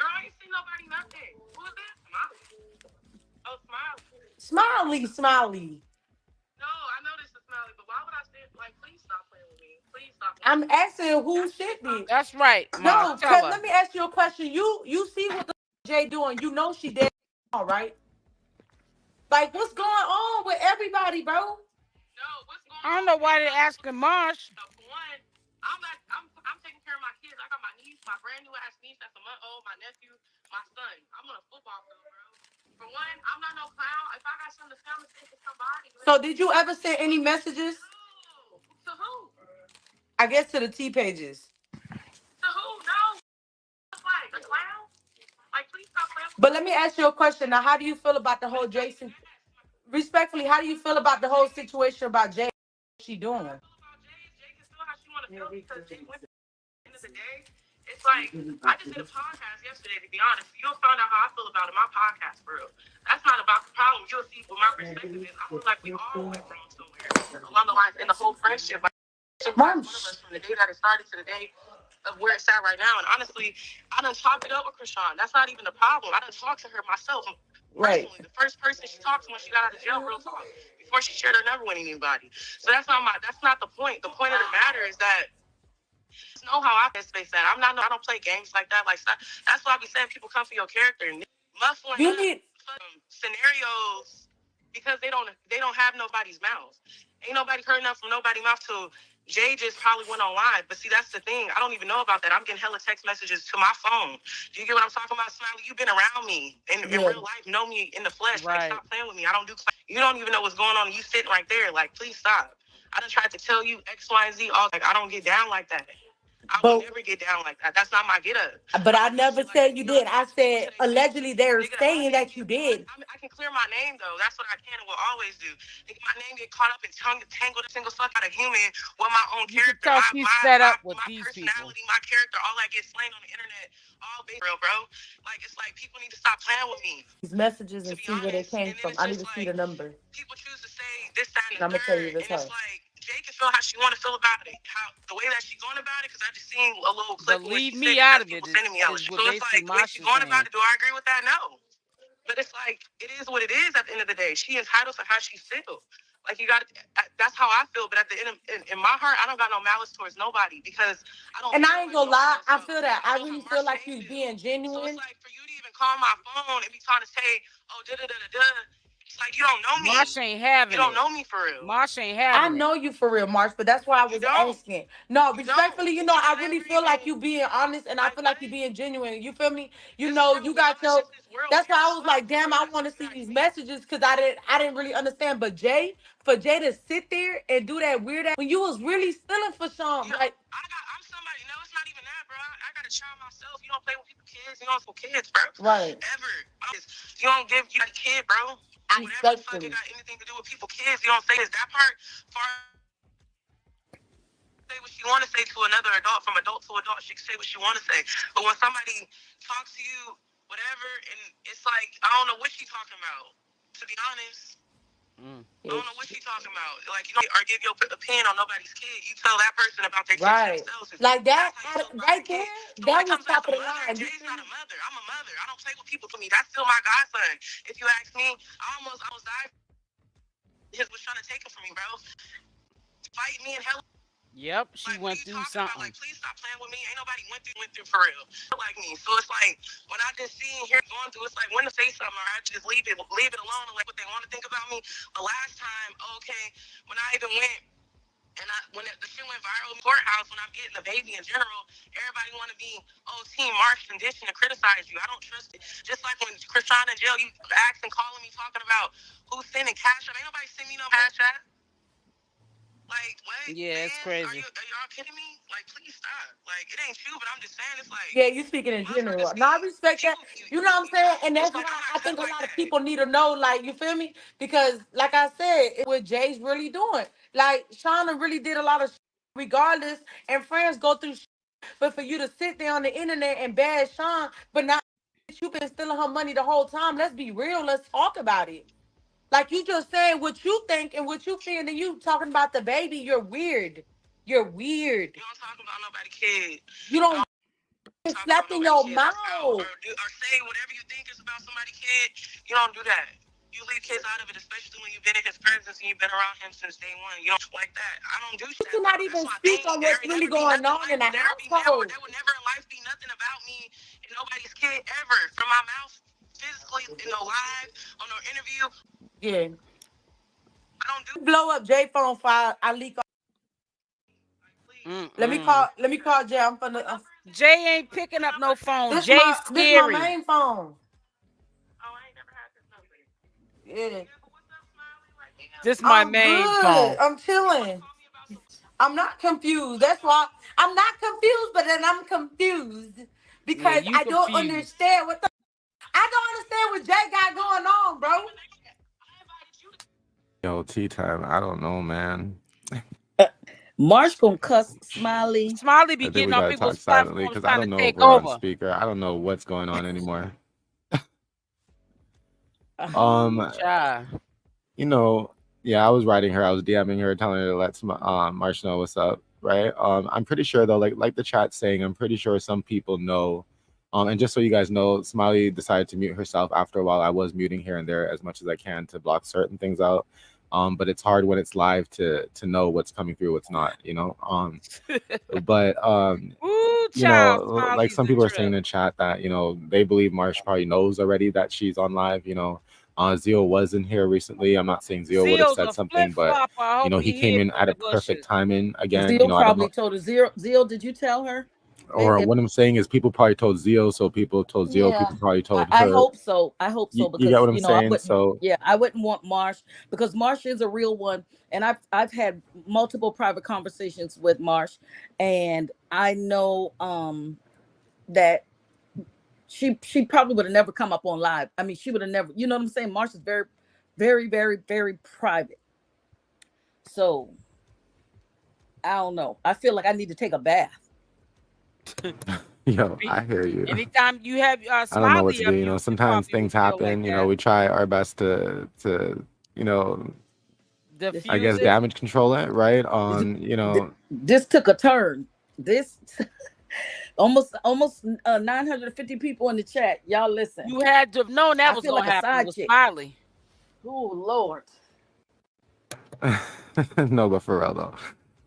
I ain't see nobody nothing. Who is this? Smiley. Oh, Smiley. No, I know this is Smiley, but why would I say, please stop playing with me? Please stop. I'm asking who shit me. That's right, Ma. No, Tell cause her. let me ask you a question. You see what the Jay doing? You know she dead, all right? Like what's going on with everybody, bro? No, what's going on? I don't know why they're asking Marsh. For one, I'm taking care of my kids. I got my niece, my brand new ass niece that's a month old, my nephew, my son. I'm on a football field, bro. For one, I'm not no clown. If I got something to tell, I'm to somebody. So did you ever send any messages? To who? I guess to the T pages. To who? No. Like a clown? Like please stop playing. But let me ask you a question. Now, how do you feel about the whole Jason? Respectfully, how do you feel about the whole situation about Jay? What's she doing? Jay can feel how she want to feel because Jay went at the end of the day. It's like I just did a podcast yesterday. To be honest, you'll find out how I feel about it. My podcast, bro. That's not about the problem. You'll see what my perspective is. I feel like we all went wrong somewhere along the lines in the whole friendship. Like, one of us from the day that it started to the day of where it's at right now. And honestly, I done talked it up with Chrisean. That's not even the problem. I done talked to her myself. Right. Personally, the first person she talked to when she got out of jail, real talk, before she shared her number with anybody. So that's not the point. The point of the matter is that know how I can space that. I don't play games like that. Like that's why I be saying people come for your character and muffling You need scenarios because they don't have nobody's mouth. Ain't nobody heard enough from nobody's mouth till Jay just probably went on live. But see, that's the thing. I don't even know about that. I'm getting hella text messages to my phone. Do you get what I'm talking about, Smiley? You've been around me in real life, know me in the flesh. Right. Like, stop playing with me. I don't do. You don't even know what's going on. And you sitting right there. Like, please stop. I done tried to tell you X, Y, and Z. All like I don't get down like that. I would never get down like that. That's not my get up. But I never said you did. I said allegedly they're saying that you did. I can clear my name though. That's what I can and will always do. My name get caught up and tangled a single fuck out of human with my own character. Tell she's fed up with my these personality, people. my character, all that gets slain on the internet. All based real, bro. Like it's like people need to stop playing with me. These messages and see where they came from. I need to see the number. People choose to say this, that, and the I'm gonna tell you third, this. and it's like Jay can feel how she want to feel about it, how the way that she's going about it. Because I just seen a little clip. But leave me out of it. Sending me out. So it's like the way she's going about it. Do I agree with that? No. But it's like it is what it is. At the end of the day, she entitled to how she feels. Like you got. That's how I feel. But at the end, in my heart, I don't got no malice towards nobody because I don't. And I ain't gonna lie. I feel that. I really feel like you being genuine. So it's like for you to even call my phone and be trying to say, "Oh, da da da da da." It's like you don't know me. Marsh ain't having You don't know me for real. Marsh ain't having I know you for real, Marsh, but that's why I was asking. No, respectfully, you know, I really feel like you being honest and I feel like you being genuine. You feel me? You know, you got your. That's why I was like, damn, I want to see these messages because I didn't really understand. But for Jay to sit there and do that weird ass when you was really stealing for Sean, like. I'm somebody. No, it's not even that, bro. I got a child myself. You don't play with people's kids. You don't for kids, bro. Right. Ever. You don't give you a kid, bro. Whatever the fuck it got anything to do with people's kids. You don't say this. That part far say what she want to say to another adult. From adult to adult, she can say what she want to say. But when somebody talks to you, whatever, and it's like I don't know what she's talking about. To be honest. I don't know what she's talking about. Like, you know, or give your opinion on nobody's kid. You tell that person about their kids themselves. Like that, right there, that was top of the line. Jay's not a mother. I'm a mother. I don't play with people. To me, that's still my godson. If you ask me, I almost died. He was trying to take him from me, bro. Fight me in hell. Yep, she went through something. Like, please stop playing with me. Ain't nobody went through for real. Like me. So it's like when I just see here going through, it's like when to say something, or I just leave it alone and let what they want to think about me. The last time, okay, when I even went and when the shit went viral in the courthouse, when I'm getting the baby in general, everybody want to be Team Marsh condition to criticize you. I don't trust it. Just like when Chrisean in jail, you asking, calling me, talking about who's sending cash up. Ain't nobody send me no cash app. Like, what? Yeah, it's crazy. Are y'all kidding me? Like, please stop. Like, it ain't you, but I'm just saying, it's like. Yeah, you speaking in general. No, I respect that. You know what I'm saying? And that's why I think a lot of people need to know, like, you feel me? Because, like I said, it's what Jay's really doing. Like, Shauna really did a lot of regardless, and friends go through but for you to sit there on the internet and bash Sean, but not you've been stealing her money the whole time. Let's be real. Let's talk about it. Like you just saying what you think and what you feel, and you talking about the baby. You're weird. You're weird. You don't talk about nobody kid. You don't slap in your mouth. Or say whatever you think is about somebody's kid. You don't do that. you leave kids out of it, especially when you've been in his presence and you've been around him since day one. You don't like that. I don't do shit. You cannot even speak on what's really going on in the household. That would never in life be nothing about me and nobody's kid ever. From my mouth, physically, live, on no interview. Yeah. I don't do blow up J phone file. I leak. Let me call Jay. I'm finna. Jay ain't picking up no phone. This Jay's scary. This my main phone. Oh, I ain't never had this number. Yeah. This my main phone. I'm chilling. I'm not confused. That's why I'm not confused, but then I'm confused because I don't understand what I don't understand what Jay got going on, bro. Yo, tea time. I don't know, man. Marsh gonna cuss Smiley. Smiley be getting on people's silently because I don't know if we're on speaker. I don't know what's going on anymore. Yeah, I was writing her. I was DMing her, telling her to let Marsh know what's up, right? I'm pretty sure though, like the chat's saying, I'm pretty sure some people know. And just so you guys know, Smiley decided to mute herself after a while. I was muting here and there as much as I can to block certain things out. But it's hard when it's live to know what's coming through, what's not, but like some people are saying in the chat that, they believe Marsh probably knows already that she's on live, Zio was in here recently. I'm not saying Zio would have said something, but he came in at a perfect timing again. Zio probably told her. Zio, did you tell her? Or what I'm saying is people probably told Zio, so people told Zio, people probably told her. I hope so. Because you get what I'm saying? I wouldn't want Marsh, because Marsh is a real one. And I've had multiple private conversations with Marsh, and I know that she probably would have never come up on live. I mean, she would have never, you know what I'm saying? Marsh is very, very, very, very private. So I don't know. I feel like I need to take a bath. Yo, I hear you. Anytime you have I don't know what to do. Sometimes things happen. We try our best to I guess damage control it, right? This took a turn. This almost 950 people in the chat. Y'all listen. You had to have known that was gonna happen with Smiley. Oh Lord. No, but for real though.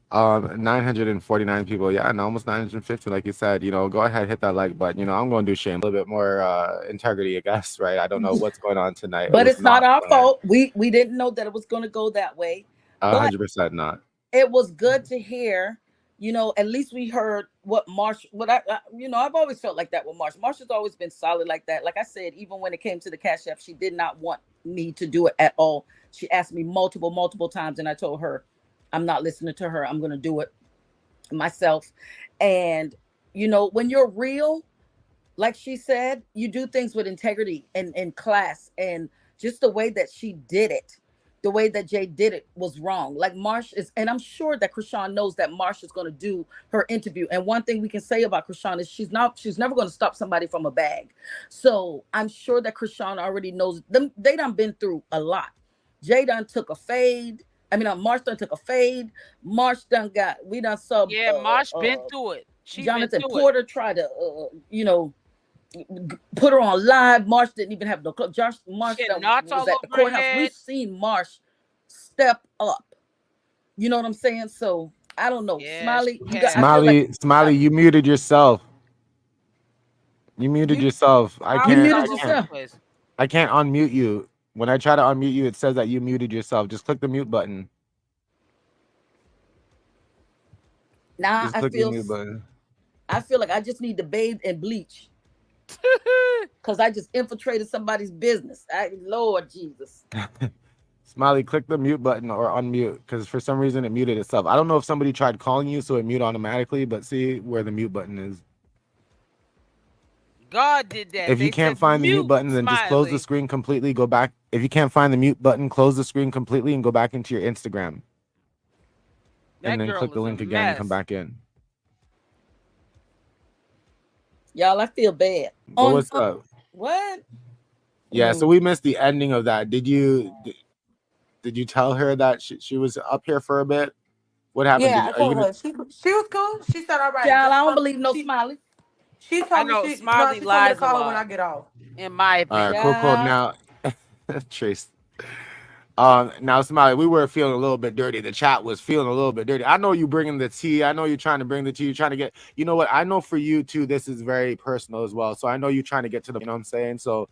949 people, and almost 950, like you said. Go ahead, hit that like button. I'm going to do shame a little bit more integrity, I guess, right? I don't know what's going on tonight, but it's not our fault. We didn't know that it was going to go that way. 100% not. It was good to hear. At least we heard what Marsh. I've always felt like that with Marsh. Marsh has always been solid like that. Like I said, even when it came to the CashApp, she did not want me to do it at all. She asked me multiple times, and I told her, I'm not listening to her. I'm going to do it myself. And, when you're real, like she said, you do things with integrity and class. And just the way that she did it, the way that Jay did it was wrong. Like Marsh is, and I'm sure that Chrisean knows that Marsh is going to do her interview. And one thing we can say about Chrisean is she's never going to stop somebody from a bag. So I'm sure that Chrisean already knows them. They done been through a lot. Jaidyn took a fade. Marsh done took a fade. Marsh done saw. Yeah, Marsh been through it. Jonathan Porter tried to, put her on live. Marsh didn't even have no club. Marsh was at the courthouse. We've seen Marsh step up. You know what I'm saying? So I don't know. Yeah, Smiley, you muted yourself. You muted yourself. I can't unmute you. When I try to unmute you, it says that you muted yourself. Just click the mute button. Now I feel like I just need to bathe and bleach. Because I just infiltrated somebody's business. Lord Jesus. Smiley, click the mute button or unmute, because for some reason it muted itself. I don't know if somebody tried calling you so it mute automatically, but see where the mute button is. God did that. If you can't find the mute button, then just close the screen completely. Go back. If you can't find the mute button, close the screen completely and go back into your Instagram. And then click the link again and come back in. Y'all, I feel bad. What's up? What? Yeah, so we missed the ending of that. Did you tell her that she was up here for a bit? What happened? Yeah, I told her. She was cool. She said, all right. Y'all, I don't believe no Smiley. She told me Smiley lies to call her when I get off. In my opinion. All right, cool. Now, Trace, Now, Smiley, we were feeling a little bit dirty. The chat was feeling a little bit dirty. I know you bringing the tea. I know you're trying to bring the tea. You're trying to get, you know what? I know for you too, this is very personal as well. So I know you're trying to get to the, you know what I'm saying? So,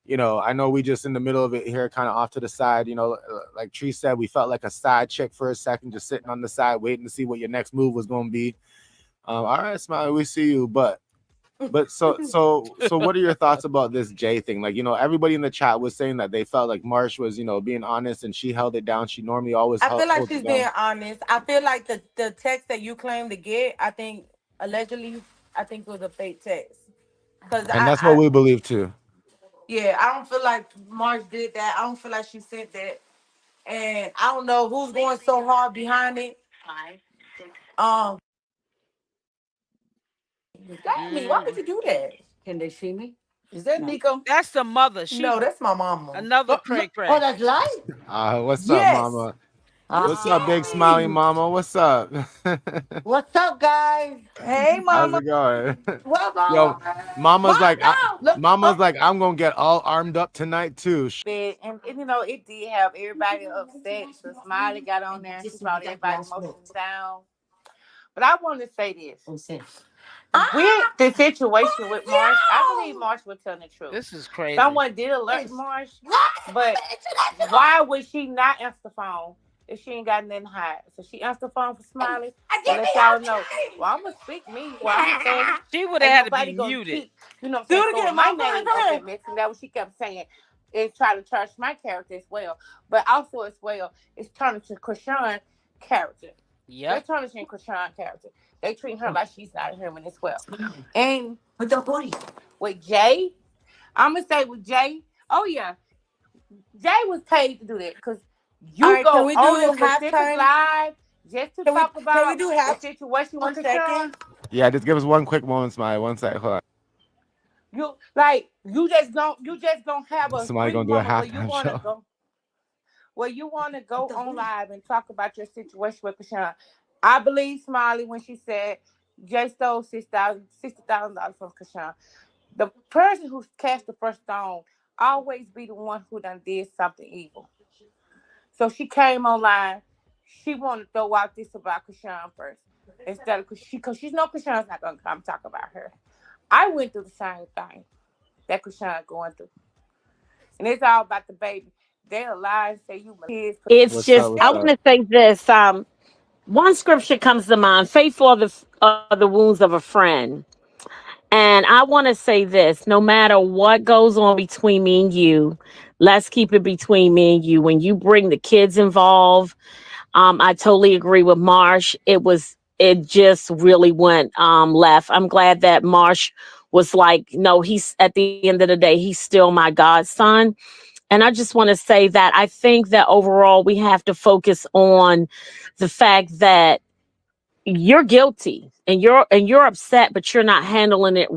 you know, I know we just in the middle of it here, kind of off to the side, you know, like Tree said, we felt like a side chick for a second, just sitting on the side, waiting to see what your next move was going to be. All right, Smiley, we see you. But so what are your thoughts about this Jay thing? Like, you know, everybody in the chat was saying that they felt like Marsh was, you know, being honest and she held it down. She normally always I feel like holds she's it down. being honest. I feel like the text that you claim to get, I think allegedly, I think it was a fake text. Cause And that's what I we believe too. yeah, I don't feel like Marge did that. I don't feel like she sent that. And I don't know who's going so hard behind it. Um, me, why would you do that? Can they see me? Is that Nico? That's the mother. She No, that's my mama. another cray cray. Oh, that's light. What's up, Yes. mama? What's up, big smiley mama? What's up? What's up, guys? Hey, How's mama. it going? What, Yo, mama's like, Look, mama's like, I'm gonna get all armed up tonight too. And you know, it did have everybody upset. So Smiley got on there and she brought everybody's emotions down. But I want to say this. With the situation with Marsh, I believe Marsh was telling the truth. This is crazy. Someone did alert Marsh, but why would she not answer the phone if she ain't got nothing to hide? So she answered the phone for Smiley. Let y'all know. Well, I'm gonna speak me. Well, I'm saying she would have had to be muted. Keep, you know, what I'm saying, my name up in mix, and that's what she kept saying. Is trying to charge my character as well, but also as well, it's turning to Chrisean character. Yeah, they're tarnishing Chrisean character. They treat her like she's not human as well. And with the booty. With Jay, I'm gonna say with Jay, oh yeah, Jay was paid to do that because you right, go on your specific live just to talk about the situation with Chrisean. Yeah, just give us one quick moment, Smiley. 1 second. Hold on. You just don't have a Somebody gonna do a halftime show. Where you want to go on live and talk about your situation with Chrisean. I believe Smiley when she said Jay stole $60,000 from Chrisean. The person who cast the first stone always be the one who done did something evil. So she came online. She wanted to throw out this about Chrisean first. Instead of because she knows Chrisean's not gonna come talk about her. I went through the same thing that Chrisean going through. And it's all about the baby. They'll lie and say you my kids. It's just I want to say this. One scripture comes to mind: "Faithful are the wounds of a friend." And I want to say this: no matter what goes on between me and you, let's keep it between me and you. When you bring the kids involved, I totally agree with Marsh. It just really went left. I'm glad that Marsh was like, no, he's at the end of the day, he's still my godson. And I just want to say that I think that overall we have to focus on the fact that you're guilty and you're upset, but you're not handling it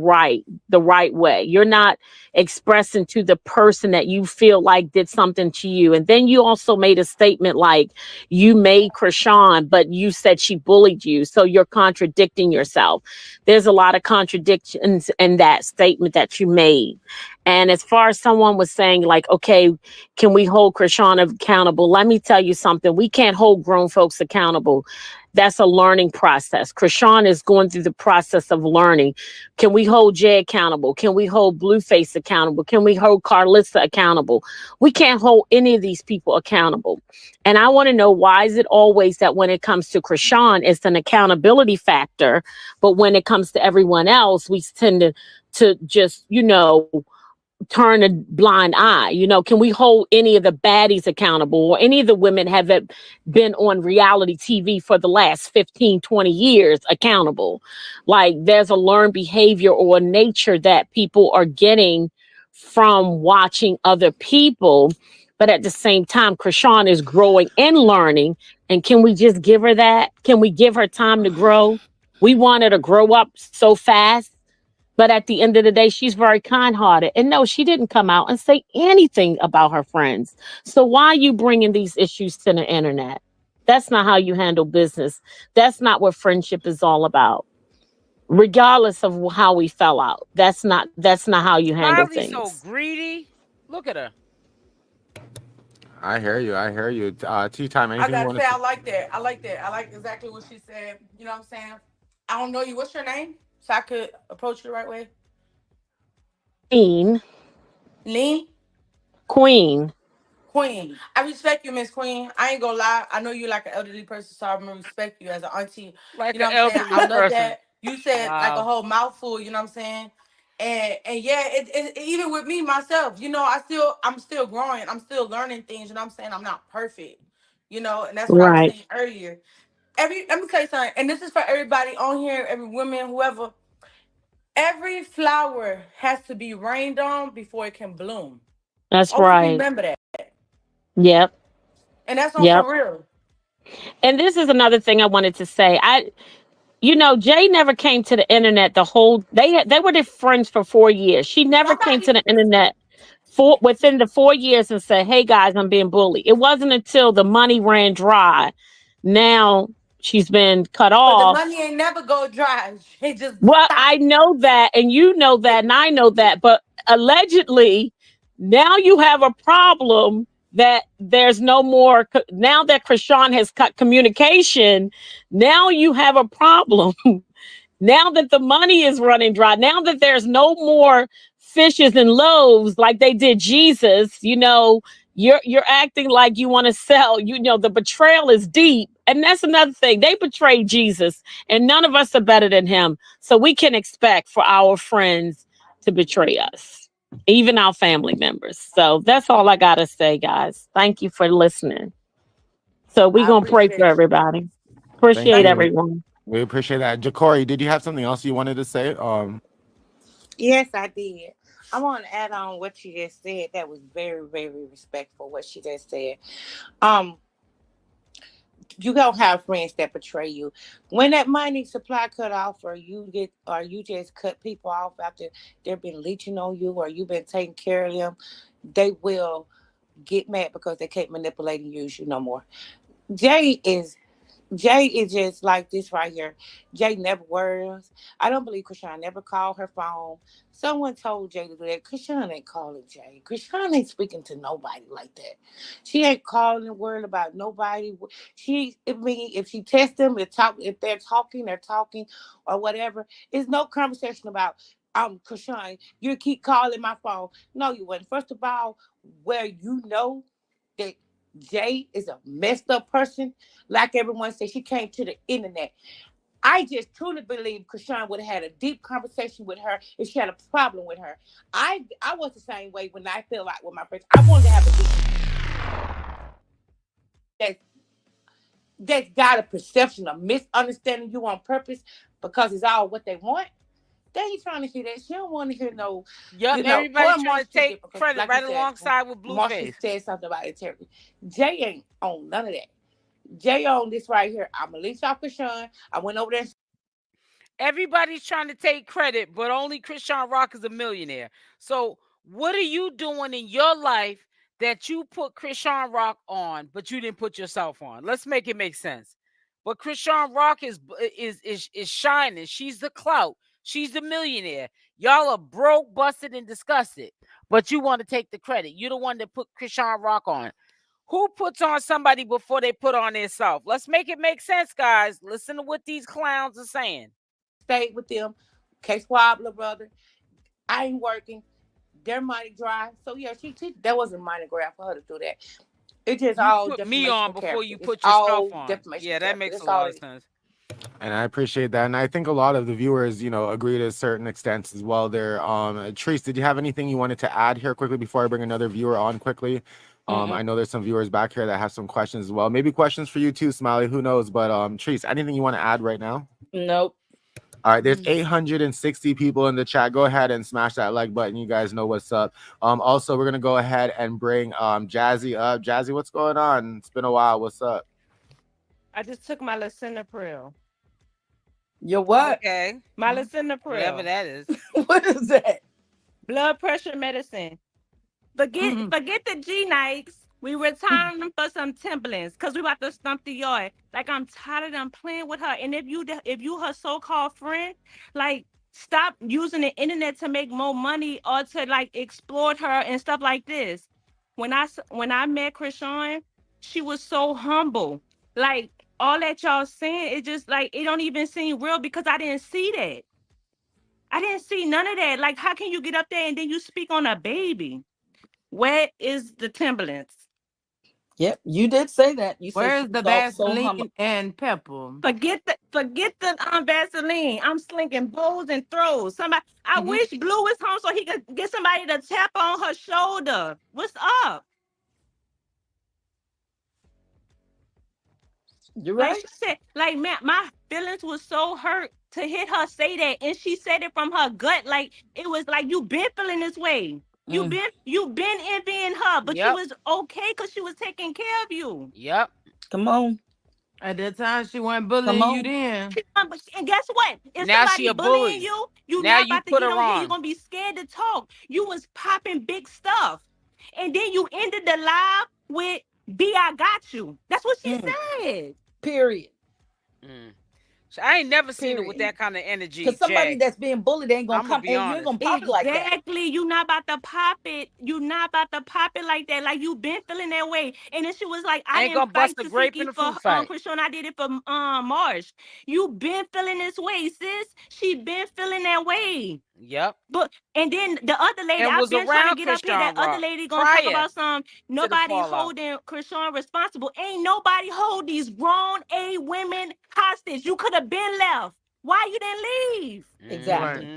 the right way. You're not expressing to the person that you feel like did something to you. And then you also made a statement like you made Chrisean, but you said she bullied you. So you're contradicting yourself. There's a lot of contradictions in that statement that you made. And as far as someone was saying like, okay, can we hold Chrisean accountable? Let me tell you something. We can't hold grown folks accountable. That's a learning process. Chrisean is going through the process of learning. Can we hold Jay accountable? Can we hold Blueface accountable? Can we hold Karlissa accountable? We can't hold any of these people accountable. And I want to know, why is it always that when it comes to Chrisean, it's an accountability factor, but when it comes to everyone else, we tend to just, turn a blind eye? Can we hold any of the baddies accountable, or any of the women have been on reality TV for the last 15, 20 years accountable? Like, there's a learned behavior or a nature that people are getting from watching other people. But at the same time, Chrisean is growing and learning. And can we just give her that? Can we give her time to grow? We want her to grow up so fast. But at the end of the day, she's very kind-hearted. And no, she didn't come out and say anything about her friends. So why are you bringing these issues to the internet? That's not how you handle business. That's not what friendship is all about. Regardless of how we fell out, that's not how you handle things. So greedy. Look at her. I hear you. I hear you. Tea time. I Anything you gotta want say, to say? I like that. I like that. I like exactly what she said. You know what I'm saying? I don't know you. What's your name? So I could approach you the right way. Queen. Lean? Queen. Queen. I respect you, Miss Queen. I ain't gonna lie. I know you like an elderly person, so I'm gonna respect you as an auntie. Like You an know what I'm saying? elderly I love person. that. You said like a Wow. whole mouthful, you know what I'm saying? And yeah, even with me myself, I'm still growing. I'm still learning things, you know what I'm saying? I'm not perfect. And that's what I was Right. saying earlier. Let me tell you something, and this is for everybody on here, every woman, whoever. Every flower has to be rained on before it can bloom. That's Always right. remember that. Yep. And that's on Yep. for real. And this is another thing I wanted to say. Jay never came to the internet they were their friends for 4 years. She never came to Somebody the internet within the 4 years and said, "Hey guys, I'm being bullied." It wasn't until the money ran dry. Now she's been cut But the off. money ain't never go dry. It just Well, stop. I know that, and you know that, and I know that, but allegedly, now you have a problem that there's no more. Now that Chrisean has cut communication, now you have a problem. Now that the money is running dry, now that there's no more fishes and loaves like they did Jesus, you're acting like you want to sell. The betrayal is deep. And that's another thing. They betrayed Jesus, and none of us are better than him. So we can expect for our friends to betray us, even our family members. So that's all I got to say, guys. Thank you for listening. So we're I going to pray for appreciate you. everybody. Thank Appreciate Thank you. you. everyone. We appreciate that. Ja'Cory, did you have something else you wanted to say? Yes, I did. I want to add on what she just said. That was very, very respectful. What she just said. Um, you don't have friends that betray you. When that money supply cut off, or you just cut people off after they've been leeching on you, or you've been taking care of them, they will get mad because they can't manipulate and use you no more. Jay is Jay is just like this right here. Jay never worries. I don't believe Chrisean never called her phone. Someone told Jay to do that. Chrisean ain't calling Jay. Chrisean ain't speaking to nobody like that. She ain't calling and worried about nobody. If she tests them, if they're talking, or whatever. It's no conversation about Chrisean, you keep calling my phone. No, you wouldn't. First of all, where you know that Jay is a messed up person, like everyone said, she came to the internet. I just truly believe Chrisean would have had a deep conversation with her if she had a problem with her. I was the same way when I feel like with my friends. I wanted to have a deep that that's got a perception of misunderstanding you on purpose because it's all what they want. They ain't trying to hear that. She don't want to hear no, Yep, or everybody trying to Marsha take did because, credit like you right said, alongside with Marsha Blueface. said something about integrity. Jay ain't on none of that. Jay on this right here. I'm gonna lease off Chrisean. I went over there. Everybody's trying to take credit, but only Chrisean Rock is a millionaire. So, what are you doing in your life that you put Chrisean Rock on, but you didn't put yourself on? Let's make it make sense. But Chrisean Rock is shining. She's the clout. She's the millionaire. Y'all are broke, busted, and disgusted. But you want to take the credit. You're the one that put Chrisean Rock on. Who puts on somebody before they put on themselves? Let's make it make sense, guys. Listen to what these clowns are saying. Stayed with them. Case Wobbler brother. I ain't working. Their money dry. So yeah, she that wasn't money grab for her to do that. It's just You all put me on defamation of before character. you It's put yourself all on. defamation Yeah, of that character. makes a That's lot all of it is. sense. And I appreciate that. And I think a lot of the viewers, agree to a certain extent as well there. Treese, did you have anything you wanted to add here quickly before I bring another viewer on quickly? I know there's some viewers back here that have some questions as well. Maybe questions for you too, Smiley. Who knows? But Treese, anything you want to add right now? Nope. All right, there's 860 people in the chat. Go ahead and smash that like button. You guys know what's up. Also, we're gonna go ahead and bring Jazzy up. Jazzy, what's going on? It's been a while. What's up? I just took my lisinopril. Your what? Okay. My Whatever lisinopril. that is. What is that? Blood pressure medicine. Forget the G nights. We retiring them for some Timberlands because we about to stump the yard. Like I'm tired of them playing with her. And if you her so-called friend, like stop using the internet to make more money or to like exploit her and stuff like this. when I met Chrisean, she was so humble. Like all that y'all saying, it just like it don't even seem real because I didn't see that. I didn't see none of that. Like, how can you get up there and then you speak on a baby? Where is the Timberlands? Yep, you did say that. You said Where's she the was all so Vaseline humble. and pepper? Forget the Vaseline. I'm slinging bows and throws. Somebody, I wish Blue was home so he could get somebody to tap on her shoulder. What's up? You're Like right. she said, like man, my feelings was so hurt to hit her say that, and she said it from her gut. Like it was like you been feeling this way. You been envying her, but you was okay because she was taking care of you. Yep. Come on. At that time, she wasn't Come bullying you on. then. And guess what? If Now she somebody a bullying bully. you, you Now not you about to put get her on here. You're on. gonna be scared to talk. You was popping big stuff, and then you ended the live with "B, I got you." That's what she said. Period. So I ain't never seen her with Period. that kind of energy, Because somebody Jay. that's being bullied ain't gonna I'm gonna come be and you ain't honest. gonna pop it like that. Exactly. You not about to pop it. You not about to pop it like that. Like you been feeling that way. And then she was like, I Ain't didn't gonna bust fight a grape in Tesekhi a for fruit fight. Chrisean. I did it for Marsh. You been feeling this way, sis. She been feeling that way. Yep. But and then the other lady, And I've was been trying to around get up here. That other CashApp lady gonna talk prior about some to the nobody fallout. holding Chrisean responsible. Ain't nobody hold these grown A women hostage. You could have been left. Why you didn't leave? Exactly.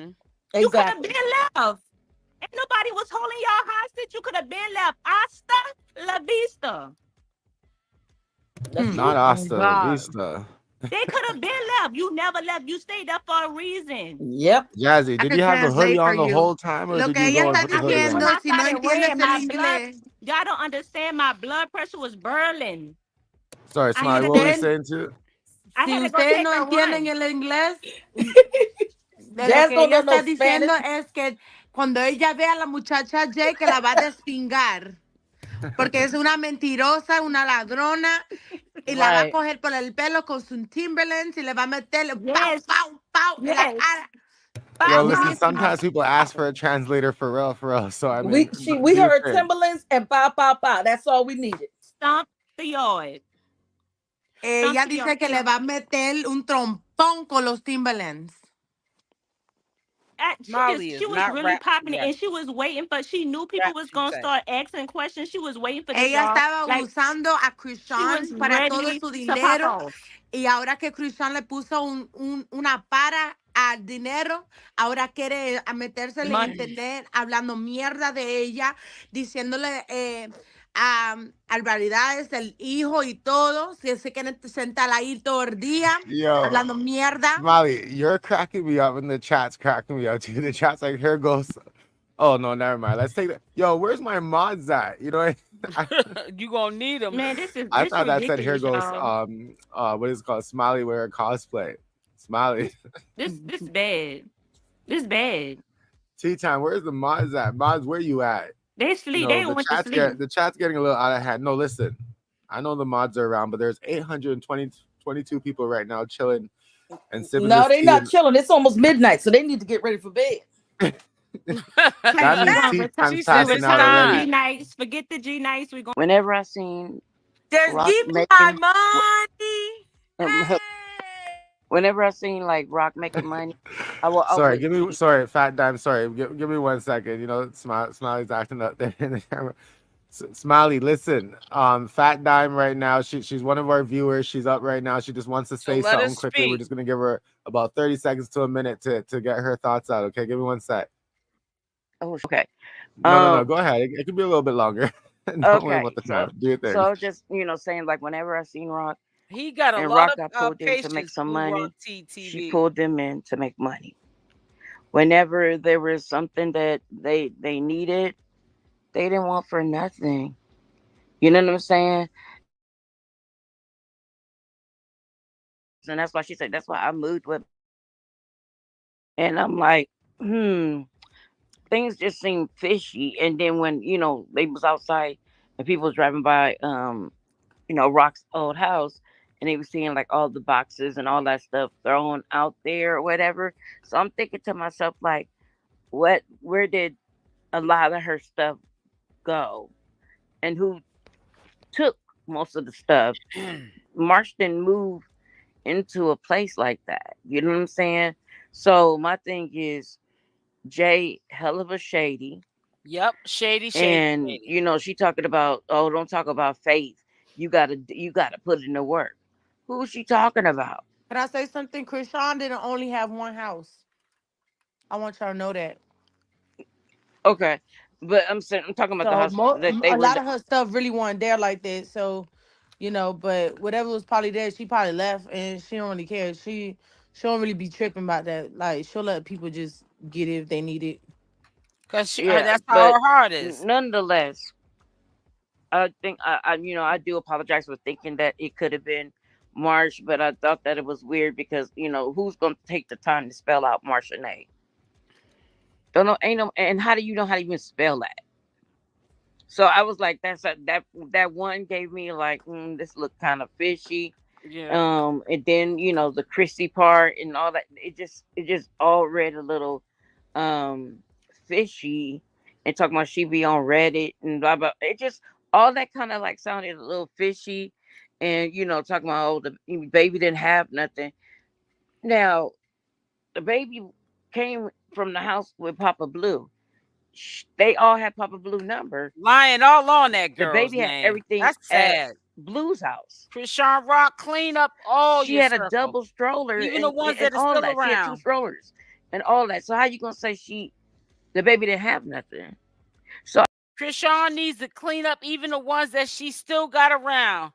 You could have Exactly. been left. Ain't nobody was holding y'all hostage. You could have been left. Hasta la vista. That's Not true. Oh hasta la God. vista. They could have been left. You never left. You stayed there for a reason. Yep. Jazzy, I did you could have the hoodie translate for on the you. whole time, or Lo did que you ella go in Yes, está with the I hoodie did. When diciendo, on? I si no started entiendes red, el my blood, inglés, y'all don't understand. My blood pressure was burning. Sorry, I had Smiley, to what go. were you usted, saying too? I si had to go ustedes take no a entienden run. el inglés, de lo Jazz que don't ella know no está Spanish. diciendo es que cuando ella ve a la muchacha Jay que la va a despingar, porque es una mentirosa, una ladrona, y la va a Right. coger por el pelo con su Timberlands y le va a meter pau, Yes. pau, pau en la Yes. cara. Bow, Yo, We listen, bow, bow. sometimes people ask for a translator for real. So I mean, we do your heard thing. Timberlands and pow pow pow. That's all we needed. Stomp the yard. Stomp Ella the yard. dice que le va a meter un trompón con los Timberlands. Smiley She is was not really rap popping it, yeah, and she was waiting for. She knew people rap was gonna Tute. start asking questions. She was waiting for this, Ella y'all. estaba Like usando a she was Chrisean para todo ready su to pop dinero off. y ahora que Chrisean le puso una para al dinero, ahora quiere a metérsele en Money. internet hablando mierda de ella, diciéndole barbaridades del hijo y todo, si se quieren sentar ahí todo el día Yo, hablando mierda. Smiley, you're cracking me up, and the chat's cracking me up too. The chat's like, here goes. Oh no, never mind. Let's take that. Yo, where's my mods at? You know, You gonna need them. Man, this is I this thought that said here ridiculous, goes y'all. what is it called Smiley wear cosplay. Smiley. This bad. This bad. Tea time, where's the mods at? Mods, where you at? They You sleep. know, They went to sleep. the chat's getting a little out of hand. No, listen. I know the mods are around, but there's 822 people right now chilling and sipping No, this they tea. not chilling. It's almost midnight, so they need to get ready for bed. That We means gonna tea return. She time's said We passing it's out return the already. G time. nights. Forget the G nights. We going. Whenever I seen Just Rock give me my making, money. whenever I seen like Rock making money, I will Sorry, always give me be. sorry, fat dime. Sorry, give me 1 second. You know, Smiley's acting up there in the camera. Smiley, listen. Fat dime right now. She's one of our viewers. She's up right now. She just wants to So say let something us quickly. We're speak. just gonna give her about 30 seconds to a minute to get her thoughts out. Okay, give me 1 sec. Oh, okay. No. Go ahead. It could be a little bit longer. Don't worry about Okay. the time. Do your So thing. I was just saying like whenever I seen Rock He got a and lot Rock of got pulled in to make patience, some Blue Rock money, she TTV. pulled them in to make money. Whenever there was something that they needed, they didn't want for nothing. You know what I'm saying? And that's why she said that's why I moved with. And I'm like, things just seem fishy. And then when they was outside and people was driving by, Rock's old house, and they was seeing like all the boxes and all that stuff thrown out there or whatever. So I'm thinking to myself like, where did a lot of her stuff go? and who took most of the stuff. Marsh didn't move into a place like that. You know what I'm saying? So my thing is Jay hell of a shady. Yep, shady, shady, And shady. you know, she talking about, oh, don't talk about faith. You gotta put it in the work. Who's she talking about? Can I say something? Chrisean didn't only have one house. I want y'all to know that. Okay. But I'm saying I'm talking about the So house that they a were lot of her stuff really wasn't there like that. So, but whatever was probably there, she probably left, and she don't really care. She don't really be tripping about that. Like she'll let people just get it if they need it. Cause yeah, that's how but her heart is. nonetheless, I think I do apologize for thinking that it could have been Marsh, but I thought that it was weird because who's gonna take the time to spell out Marshall? Don't know, ain't no, and how do you know how to even spell that? So I was like, that one gave me like, this looked kind of fishy. Yeah. And then the Chrissy part and all that, it just all read a little fishy, and talking about she be on Reddit and blah blah. It just all that kind of like sounded a little fishy, and talking about, oh, the baby didn't have nothing. Now the baby came from the house with Papa Blue. They all had Papa Blue number. Lying all on that The girl's baby had name. everything That's at sad. Blue's house. CashApp, clean up all She your had a circle, double stroller even the ones and that are all still that. She had two around. strollers and all that. So how you gonna say the baby didn't have nothing? So Chrisean needs to clean up even the ones that she still got around.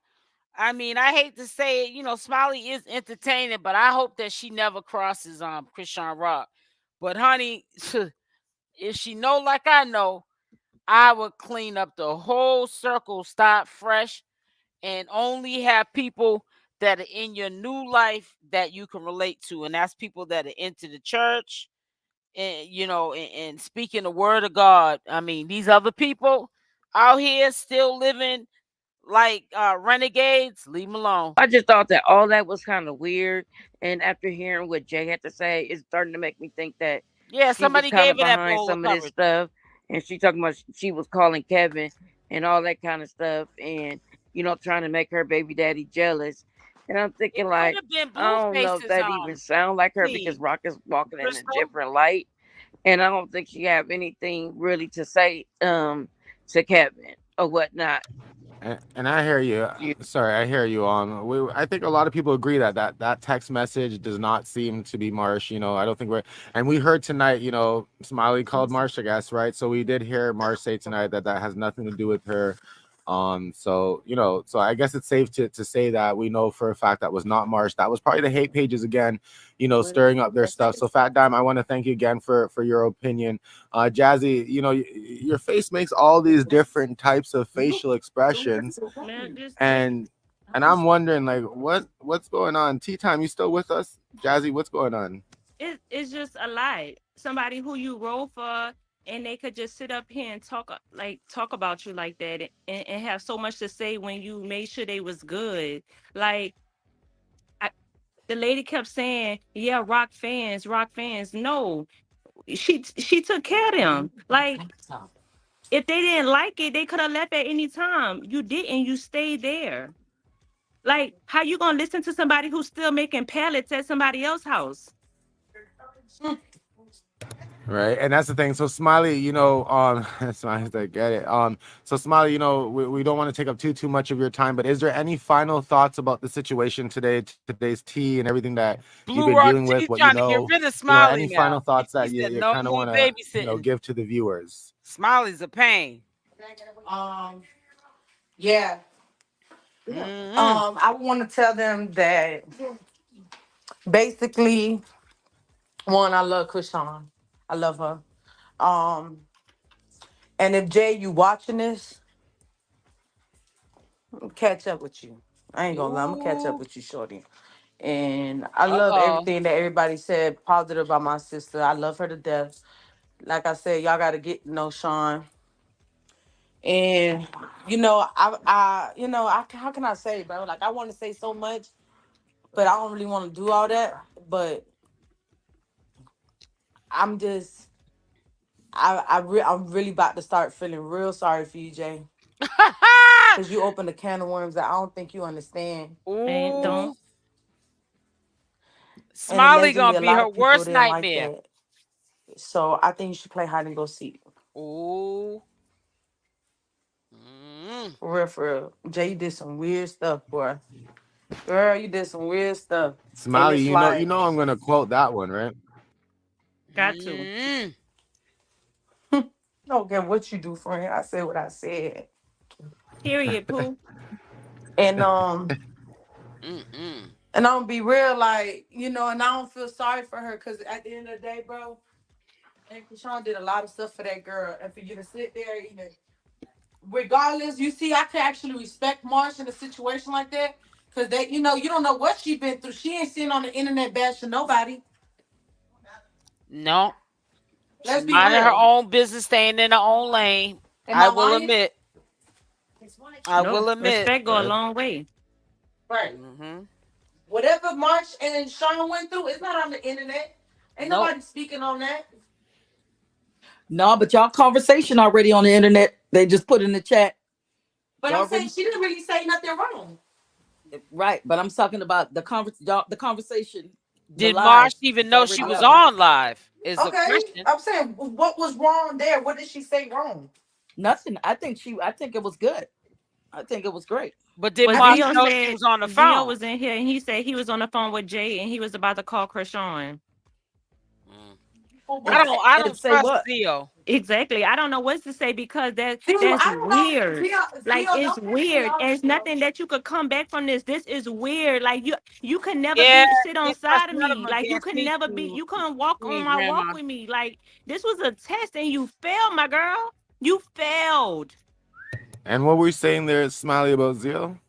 I mean, I hate to say it, Smiley is entertaining, but I hope that she never crosses Chrisean Rock. But honey, if she know like I know, I would clean up the whole circle, start fresh, and only have people that are in your new life that you can relate to. And that's people that are into the church and and speaking the word of God. I mean, these other people out here still living like renegades, leave them alone. I just thought that all that was kind of weird. And after hearing what Jay had to say, it's starting to make me think that Yeah, she was somebody kind gave of her that behind bowl of some of this coverage. stuff. And she talking about she was calling Kevin and all that kind of stuff, and trying to make her baby daddy jealous. And I'm It thinking could like, have been I don't know if Blueface's that even sound like her, because team. Rock is walking in a Crystal. different light, and I don't think she have anything really to say to Kevin or whatnot. And I hear you. You Sorry, I hear you. I think a lot of people agree that text message does not seem to be Marsh. I don't think and we heard tonight. Smiley called Marsh, I guess, right? So we did hear Marsh say tonight that has nothing to do with her. So I guess it's safe to say that we know for a fact that was not Marsh. That was probably the hate pages again, stirring up their stuff. So Fat Dime, I want to thank you again for your opinion. Jazzy, your face makes all these different types of facial expressions, Man, just and I'm wondering like what's going on. Tea Time, you still with us? Jazzy, what's going on? it's just a lie. Somebody who you roll for, and they could just sit up here and talk about you like that, and have so much to say when you made sure they was good. Like I, the lady kept saying, "Yeah, rock fans, rock fans." No, she took care of them. Like if they didn't like it, they could have left at any time. You didn't. You stayed there. Like how you gonna listen to somebody who's still making pallets at somebody else's house? Right, and that's the thing. So Smiley, Smiley, I get it. So Smiley, we don't want to take up too much of your time, but is there any final thoughts about the situation today, today's tea, and everything that you've Blue been Rock dealing with? T What trying to get rid of Smiley any now. final thoughts He that said you no kind of more want to, babysitting. give to the viewers? Smiley's a pain. Um, yeah. Mm-hmm. I want to tell them that basically, one, I love Chrisean. I love her. Um, and if Jay, you watching this, I'ma catch up with you. I ain't gonna lie, I'm gonna catch up Ooh. with you, shorty. And I love Uh-oh. everything that everybody said positive about my sister. I love her to death. Like I said, y'all gotta get to know Sean. And how can I say, bro? Like I want to say so much, but I don't really want to do all that. But I'm just, I'm really about to start feeling real sorry for you, Jay. Because you opened a can of worms that I don't think you understand. And Ooh. don't. And Smiley allegedly, gonna a be lot her of people worst didn't like nightmare. that. So I think you should play hide and go seek. Ooh. For real, for real. Jay, you did some weird stuff, boy. Girl, you did some weird stuff. And Smiley, it's you like, know I'm gonna quote that one, right? Got to. I don't care what you do, friend. I said what I said. Period, Pooh. And and I'm gonna be real, like, and I don't feel sorry for her because at the end of the day, bro, and Chrisean did a lot of stuff for that girl. And for you to sit there, even regardless, you see, I can actually respect Marsh in a situation like that. Cause you don't know what she been through. She ain't sitting on the internet bashing nobody. No. Let's She's be minding her real. own business, staying in her own lane. Am I I will lying? admit. I No, will admit. respect go a long way. Right. Mm-hmm. Whatever March and Sean went through, it's not on the internet. Ain't Nope. nobody speaking on that. No, but y'all conversation already on the internet. They just put in the chat. But Y'all I'm saying already she didn't really say nothing wrong. right. But I'm talking about the the conversation, the Did Marsh live. even It's know she already was up. on live? Is the Okay. question. I'm saying what was wrong there? What did she say wrong? Nothing. I think it was good. I think it was great. But did But Marsh Zio know she said was on the Zio phone? was in here and he said he was on the phone with Jay and he was about to call Chrisean. For I what? don't And say trust what? Theo. Exactly. I don't know what to say because Zio, that's I don't know. weird. Like Zio, it's don't piss me weird. off, There's Zio. nothing that you could come back from this. This is weird. Like you can never Yeah, sit on pretty much side of none of me. them Like you can can speak never be. to You couldn't walk on me, my walk Grandma. with me. Like this was a test and you failed, my girl. You failed. And what were we saying there, Smiley, about Zio?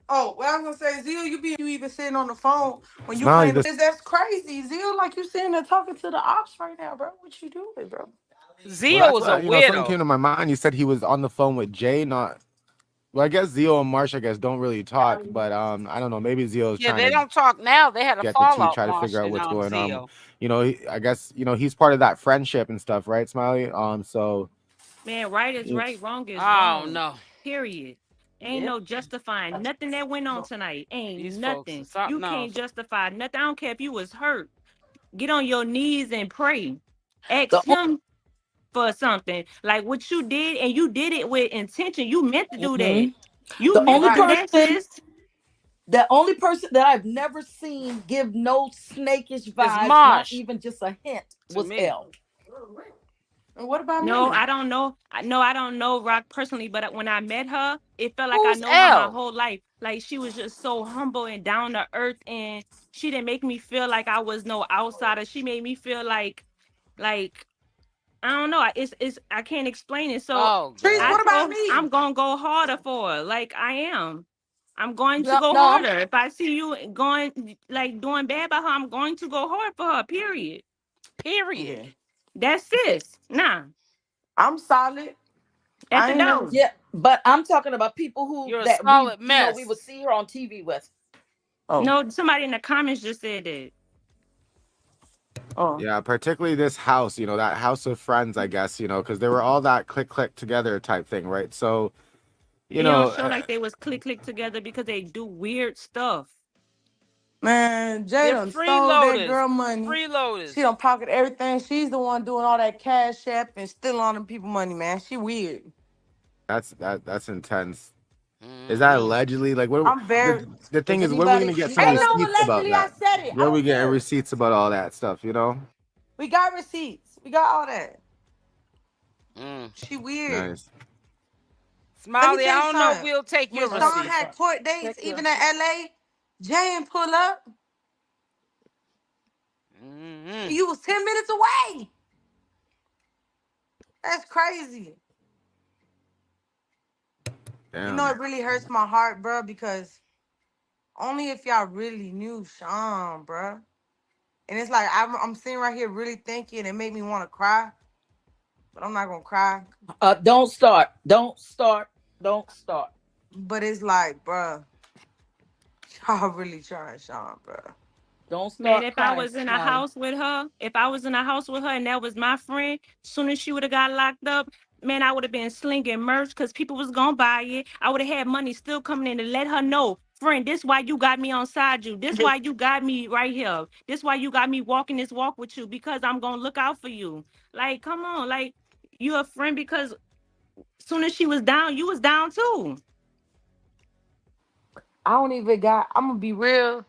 Oh, well, I was gonna say, Zio, you even sitting on the phone when you Smiley, playing. this That's crazy, Zio. Like you sitting there talking to the ops right now, bro. What you doing, bro? well, Zio that's was a what something came weirdo. to my mind. You said he was on the phone with Jay, not. Well, I guess Zio and Marsh, I guess, don't really talk, but I don't know. Maybe Zio's Yeah, trying they to don't talk now. They had a get the two, fallout, try to Marsh figure out and what's going on. Zio. I guess he's part of that friendship and stuff, right, Smiley? So Man, right is yeah. right, wrong is Oh wrong. no. Period. Ain't Yep. no justifying nothing that went on tonight. Ain't These folks are nothing. You something can't else. justify nothing. I don't care if you was hurt. Get on your knees and pray. The Ask him for something. Like what you did, and you did it with intention. You meant to do that. Mhm. You the meant only to do Right. that, person sis. the only person that I've never seen give no snakish It's vibes, not Marsh even just a hint, to was me. L. And what about No, me? I don't know. I don't know Rock personally, but when I met her, it felt like I Who's know her my L? whole life. Like she was just so humble and down to earth, and she didn't make me feel like I was no outsider. She made me feel like I don't know. It's I can't explain it. So Oh Trees, I God. what about told I'm me? gonna go harder for her. Like I am. I'm going to No, go no, harder. If I see you going like doing bad by her, I'm going to go hard for her. Period. Period. Yeah. That's sis. Nah. I'm solid. At I the ain't never. door. yeah, but I'm talking about people who You're a that we, solid we mess. would see her on TV with. Oh. No, somebody in the comments just said that. Oh. Yeah, particularly this house, that house of friends, I guess, because they were all that click together type thing, right? So, you It don't know, show like they was click together because they do weird stuff. Man, Jay They're done stole that freeloaders. girl money. She Freeloaders. done pocket everything. She's the one doing all that cash app and stealing all them people money, man. She weird. that's intense. Is that Mm-hmm. allegedly like what? I'm very. The thing If is, when are we anybody, gonna get you some Ain't gotta, no receipts about allegedly. I that? said it. I Where are we don't getting care. receipts about all that stuff? We got receipts. We got all that. Mm. She weird. Nice. Let me Smiley, tell I you don't know if something. we'll take When your Sean receipts. had court dates, check your even at LA, Jay ain't pull up. Mm-hmm. You was 10 minutes away. That's crazy. Damn. It really hurts my heart, bro, because only if y'all really knew Sean, bro. And it's like I'm sitting right here really thinking it made me want to cry, but I'm not gonna cry. don't start, don't start, don't start. But it's like, bro, y'all really trying Sean, bro. Don't Man, start if I crying, was in a Smiley. house with her, if I was in a house with her and that was my friend, soon as she would have got locked up, man, I would have been slinging merch because people was gonna buy it. I would have had money still coming in to let her know, friend, this why you got me on side you. This why you got me right here. This why you got me walking this walk with you, because I'm gonna look out for you. Like, come on, like, you a friend because soon as she was down, you was down too. I'm gonna be real.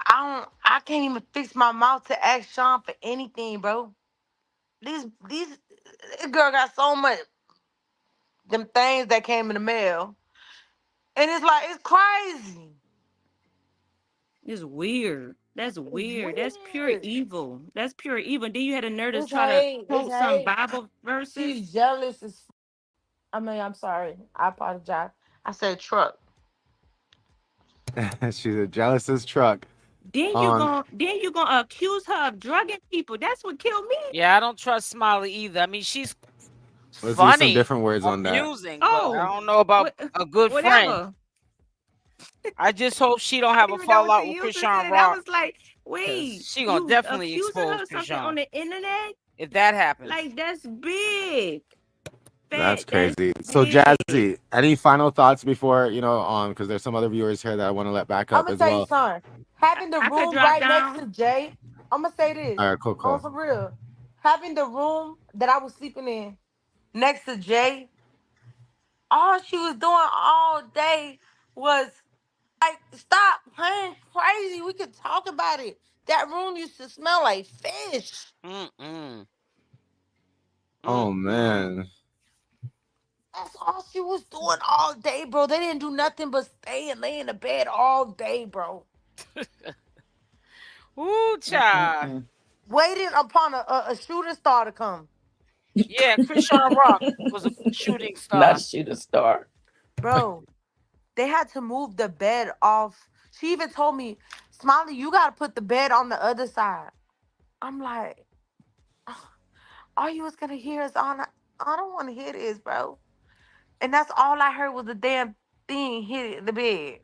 I can't even fix my mouth to ask Sean for anything, bro. This girl got so much them things that came in the mail. And it's like, it's crazy. It's weird. That's It's weird. That's pure weird. evil. That's pure evil. Then you had a nerve to It's try to hate. It's quote some hate. Bible verses. She's jealous. I'm sorry. I apologize. I said truck. She's a jealous as truck. Then you gonna accuse her of drugging people. That's what killed me. Yeah, I don't trust Smiley either. I mean, she's Let's funny, use some different words on that. amusing, but I don't know about a good friend. I just hope she don't have a fallout with CRISEAN Rock. I was like, wait, she gonna definitely expose her something CRISEAN on the internet. If that happens, like, that's big. That's crazy. So Jazzy, any final thoughts before because there's some other viewers here that I want to let back up as well. I'm gonna tell you something. Having the room right next to Jay, I'm gonna say this. All right, cool. Oh, for real. Having the room that I was sleeping in next to Jay, all she was doing all day was like, stop playing crazy. We could talk about it. That room used to smell like fish. Oh man. That's all she was doing all day, bro. They didn't do nothing but stay and lay in the bed all day, bro. Ooh, child. Waiting upon a shooting star to come. Yeah, CRISEAN Rock was a shooting star. Not shooting star. Bro, they had to move the bed off. She even told me, Smiley, you got to put the bed on the other side. I'm like, all you was going to hear is I don't want to hear this, bro. And that's all I heard was the damn thing hit the bed.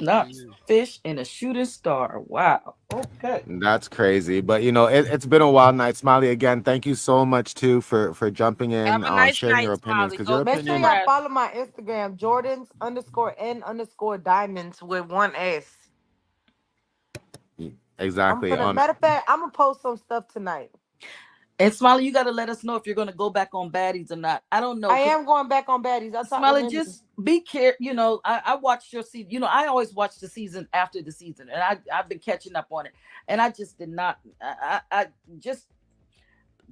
Not fish and a shooting star. Wow. Okay. That's crazy. But it's been a wild night. Smiley, again, thank you so much too for jumping in, sharing your opinions. Because your Make sure y'all follow my Instagram, Jordans_N_diamonds with 1 S. Exactly. Matter of fact, I'm gonna post some stuff tonight. And Smiley, you got to let us know if you're going to go back on Baddies or not. I don't know. I am going back on Baddies. Smiley, just be careful. I watched your season. I always watch the season after the season, and I've been catching up on it. And I just did not. I just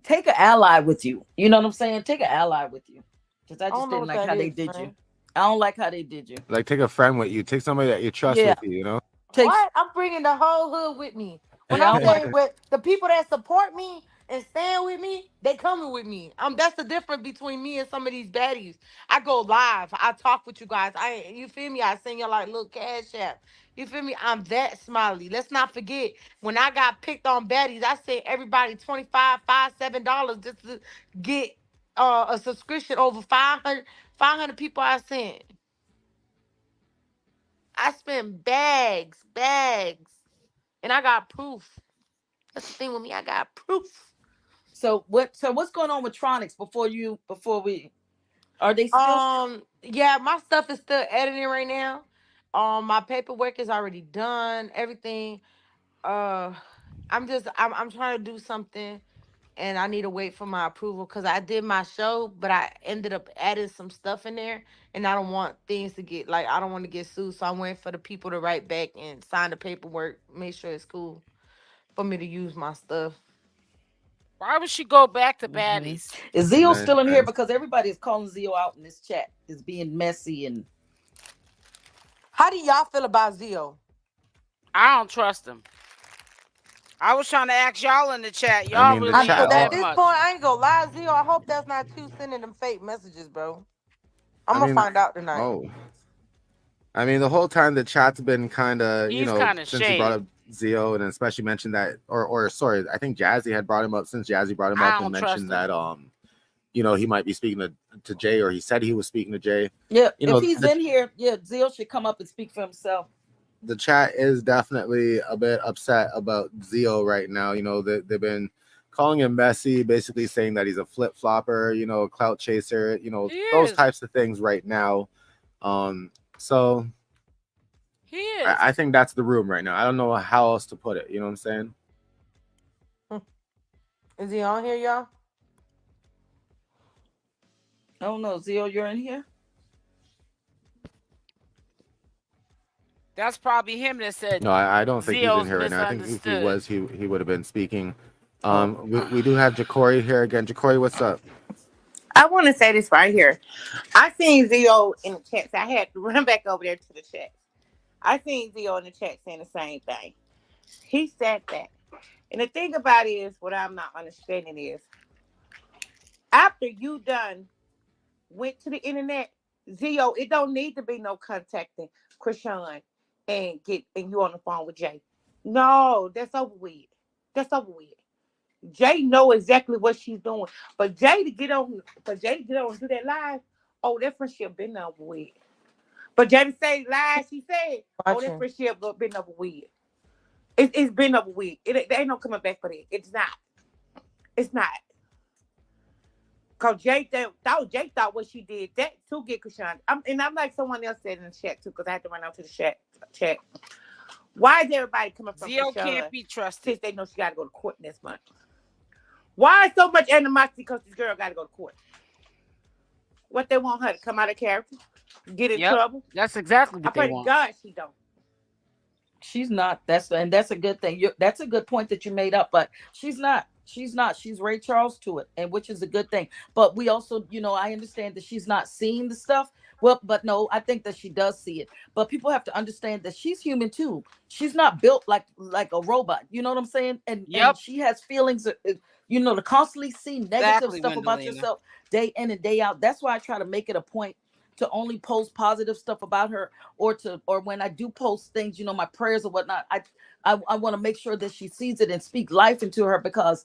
take an ally with you. You know what I'm saying? Take an ally with you, because I just didn't like how they did you. I don't like how they did you. Like, take a friend with you. Take somebody that you trust with you. What? I'm bringing the whole hood with me. When I'm saying with the people that support me and stand with me, they coming with me. That's the difference between me and some of these baddies. I go live. I talk with you guys. You feel me? I send you like little CashApp. You feel me? I'm that Smiley. Let's not forget, when I got picked on baddies, I sent everybody $25, $7 just to get a subscription. Over 500 people I sent. I spent bags. And I got proof. That's the thing with me. I got proof. So what's going on with Tronics before we are they still yeah, my stuff is still editing right now. My paperwork is already done, everything. I'm trying to do something, and I need to wait for my approval because I did my show, but I ended up adding some stuff in there, and I don't want things to get I don't want to get sued, so I'm waiting for the people to write back and sign the paperwork, make sure it's cool for me to use my stuff. Why would she go back to baddies? Is Zio still in here? Because everybody is calling Zio out in this chat. Is being messy. And how do y'all feel about Zio? I don't trust him. I was trying to ask y'all in the chat. Y'all really at this point, I ain't gonna lie, Zio. I hope that's not you sending them fake messages, bro. I'm gonna find out tonight. Oh, I mean, the whole time the chat's been kind of, since you brought up Zio, and especially mentioned that, or sorry, I think Jazzy had brought him up, since Jazzy brought him up and mentioned that he might be speaking to Jay, or he said he was speaking to Jay. Yeah, if he's in here, Zio should come up and speak for himself. The chat is definitely a bit upset about Zio right now. They've been calling him messy, basically saying that he's a flip flopper, you know, a clout chaser, you know, He those is. types of things right now. So He is. I think that's the room right now. I don't know how else to put it. You know what I'm saying? Is he on here, y'all? I don't know. Zio, you're in here? That's probably him that said. No, I don't think he's in Zio's here right now. I think if he was, he would have been speaking. We do have Jacory here again. Jacory, what's up? I want to say this right here. I seen Zio in the chat. So I had to run back over there to the chat. I seen Zio in the chat saying the same thing. He said that. And the thing about it is, what I'm not understanding is, after you done went to the internet, Zio, it don't need to be no contacting Chrisean and you on the phone with Jay. No, that's over with. That's over with. Jay know exactly what she's doing. But Jay to get on and do that live, oh, that friendship been over with. But Jay to say live, she said, oh, that friendship been over with. It's been over with. There ain't no coming back for that. It's not. It's not. Cause Jay thought what she did that to get Chrisean. And I'm like someone else said in the chat too, because I had to run out to the chat. Why is everybody coming from Zio Chrisean can't be trusted since they know she got to go to court next month? Why so much animosity because this girl got to go to court? What they want her to come out of character, get in trouble? That's exactly what they want. I pray to God she don't. She's not. That's a good thing. That's a good point that you made up. But she's not. She's not. She's Ray Charles to it, and which is a good thing. But we also, I understand that she's not seeing the stuff. Well, but no, I think that she does see it. But people have to understand that she's human too. She's not built like a robot. You know what I'm saying? And she has feelings. To constantly see negative stuff about yourself day in and day out. That's why I try to make it a point to only post positive stuff about her, or when I do post things, my prayers or whatnot, I want to make sure that she sees it and speak life into her, because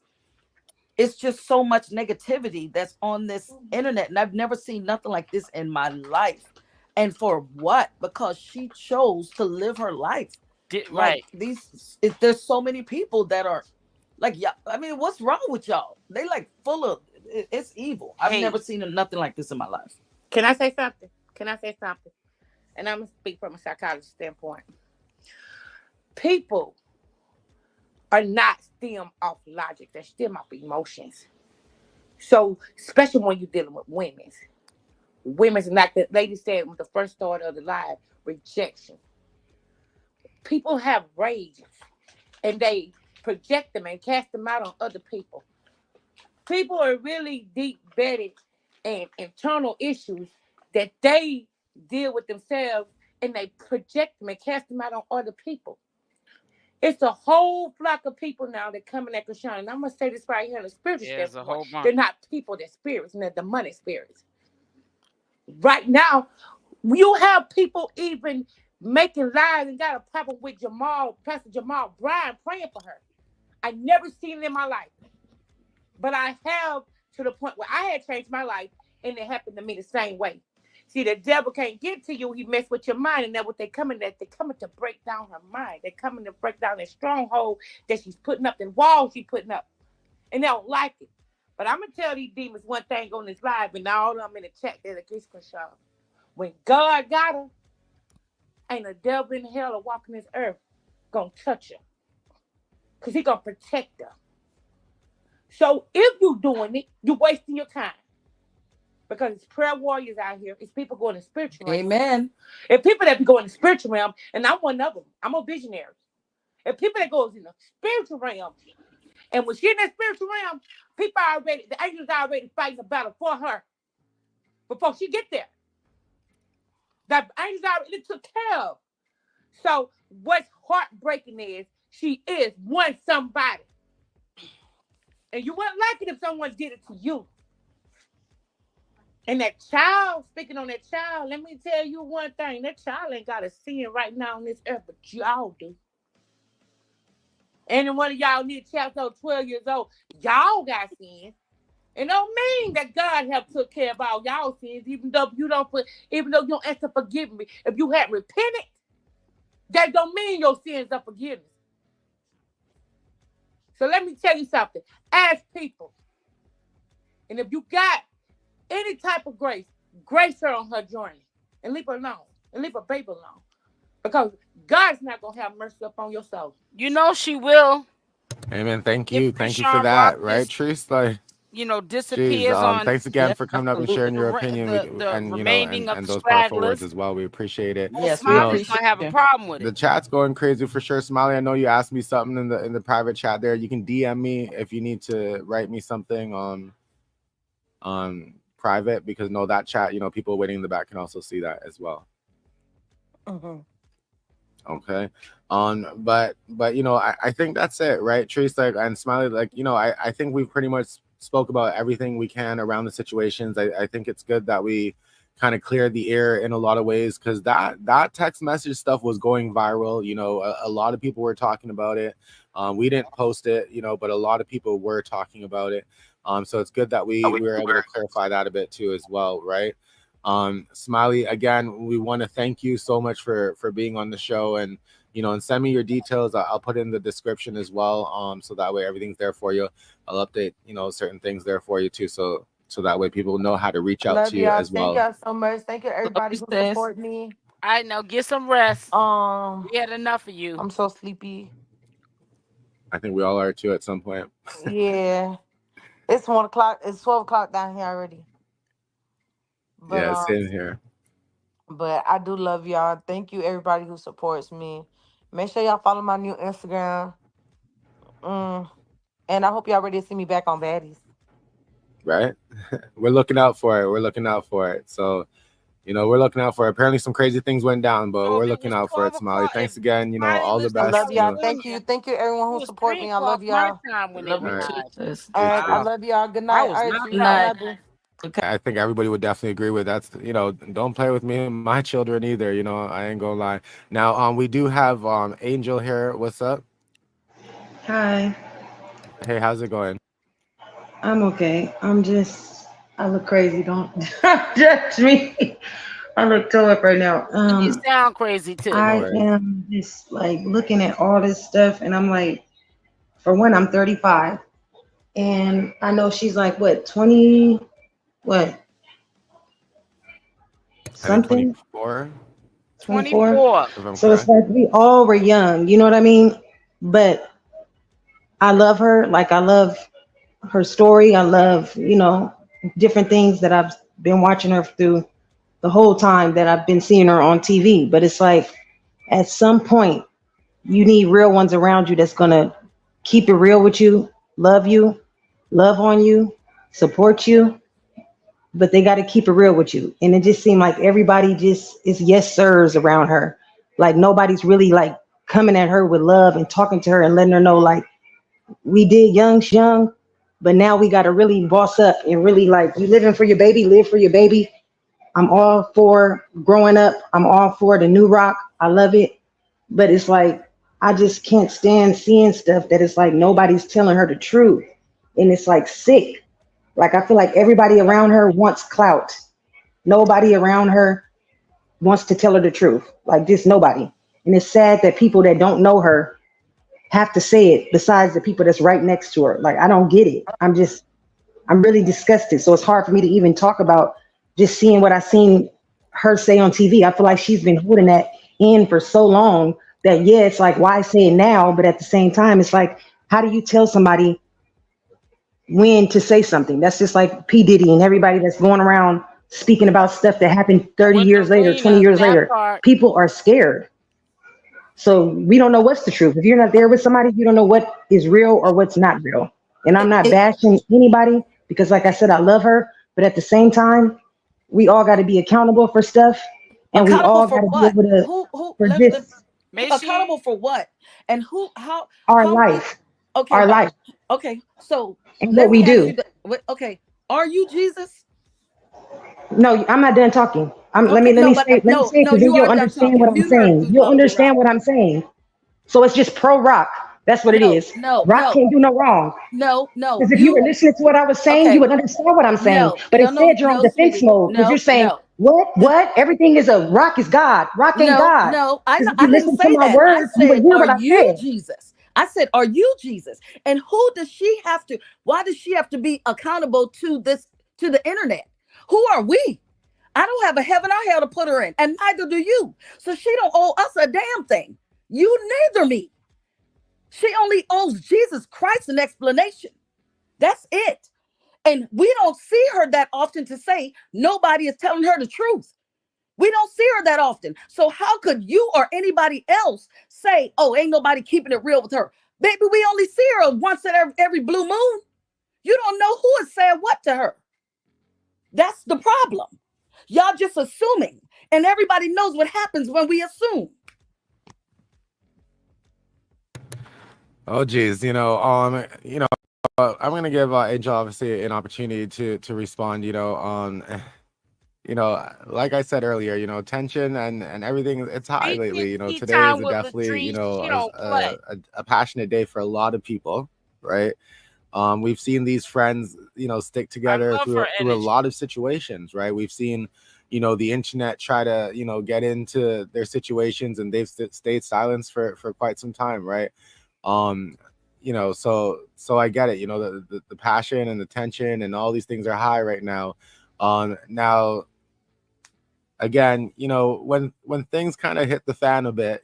it's just so much negativity that's on this internet. And I've never seen nothing like this in my life. And for what? Because she chose to live her life. Right. Like there's so many people that are like, yeah, I mean, what's wrong with y'all? They like full of, it's evil. I've never seen nothing like this in my life. Can I say something? And I'm going to speak from a psychologist standpoint. People are not stem off logic. They're stem off emotions. So, especially when you're dealing with women. Women's, like the lady said with the first start of the live, rejection. People have rage, and they project them and cast them out on other people. People are really deep-bedded and internal issues that they deal with themselves, and they project them and cast them out on other people. It's a whole flock of people now that coming at Chrisean. And I'm going to say this right here in the spiritual standpoint. They're not people, they're spirits, and they're demonic spirits. Right now, you have people even making lies and got a problem with Pastor Jamal Bryan, praying for her. I never seen it in my life. But I have, to the point where I had changed my life, and it happened to me the same way. See, the devil can't get to you. He mess with your mind, and that's what they're coming at. They're coming to break down her mind. They're coming to break down that stronghold that she's putting up, the walls she's putting up. And they don't like it. But I'm going to tell these demons one thing on this live, and all of them in the chat that against Chrisean. When God got her, ain't a devil in hell or walking this earth going to touch her. Because he's going to protect her. So if you're doing it, you're wasting your time. Because it's prayer warriors out here. It's people going to spiritual realm. Amen. It's people that be going to spiritual realm, and I'm one of them. I'm a visionary. If people that goes in the spiritual realm, and when she in that spiritual realm, the angels are already fighting a battle for her before she get there. The angels already took care of. So what's heartbreaking is she is somebody. And you wouldn't like it if someone did it to you. And that child, speaking on that child, let me tell you one thing. That child ain't got a sin right now on this earth, but y'all do. Any one of y'all need a child 12 years old, y'all got sin. It don't mean that God have took care of all y'all sins, even though you don't ask to forgive me. If you had repented, that don't mean your sins are forgiven. So let me tell you something. Ask people. And if you got any type of grace her on her journey. And leave her alone. And leave her baby alone. Because God's not going to have mercy upon your soul. You know she will. Amen. Thank you. Thank you for that. Right, Treese? Like, disappears on. Thanks again for coming up and sharing your opinion and those powerful words as well. We appreciate it. Yes, Smiley's gonna have a problem with it. The chat's going crazy for sure. Smiley, I know you asked me something in the private chat there. You can DM me if you need to write me something on private, because that chat, people waiting in the back can also see that as well. Okay. But I think that's it, right, Treese? Like, and Smiley, like, I think we've pretty much spoke about everything we can around the situations. I think it's good that we kind of cleared the air in a lot of ways, because that text message stuff was going viral. A lot of people were talking about it. We didn't post it, but a lot of people were talking about it. So it's good that we were able to clarify that a bit too as well, right? Smiley, again, we want to thank you so much for being on the show, and and send me your details. I'll put in the description as well, so that way everything's there for you. I'll update certain things there for you too, so that way people know how to reach out to you as well. Thank y'all so much. Thank you everybody who support me. I know, get some rest. We had enough of you. I'm so sleepy. I think we all are too at some point. Yeah, it's 1 o'clock. It's 12 o'clock down here already. But, yeah, same here. But I do love y'all. Thank you, everybody who supports me. Make sure y'all follow my new Instagram. And I hope y'all ready to see me back on Baddies. Right? We're looking out for it. So, we're looking out for it. Apparently some crazy things went down, but we're looking out for it, Smiley. Thanks again. All the best. I love y'all. Thank you. Thank you, everyone who support me. I love y'all. Love All right. I love y'all. Good night. All right. Good night. Okay. I think everybody would definitely agree with that's don't play with me and my children either. I ain't gonna lie. Now we do have Angel here. What's up? Hi. Hey, how's it going? I'm okay. I look crazy. Don't judge me. I look toe up right now. You sound crazy too. I am just like looking at all this stuff, and I'm like, for one, I'm 35, and I know she's like what 20. What? Something? 24. So it's like we all were young, you know what I mean? But I love her. Like, I love her story. I love, different things that I've been watching her through the whole time that I've been seeing her on TV. But it's like, at some point, you need real ones around you that's going to keep it real with you, love on you, support you. But they got to keep it real with you. And it just seemed like everybody just is yes sirs around her. Like, nobody's really like coming at her with love and talking to her and letting her know, like, we did young, but now we got to really boss up and really, like, you living for your baby, live for your baby. I'm all for growing up. I'm all for the new rock. I love it. But it's like, I just can't stand seeing stuff that it's like nobody's telling her the truth. And it's like sick. Like, I feel like everybody around her wants clout. Nobody around her wants to tell her the truth. Like, just nobody. And it's sad that people that don't know her have to say it besides the people that's right next to her. Like, I don't get it. I'm really disgusted. So it's hard for me to even talk about just seeing what I seen her say on TV. I feel like she's been holding that in for so long that, yeah, it's like, why say it now? But at the same time, it's like, how do you tell somebody when to say something? That's just like P. Diddy and everybody that's going around speaking about stuff that happened 30 years later, 20 years later. People are scared. So we don't know what's the truth. If you're not there with somebody, you don't know what is real or what's not real. And I'm not bashing anybody because, like I said, I love her. But at the same time, we all got to be accountable for stuff. And we all got to be able to, for this. Accountable for what? And how? Our life. Okay. Our life. Okay. So. And what we do. Okay. Are you Jesus? No, I'm not done talking. Let me say, because then you'll understand what I'm saying. You'll understand what I'm saying. So it's just pro rock. That's what it is. Rock can't do no wrong. No. Because if you were listening to what I was saying, you would understand what I'm saying. But instead, you're on defense mode because you're saying, what? Everything is rock is God. Rock ain't God. No, I didn't say that. I said, are you Jesus? I said, are you Jesus? And who does she have to, why does she have to be accountable to this, to the internet? Who are we? I don't have a heaven or hell to put her in, and neither do you. So she don't owe us a damn thing. You neither me. She only owes Jesus Christ an explanation. That's it. And we don't see her that often to say nobody is telling her the truth. We don't see her that often. So how could you or anybody else say, oh, ain't nobody keeping it real with her? Baby, we only see her once in every blue moon. You don't know who is saying what to her. That's the problem. Y'all just assuming. And everybody knows what happens when we assume. Oh, geez. I'm gonna give Angel obviously an opportunity to respond. Like I said earlier, tension and everything, it's high lately. Today is definitely, a passionate day for a lot of people, right? We've seen these friends, stick together through a lot of situations, right? We've seen, the internet try to, get into their situations, and they've stayed silent for quite some time, right? So I get it, the passion and the tension and all these things are high right now. Now, again, when things kind of hit the fan a bit,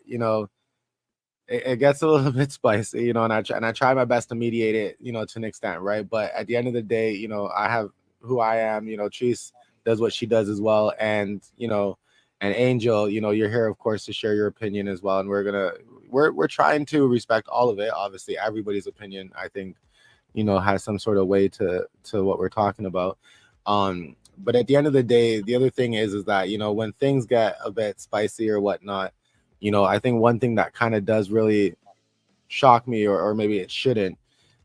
it gets a little bit spicy, and I try my best to mediate it, to an extent, right? But at the end of the day, I have who I am. Treese does what she does as well, and and Angel, you're here, of course, to share your opinion as well, and we're trying to respect all of it. Obviously, everybody's opinion, I think, has some sort of way to what we're talking about. But at the end of the day, the other thing is that, when things get a bit spicy or whatnot, I think one thing that kind of does really shock me, or maybe it shouldn't,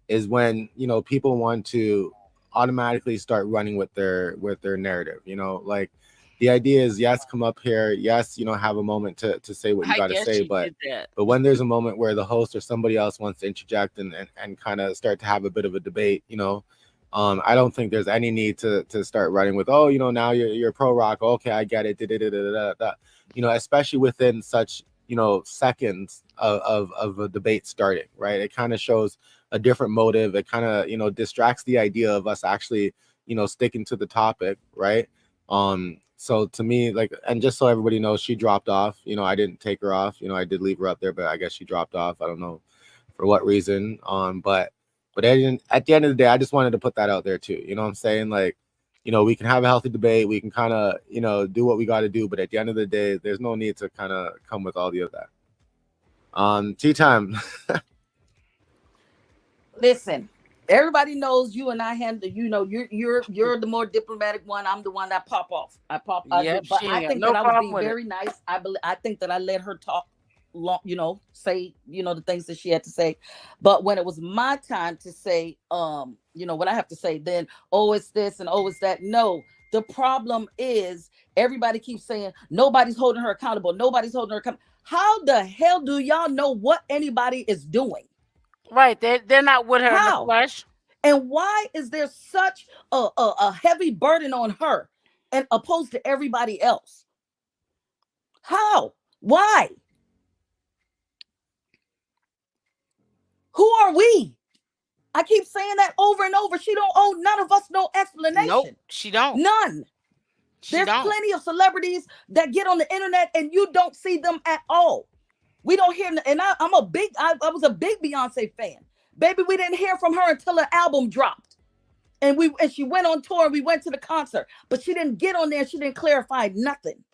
is when, people want to automatically start running with their narrative. Like, the idea is, yes, come up here, yes, have a moment to say what you got to say, but when there's a moment where the host or somebody else wants to interject and kind of start to have a bit of a debate, I don't think there's any need to start running with, oh, now you're pro rock, okay, I get it, especially within such, seconds of a debate starting, right? It kind of shows a different motive. It kind of, distracts the idea of us actually, sticking to the topic, right? So to me, like, and just so everybody knows, she dropped off. I didn't take her off. I did leave her up there, but I guess she dropped off. I don't know for what reason. But at the end of the day, I just wanted to put that out there too. You know what I'm saying? Like, we can have a healthy debate. We can kind of, do what we got to do. But at the end of the day, there's no need to kind of come with all the of that. Tea time. Listen, everybody knows you and I handle. You're the more diplomatic one. I'm the one that pop off. I pop. Yep, but I think that I was being very nice. I think that I let her talk long. Say the things that she had to say. But when it was my time to say, what I have to say, then it's this and it's that. No, the problem is everybody keeps saying nobody's holding her accountable. Nobody's holding her accountable. How the hell do y'all know what anybody is doing? Right, they're not with her in the flesh. And why is there such a heavy burden on her and opposed to everybody else? How? Why? Who are we? I keep saying that over and over. She don't owe none of us no explanation. Nope, she don't. None. There's plenty of celebrities that get on the internet and you don't see them at all. We don't hear, and I was a big Beyonce fan. Baby, we didn't hear from her until her album dropped. And she went on tour, we went to the concert, but she didn't get on there, she didn't clarify nothing.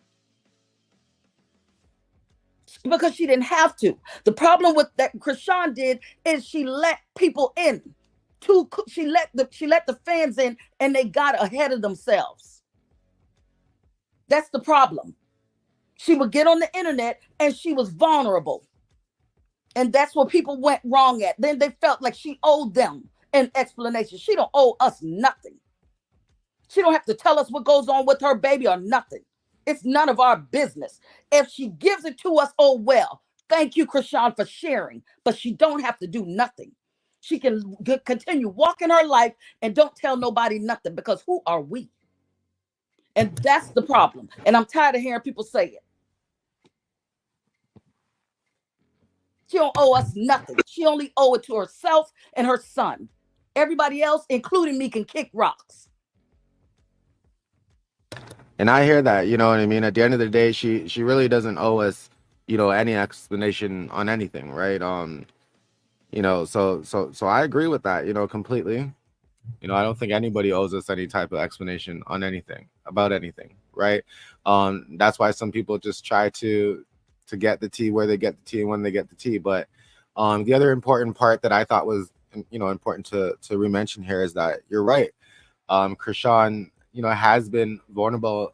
Because she didn't have to. The problem with that Chrisean did is she let people in. She let the fans in and they got ahead of themselves. That's the problem. She would get on the internet and she was vulnerable. And that's what people went wrong at. Then they felt like she owed them an explanation. She don't owe us nothing. She don't have to tell us what goes on with her baby or nothing. It's none of our business. If she gives it to us, oh well. Thank you, Chrisean, for sharing. But she don't have to do nothing. She can continue walking her life and don't tell nobody nothing, because who are we? And that's the problem. And I'm tired of hearing people say it. She don't owe us nothing. She only owe it to herself and her son. Everybody else, including me, can kick rocks. And I hear that, you know what I mean? At the end of the day, she really doesn't owe us, you know, any explanation on anything, right? You know, so I agree with that, you know, completely. You know, I don't think anybody owes us any type of explanation on anything, about anything, right? That's why some people just try to get the tea where they get the tea and when they get the tea. But the other important part that I thought was, you know, important to re-mention here is that you're right. Chrisean, you know, has been vulnerable,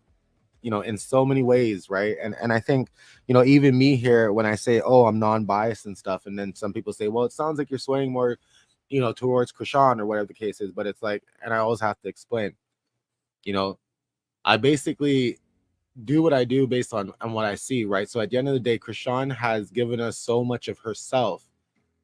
you know, in so many ways, right? And I think, you know, even me here, when I say, oh, I'm non-biased and stuff, and then some people say, well, it sounds like you're swaying more, you know, towards Chrisean or whatever the case is. But it's like, and I always have to explain, you know, I basically do what I do based on what I see, right? So at the end of the day, Chrisean has given us so much of herself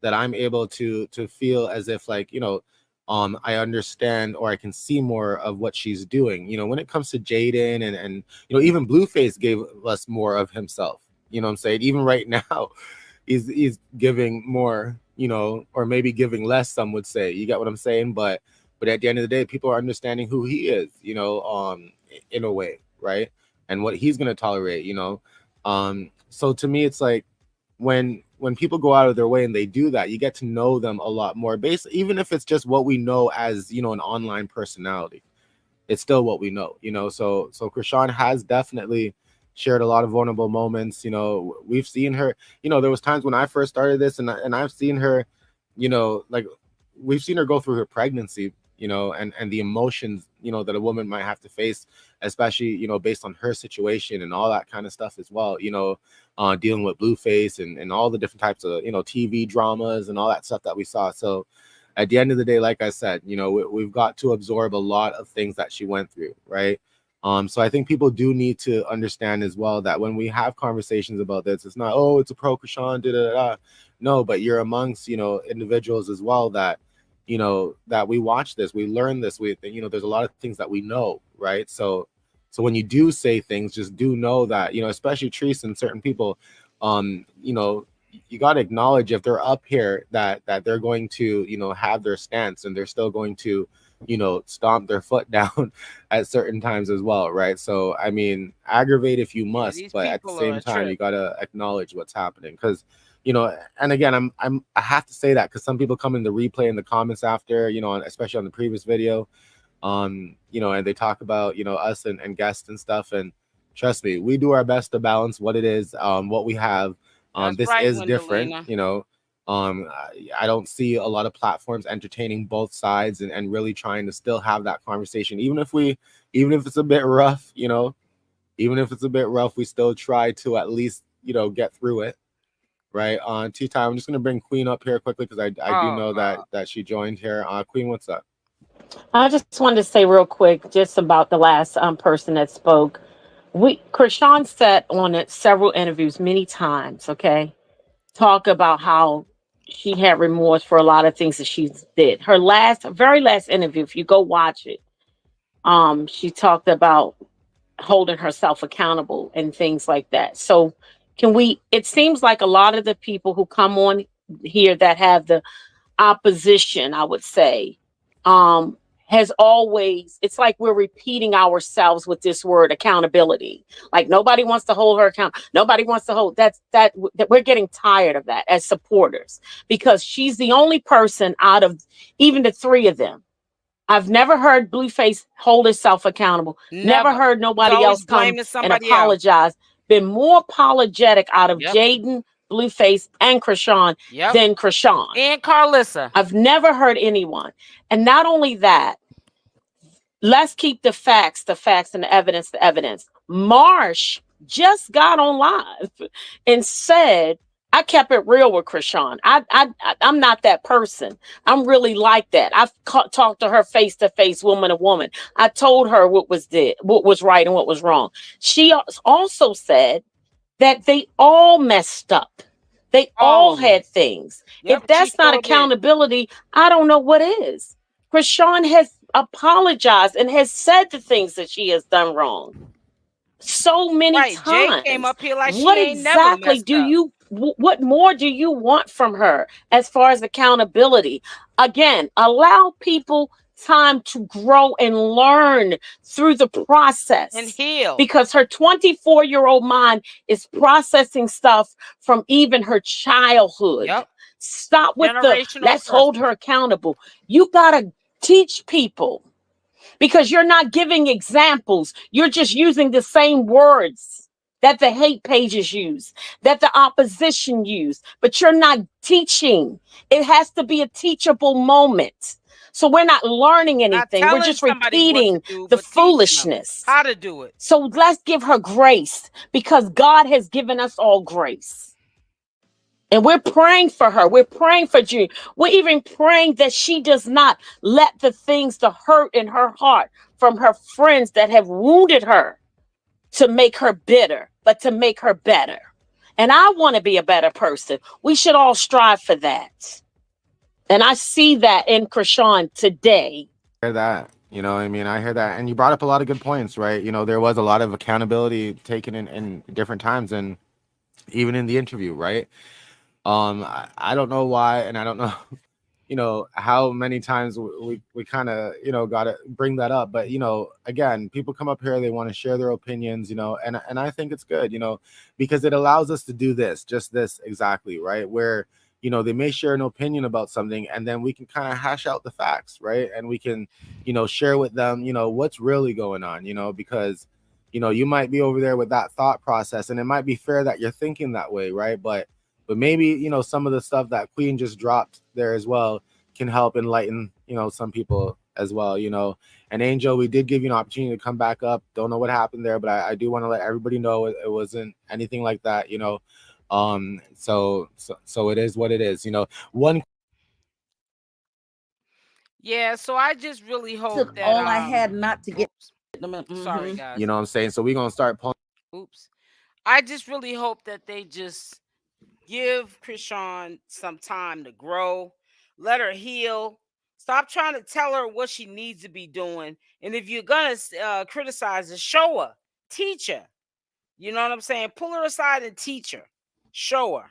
that I'm able to feel as if, like, you know, I understand, or I can see more of what she's doing. You know, when it comes to Jaidyn and you know, even Blueface gave us more of himself. You know what I'm saying? Even right now, he's giving more, you know, or maybe giving less, some would say. You get what I'm saying? But at the end of the day, people are understanding who he is, you know, in a way, right? And what he's gonna tolerate, you know. So to me, it's like when people go out of their way and they do that, you get to know them a lot more, even if it's just what we know as, you know, an online personality. It's still what we know, you know. So Chrisean has definitely shared a lot of vulnerable moments. You know, we've seen her, you know, there was times when I first started this, and I've seen her, you know, like, we've seen her go through her pregnancy, you know, and the emotions, you know, that a woman might have to face, especially, you know, based on her situation and all that kind of stuff as well, you know, dealing with Blueface and all the different types of, you know, TV dramas and all that stuff that we saw. So at the end of the day, like I said, you know, we've got to absorb a lot of things that she went through, right? So I think people do need to understand as well that when we have conversations about this, it's not, oh, it's a pro Chrisean, da. No, but you're amongst, you know, individuals as well that, you know, that we watch this, we learn this, you know, there's a lot of things that we know, right? So when you do say things, just do know that, you know, especially Treese and certain people, you know, you got to acknowledge if they're up here that they're going to, you know, have their stance, and they're still going to, you know, stomp their foot down at certain times as well, right? So I mean, aggravate if you must, but at the same time, you got to acknowledge what's happening, because, you know, and again, I have to say that because some people come in the replay in the comments after, you know, especially on the previous video, you know, and they talk about, you know, us and guests and stuff, and trust me, we do our best to balance what it is, what we have. This right, is different, you know. I don't see a lot of platforms entertaining both sides and really trying to still have that conversation, even if it's a bit rough, you know, even if it's a bit rough, we still try to at least, you know, get through it, right? On tea time, I'm just gonna bring Queen up here quickly because I do know that she joined here. Queen, what's up? I just wanted to say real quick, just about the last person that spoke. Chrisean said on it several interviews, many times, okay, talk about how she had remorse for a lot of things that she did. Her very last interview, if you go watch it, she talked about holding herself accountable and things like that. So it seems like a lot of the people who come on here that have the opposition, I would say, has always, it's like we're repeating ourselves with this word accountability. Like nobody wants to hold her account. Nobody wants to hold that we're getting tired of that as supporters, because she's the only person out of even the three of them. I've never heard Blueface hold herself accountable. Never heard nobody else come and apologize. Been more apologetic out of Jaidyn, Blueface, and Chrisean than Chrisean. And Karlissa. I've never heard anyone. And not only that, let's keep the facts, and the evidence. Marsh just got on live and said, I kept it real with Chrisean. I'm not that person. I'm really like that. I've talked to her face to face, woman to woman. I told her what was right and what was wrong. She also said that they all messed up. They all had things. If that's not accountability, I don't know what is. Chrisean has apologized and has said the things that she has done wrong so many times. Jay came up here like what she ain't never exactly messed do up. you what more do you want from her as far as accountability? Again, allow people time to grow and learn through the process and heal, because her 24-year-old mind is processing stuff from even her childhood. Yep. Stop with the let's hold her accountable. You gotta teach people, because you're not giving examples. You're just using the same words that the hate pages use, that the opposition use, but you're not teaching. It has to be a teachable moment. So we're not learning anything. We're just repeating the foolishness. How to do it. So let's give her grace, because God has given us all grace. And we're praying for her. We're praying for June. We're even praying that she does not let the things, the hurt in her heart from her friends that have wounded her, to make her bitter, but to make her better. And I want to be a better person. We should all strive for that. And I see that in Chrisean today. I hear that. You know, I mean, I hear that. And you brought up a lot of good points, right? You know, there was a lot of accountability taken in different times, and even in the interview, right? I don't know why, and I don't know, you know, how many times we kind of, you know, got to bring that up. But, you know, again, people come up here, they want to share their opinions, you know, and I think it's good, you know, because it allows us to do this, just this exactly, right? Where, you know, they may share an opinion about something, and then we can kind of hash out the facts, right? And we can, you know, share with them, you know, what's really going on, you know, because, you know, you might be over there with that thought process, and it might be fair that you're thinking that way, right? But maybe, you know, some of the stuff that Queen just dropped there as well can help enlighten, you know, some people as well, you know. And Angel, we did give you an opportunity to come back up. Don't know what happened there, but I do want to let everybody know it wasn't anything like that, you know. So it is what it is, you know. Yeah, so I just really hope Took that all I had not to get. Sorry, guys. You know what I'm saying? So we're gonna start pulling. Oops. I just really hope that they just give Chrisean some time to grow, let her heal. Stop trying to tell her what she needs to be doing. And if you're gonna criticize her, show her, teach her. You know what I'm saying? Pull her aside and teach her, show her.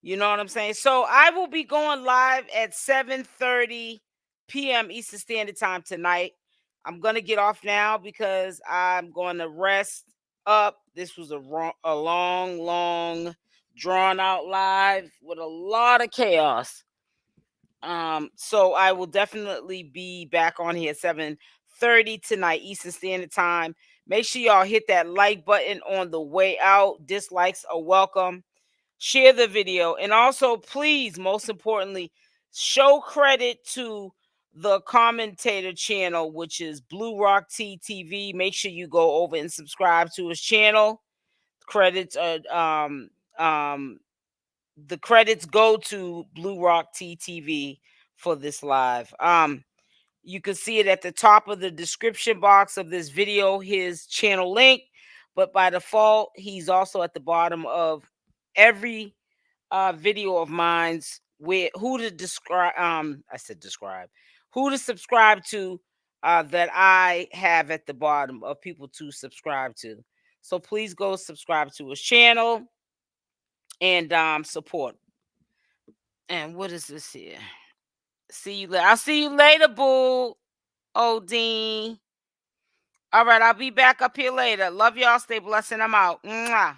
You know what I'm saying? So I will be going live at 7:30 p.m. Eastern Standard Time tonight. I'm gonna get off now because I'm going to rest up. This was a long, drawn out live with a lot of chaos. So I will definitely be back on here at 7:30 tonight Eastern Standard Time. Make sure y'all hit that like button on the way out. Dislikes are welcome. Share the video, and also, please, most importantly, show credit to the commentator channel, which is 𝗪𝗪𝗧𝗧 TV. Make sure you go over and subscribe to his channel. Credits are the credits go to 𝗪𝗪𝗧𝗧 TV for this live. You can see it at the top of the description box of this video, his channel link, but by default, he's also at the bottom of every video of mine's where who to describe who to subscribe to, that I have at the bottom of people to subscribe to. So please go subscribe to his channel and support. And what is this here? See you later. I'll see you later, boo. Dean. All right, I'll be back up here later. Love y'all. Stay blessed, and I'm out. Mwah.